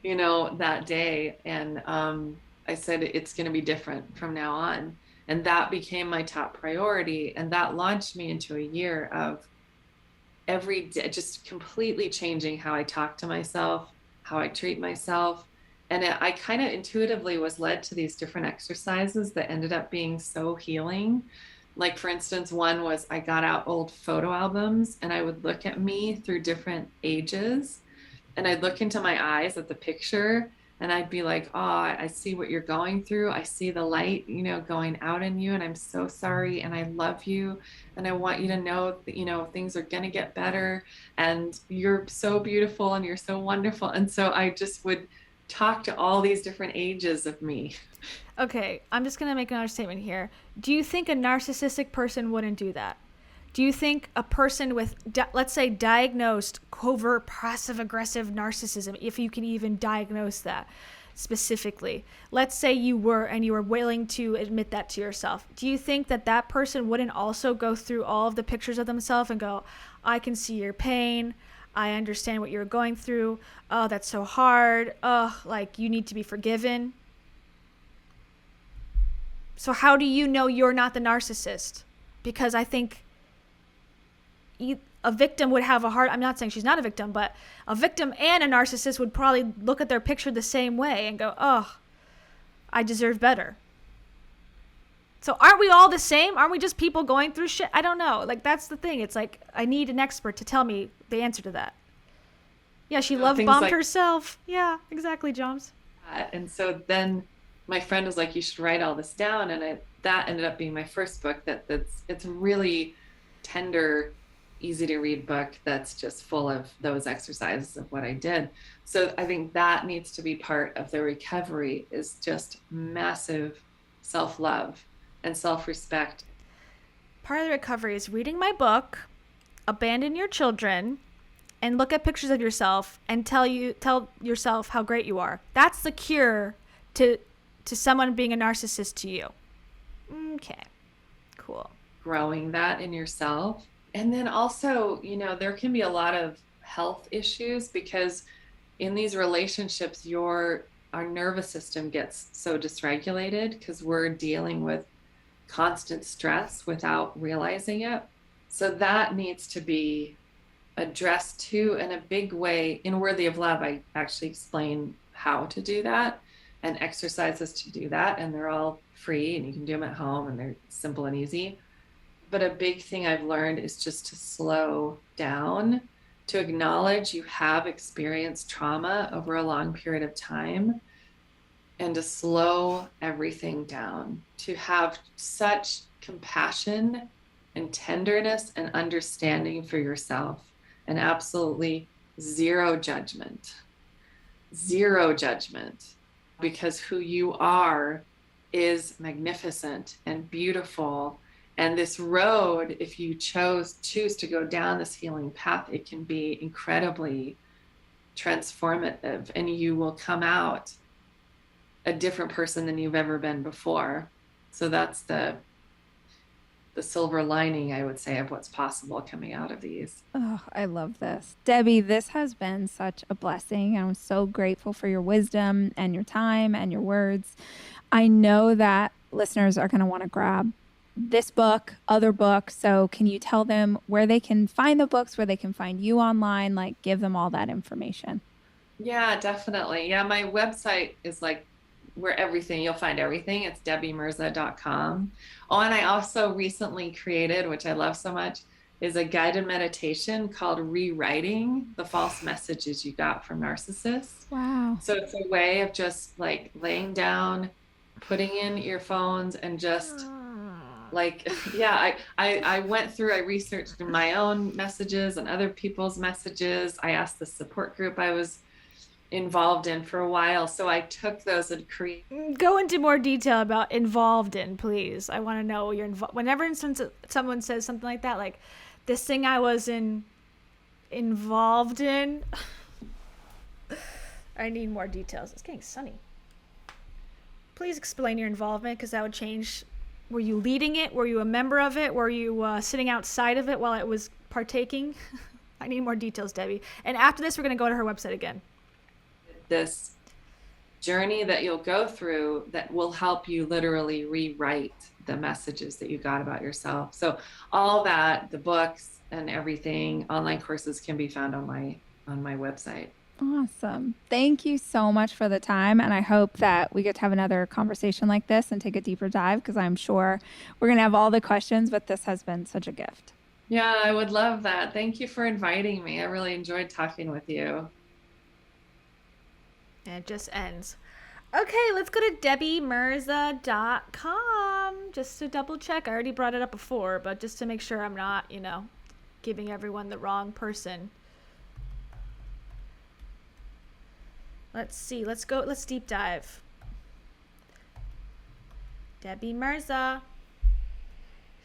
that day. And I said, it's going to be different from now on. And that became my top priority. And that launched me into a year of every day, just completely changing how I talk to myself, how I treat myself. And I kind of intuitively was led to these different exercises that ended up being so healing. Like, for instance, one was I got out old photo albums and I would look at me through different ages. And I'd look into my eyes at the picture and I'd be like, oh, I see what you're going through. I see the light, going out in you. And I'm so sorry. And I love you. And I want you to know that, things are going to get better. And you're so beautiful and you're so wonderful. And so I just would talk to all these different ages of me. Okay, I'm just going to make another statement here. Do you think a narcissistic person wouldn't do that? Do you think a person with, let's say, diagnosed covert passive-aggressive narcissism, if you can even diagnose that specifically, let's say you were willing to admit that to yourself, do you think that person wouldn't also go through all of the pictures of themselves and go, I can see your pain, I understand what you're going through, oh, that's so hard, oh, like, you need to be forgiven? So how do you know you're not the narcissist? Because I think a victim would have I'm not saying she's not a victim, but a victim and a narcissist would probably look at their picture the same way and go, oh, I deserve better. So aren't we all the same? Aren't we just people going through shit? I don't know. Like, that's the thing. It's like, I need an expert to tell me the answer to that. Yeah, she love-bombed herself. Yeah, exactly, Joms. And so then my friend was like, you should write all this down. And that ended up being my first book. It's really tender, easy to read book that's just full of those exercises of what I did. So I think that needs to be part of the recovery, is just massive self-love and self-respect. Part of the recovery is reading my book, abandon your children, and look at pictures of yourself and tell yourself how great you are. That's the cure to someone being a narcissist to you. Okay. Cool. growing that in yourself. And then also, there can be a lot of health issues because in these relationships, our nervous system gets so dysregulated because we're dealing with constant stress without realizing it. So that needs to be addressed too in a big way. In Worthy of Love, I actually explain how to do that and exercises to do that. And they're all free and you can do them at home and they're simple and easy. But a big thing I've learned is just to slow down, to acknowledge you have experienced trauma over a long period of time, and to slow everything down, to have such compassion and tenderness and understanding for yourself, and absolutely zero judgment, because who you are is magnificent and beautiful. And this road, if you choose to go down this healing path, it can be incredibly transformative, and you will come out a different person than you've ever been before. So that's the silver lining, I would say, of what's possible coming out of these. Oh, I love this. Debbie, this has been such a blessing. I'm so grateful for your wisdom and your time and your words. I know that listeners are going to want to grab this book, other books. So can you tell them where they can find the books, where they can find you online, like give them all that information? Yeah, definitely. Yeah, my website is like where you'll find everything. It's debbiemirza.com. Oh, and I also recently created, which I love so much, is a guided meditation called Rewriting the False Messages You Got from Narcissists. Wow. So it's a way of just like laying down, putting in earphones and just like, yeah, I went through, I researched my own messages and other people's messages. I asked the support group I was involved in for a while. So I took those and created. Go into more detail about involved in, please. I want to know you're involved. Whenever someone says something like that, like this thing I was involved in, I need more details. It's getting sunny. Please explain your involvement, because that would change. Were you leading it? Were you a member of it? Were you sitting outside of it while it was partaking? I need more details, Debbie. And after this, we're going to go to her website again. This journey that you'll go through that will help you literally rewrite the messages that you got about yourself. So all that, the books and everything, online courses can be found on my website. Awesome. Thank you so much for the time. And I hope that we get to have another conversation like this and take a deeper dive, because I'm sure we're going to have all the questions, but this has been such a gift. Yeah, I would love that. Thank you for inviting me. I really enjoyed talking with you. And it just ends. Okay, let's go to debbiemirza.com just to double check. I already brought it up before, but just to make sure I'm not, giving everyone the wrong person. Let's see. Let's deep dive. Debbie Mirza.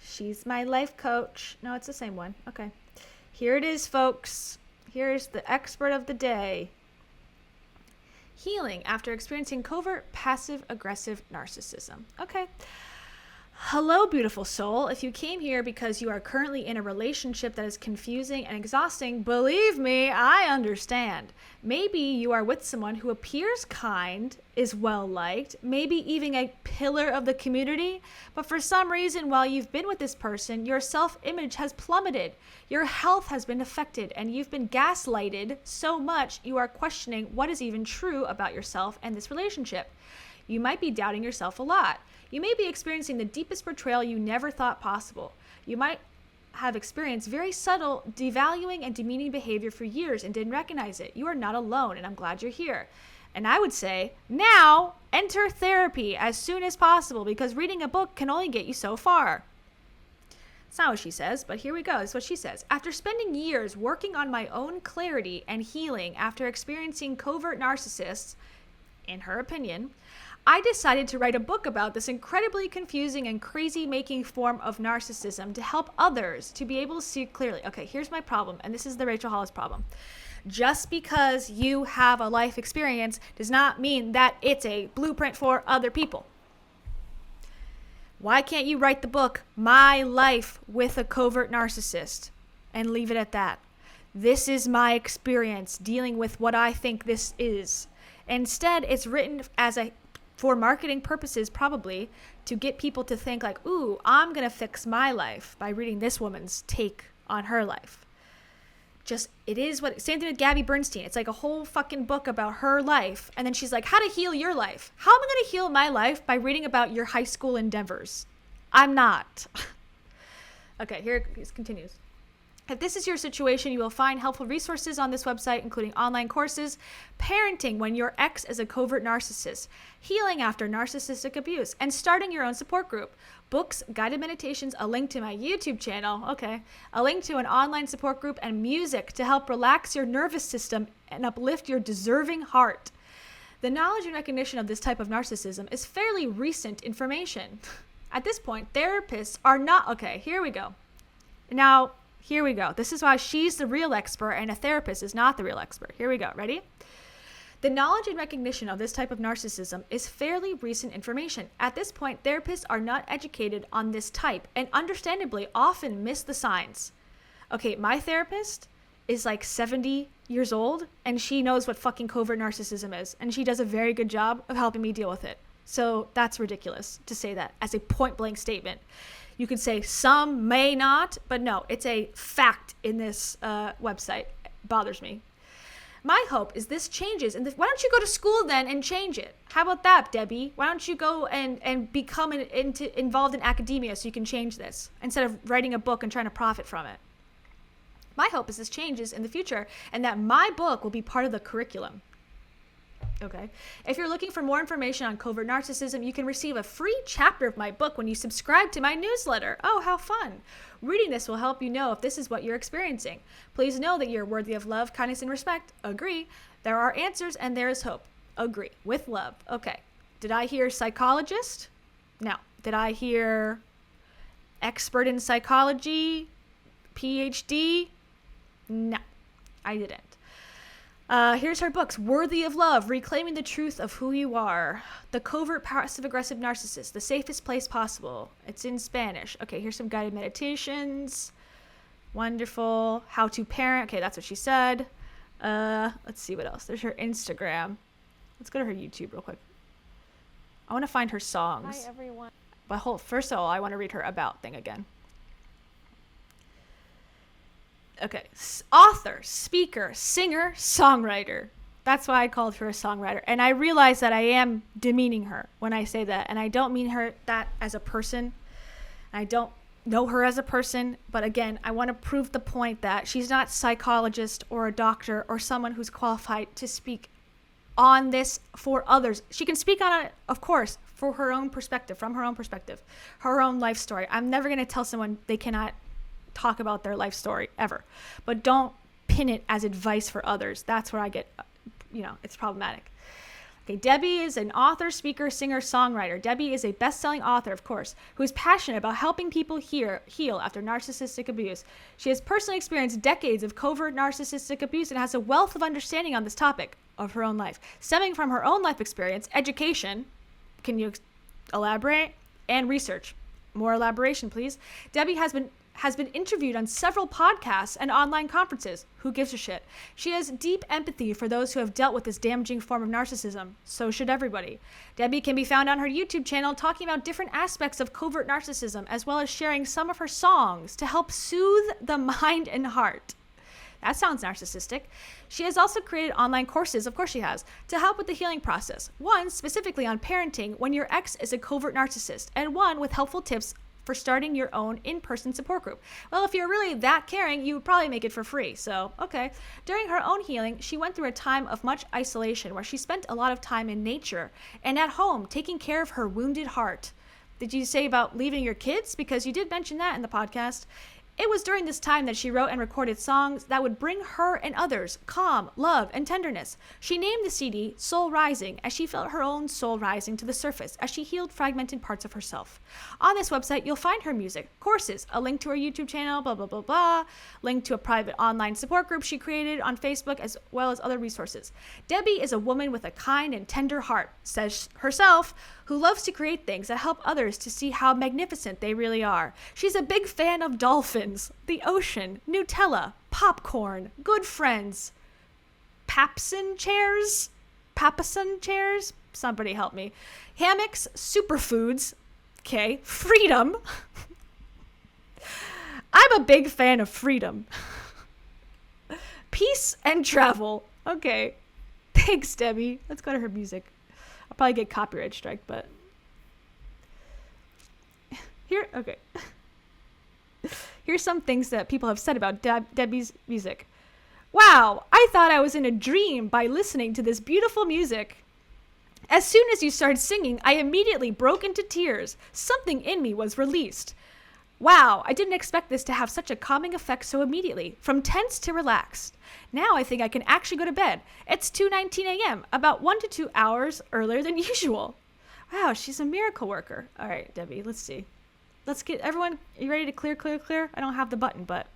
She's my life coach. No, it's the same one. Okay. Here it is, folks. Here's the expert of the day. Healing after experiencing covert passive-aggressive narcissism. Okay. Hello, beautiful soul. If you came here because you are currently in a relationship that is confusing and exhausting, believe me, I understand. Maybe you are with someone who appears kind, is well-liked, maybe even a pillar of the community, but for some reason, while you've been with this person, your self-image has plummeted, your health has been affected, and you've been gaslighted so much you are questioning what is even true about yourself and this relationship. You might be doubting yourself a lot. You may be experiencing the deepest betrayal you never thought possible. You might have experienced very subtle, devaluing and demeaning behavior for years and didn't recognize it. You are not alone, and I'm glad you're here. And I would say, now, enter therapy as soon as possible, because reading a book can only get you so far. It's not what she says, but here we go. It's what she says. After spending years working on my own clarity and healing after experiencing covert narcissists, in her opinion, I decided to write a book about this incredibly confusing and crazy-making form of narcissism to help others to be able to see clearly. Okay, here's my problem, and this is the Rachel Hollis problem. Just because you have a life experience does not mean that it's a blueprint for other people. Why can't you write the book, My Life with a Covert Narcissist, and leave it at that? This is my experience dealing with what I think this is. Instead, it's written for marketing purposes, probably, to get people to think like, ooh, I'm going to fix my life by reading this woman's take on her life. Same thing with Gabby Bernstein. It's like a whole fucking book about her life. And then she's like, how to heal your life. How am I going to heal my life by reading about your high school endeavors? I'm not. Okay, here it continues. If this is your situation, you will find helpful resources on this website, including online courses, parenting when your ex is a covert narcissist, healing after narcissistic abuse, and starting your own support group. Books, guided meditations, a link to my YouTube channel, a link to an online support group, and music to help relax your nervous system and uplift your deserving heart. The knowledge and recognition of this type of narcissism is fairly recent information. At this point, therapists are not... Okay, here we go. Now... Here we go. This is why she's the real expert and a therapist is not the real expert. Here we go. Ready? The knowledge and recognition of this type of narcissism is fairly recent information. At this point, therapists are not educated on this type and understandably often miss the signs. Okay, my therapist is like 70 years old and she knows what fucking covert narcissism is. And she does a very good job of helping me deal with it. So that's ridiculous to say that as a point blank statement. You could say some may not, but no, it's a fact in this website. It bothers me. My hope is this changes. And why don't you go to school then and change it? How about that, Debbie? Why don't you go and become involved in academia so you can change this instead of writing a book and trying to profit from it? My hope is this changes in the future and that my book will be part of the curriculum. Okay. If you're looking for more information on covert narcissism, you can receive a free chapter of my book when you subscribe to my newsletter. Oh, how fun. Reading this will help you know if this is what you're experiencing. Please know that you're worthy of love, kindness, and respect. Agree. There are answers and there is hope. Agree. With love. Okay. Did I hear psychologist? No. Did I hear expert in psychology? PhD? No, I didn't. Here's her books. Worthy of Love, Reclaiming the Truth of Who You Are. The Covert Passive-Aggressive Narcissist, The Safest Place Possible. It's in Spanish. Okay, here's some guided meditations. Wonderful. How to Parent. Okay, that's what she said. Let's see what else. There's her Instagram. Let's go to her YouTube real quick. I want to find her songs. Hi, everyone. But first of all, I want to read her About thing again. Okay, author, speaker, singer, songwriter. That's why I called her a songwriter. And I realize that I am demeaning her when I say that. And I don't mean her that as a person. I don't know her as a person. But again, I want to prove the point that she's not a psychologist or a doctor or someone who's qualified to speak on this for others. She can speak on it, of course, for her own perspective, from her own perspective, her own life story. I'm never going to tell someone they cannot talk about their life story ever, but don't pin it as advice for others. That's where I get, it's problematic. Okay, Debbie is an author, speaker, singer, songwriter. Debbie is a best-selling author, of course, who is passionate about helping people heal after narcissistic abuse. She has personally experienced decades of covert narcissistic abuse and has a wealth of understanding on this topic of her own life, stemming from her own life experience, education. Can you elaborate? And research. More elaboration, please. Debbie has been interviewed on several podcasts and online conferences. Who gives a shit? She has deep empathy for those who have dealt with this damaging form of narcissism. So should everybody. Debbie can be found on her YouTube channel talking about different aspects of covert narcissism, as well as sharing some of her songs to help soothe the mind and heart. That sounds narcissistic. She has also created online courses, of course she has, to help with the healing process. One specifically on parenting when your ex is a covert narcissist, and one with helpful tips for starting your own in-person support group. Well, if you're really that caring, you would probably make it for free. So, okay. During her own healing, she went through a time of much isolation where she spent a lot of time in nature and at home taking care of her wounded heart. Did you say about leaving your kids? Because you did mention that in the podcast. It was during this time that she wrote and recorded songs that would bring her and others calm, love, and tenderness. She named the CD Soul Rising as she felt her own soul rising to the surface as she healed fragmented parts of herself. On this website, you'll find her music, courses, a link to her YouTube channel, blah, blah, blah, blah, link to a private online support group she created on Facebook, as well as other resources. Debbie is a woman with a kind and tender heart, says herself, who loves to create things that help others to see how magnificent they really are. She's a big fan of dolphins, the ocean, Nutella, popcorn, good friends, Papasan chairs, somebody help me, hammocks, superfoods, okay, freedom. I'm a big fan of freedom. Peace and travel. Okay. Thanks, Debbie. Let's go to her music. I'll probably get copyright strike, but okay. Here's some things that people have said about Debbie's music. Wow, I thought I was in a dream by listening to this beautiful music. As soon as you started singing, I immediately broke into tears. Something in me was released. Wow, I didn't expect this to have such a calming effect so immediately, from tense to relaxed. Now I think I can actually go to bed. It's 2:19 a.m., about 1 to 2 hours earlier than usual. Wow, she's a miracle worker. All right, Debbie, let's see. Let's get everyone, are you ready to clear? I don't have the button, but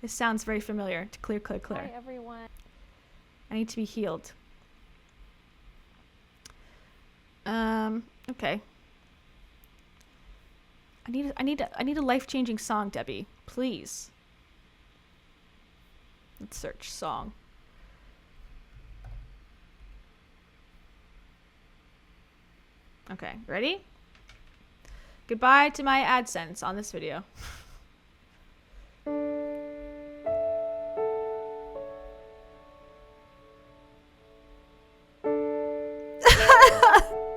this sounds very familiar. To clear. Hi, everyone. I need to be healed. Okay. I need a life-changing song, Debbie. Please. Let's search song. Okay, ready? Goodbye to my AdSense on this video.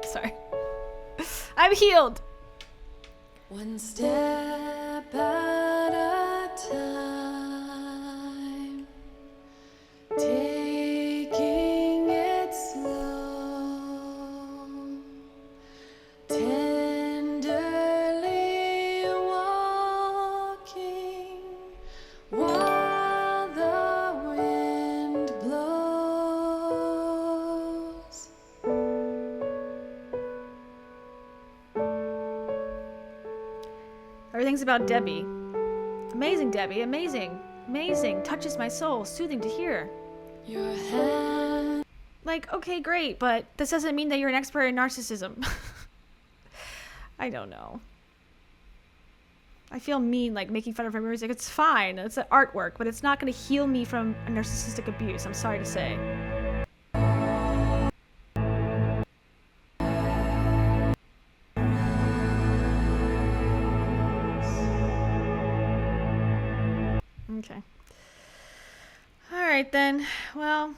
Sorry. I'm healed. One step at a time, taking it slow, tenderly walking while the wind blows. Everything's about Debbie. Amazing, Debbie. Amazing. Amazing. Touches my soul. Soothing to hear. Your hand. Like, okay, great, but this doesn't mean that you're an expert in narcissism. I don't know. I feel mean, like, making fun of her music. It's fine. It's an artwork, but it's not going to heal me from a narcissistic abuse. I'm sorry to say. Okay. All right then. Well,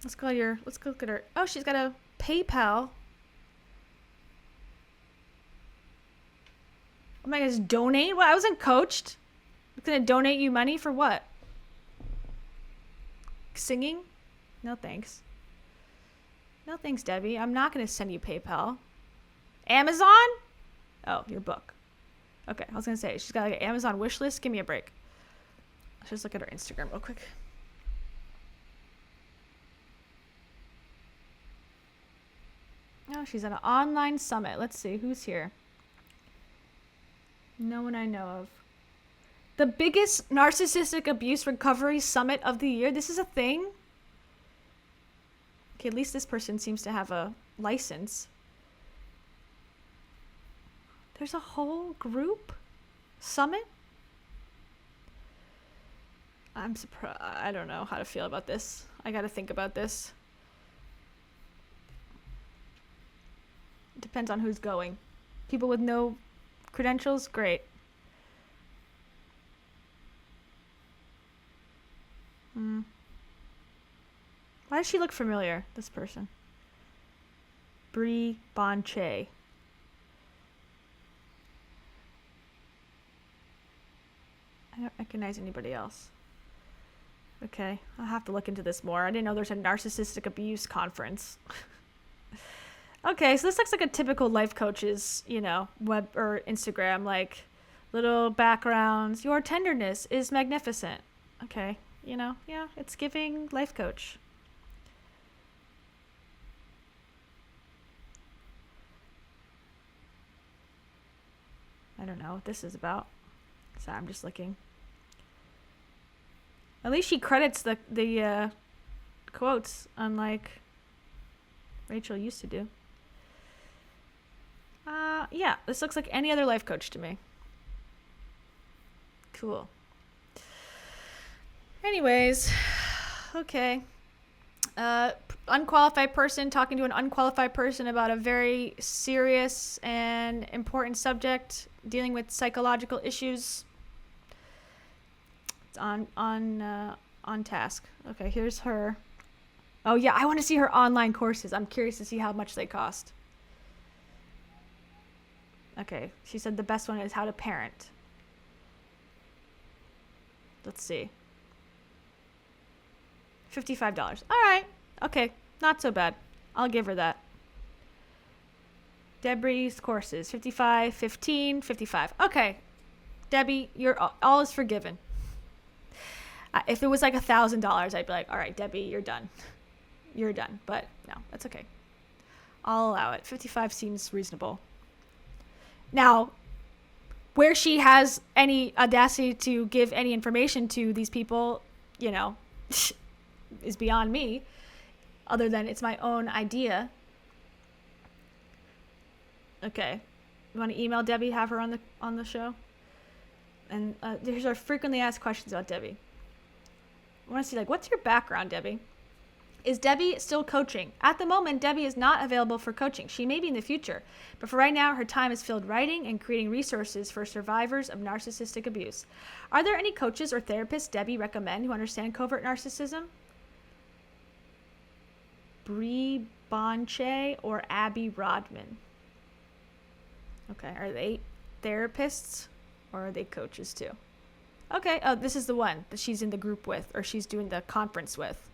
let's go look at her. Oh, she's got a PayPal. Am I gonna just donate? What? I wasn't coached. I'm gonna donate you money for what? Singing? No thanks. No thanks, Debbie. I'm not gonna send you PayPal. Amazon? Oh, your book. Okay, I was gonna say she's got like an Amazon wish list. Give me a break. Let's just look at her Instagram real quick. Oh, she's at an online summit. Let's see who's here. No one I know of. The biggest narcissistic abuse recovery summit of the year. This is a thing? Okay, at least this person seems to have a license. There's a whole group summit? I'm surprised. I don't know how to feel about this. I gotta think about this. Depends on who's going. People with no credentials, great. Why does she look familiar, this person? Brie Bonche. I don't recognize anybody else. Okay, I'll have to look into this more. I didn't know there's a narcissistic abuse conference. Okay, so this looks like a typical life coach's, web or Instagram, like Little backgrounds. Your tenderness is magnificent. Okay, yeah, it's giving life coach. I don't know what this is about. So I'm just looking. At least she credits the quotes, unlike Rachel used to do. Yeah, this looks like any other life coach to me. Cool. Anyways, okay. Unqualified person talking to an unqualified person about a very serious and important subject, dealing with psychological issues. It's on task. Okay, here's her. Oh yeah, I want to see her online courses. I'm curious to see how much they cost. Okay, she said the best one is how to parent. Let's see. $55. All right. Okay. Not so bad. I'll give her that. Debbie's courses. 55, 15, 55. Okay. Debbie, all is forgiven. If it was like $1,000, I'd be like, all right, Debbie, you're done. You're done. But no, that's okay. I'll allow it. 55 seems reasonable. Now, where she has any audacity to give any information to these people, is beyond me, other than it's my own idea. Okay. You want to email Debbie, have her on the show? And here's our frequently asked questions about Debbie. I want to see, what's your background, Debbie? Is Debbie still coaching? At the moment, Debbie is not available for coaching. She may be in the future, but for right now, her time is filled writing and creating resources for survivors of narcissistic abuse. Are there any coaches or therapists Debbie recommend who understand covert narcissism? Bree Bonche or Abby Rodman? Okay, are they therapists or are they coaches too? Okay, oh, this is the one that she's in the group with, or she's doing the conference with.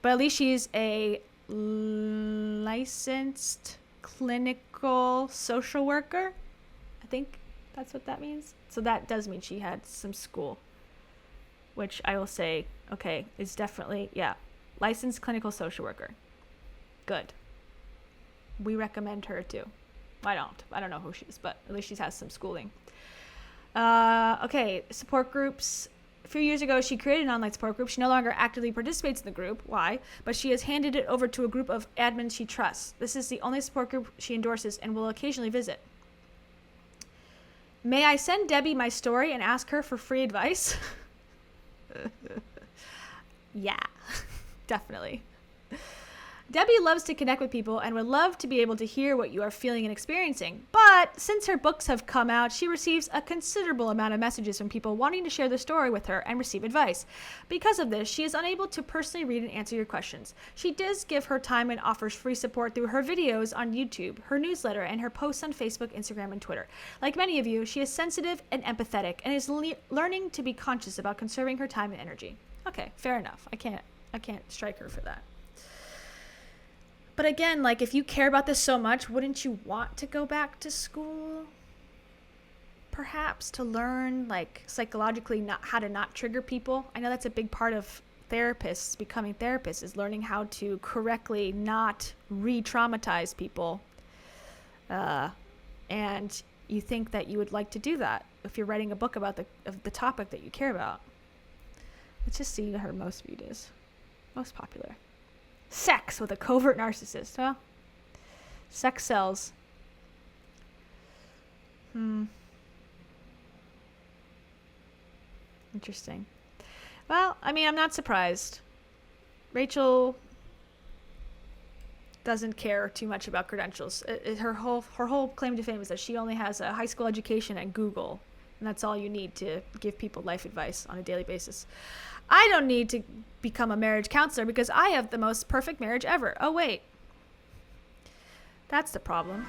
But at least she's a licensed clinical social worker. I think that's what that means. So that does mean she had some school, which I will say, okay, is definitely, yeah, licensed clinical social worker. Good. We recommend her too. I don't know who she is, but at least she has some schooling. Okay, support groups. A few years ago, she created an online support group. She no longer actively participates in the group. Why? But she has handed it over to a group of admins she trusts. This is the only support group she endorses and will occasionally visit. May I send Debbie my story and ask her for free advice? Yeah, definitely. Debbie loves to connect with people and would love to be able to hear what you are feeling and experiencing. But since her books have come out, she receives a considerable amount of messages from people wanting to share their story with her and receive advice. Because of this, she is unable to personally read and answer your questions. She does give her time and offers free support through her videos on YouTube, her newsletter, and her posts on Facebook, Instagram, and Twitter. Like many of you, she is sensitive and empathetic and is learning to be conscious about conserving her time and energy. Okay, fair enough. I can't strike her for that. But again, if you care about this so much, wouldn't you want to go back to school? Perhaps to learn, psychologically how to not trigger people. I know that's a big part of therapists, becoming therapists, is learning how to correctly not re-traumatize people. And you think that you would like to do that if you're writing a book about the topic that you care about. Let's just see her most viewed is. Most popular. Sex with a covert narcissist, huh? Sex sells. Interesting. Well, I mean, I'm not surprised. Rachel doesn't care too much about credentials. Her whole claim to fame is that she only has a high school education and Google, and that's all you need to give people life advice on a daily basis. I don't need to become a marriage counselor because I have the most perfect marriage ever. Oh, wait. That's the problem.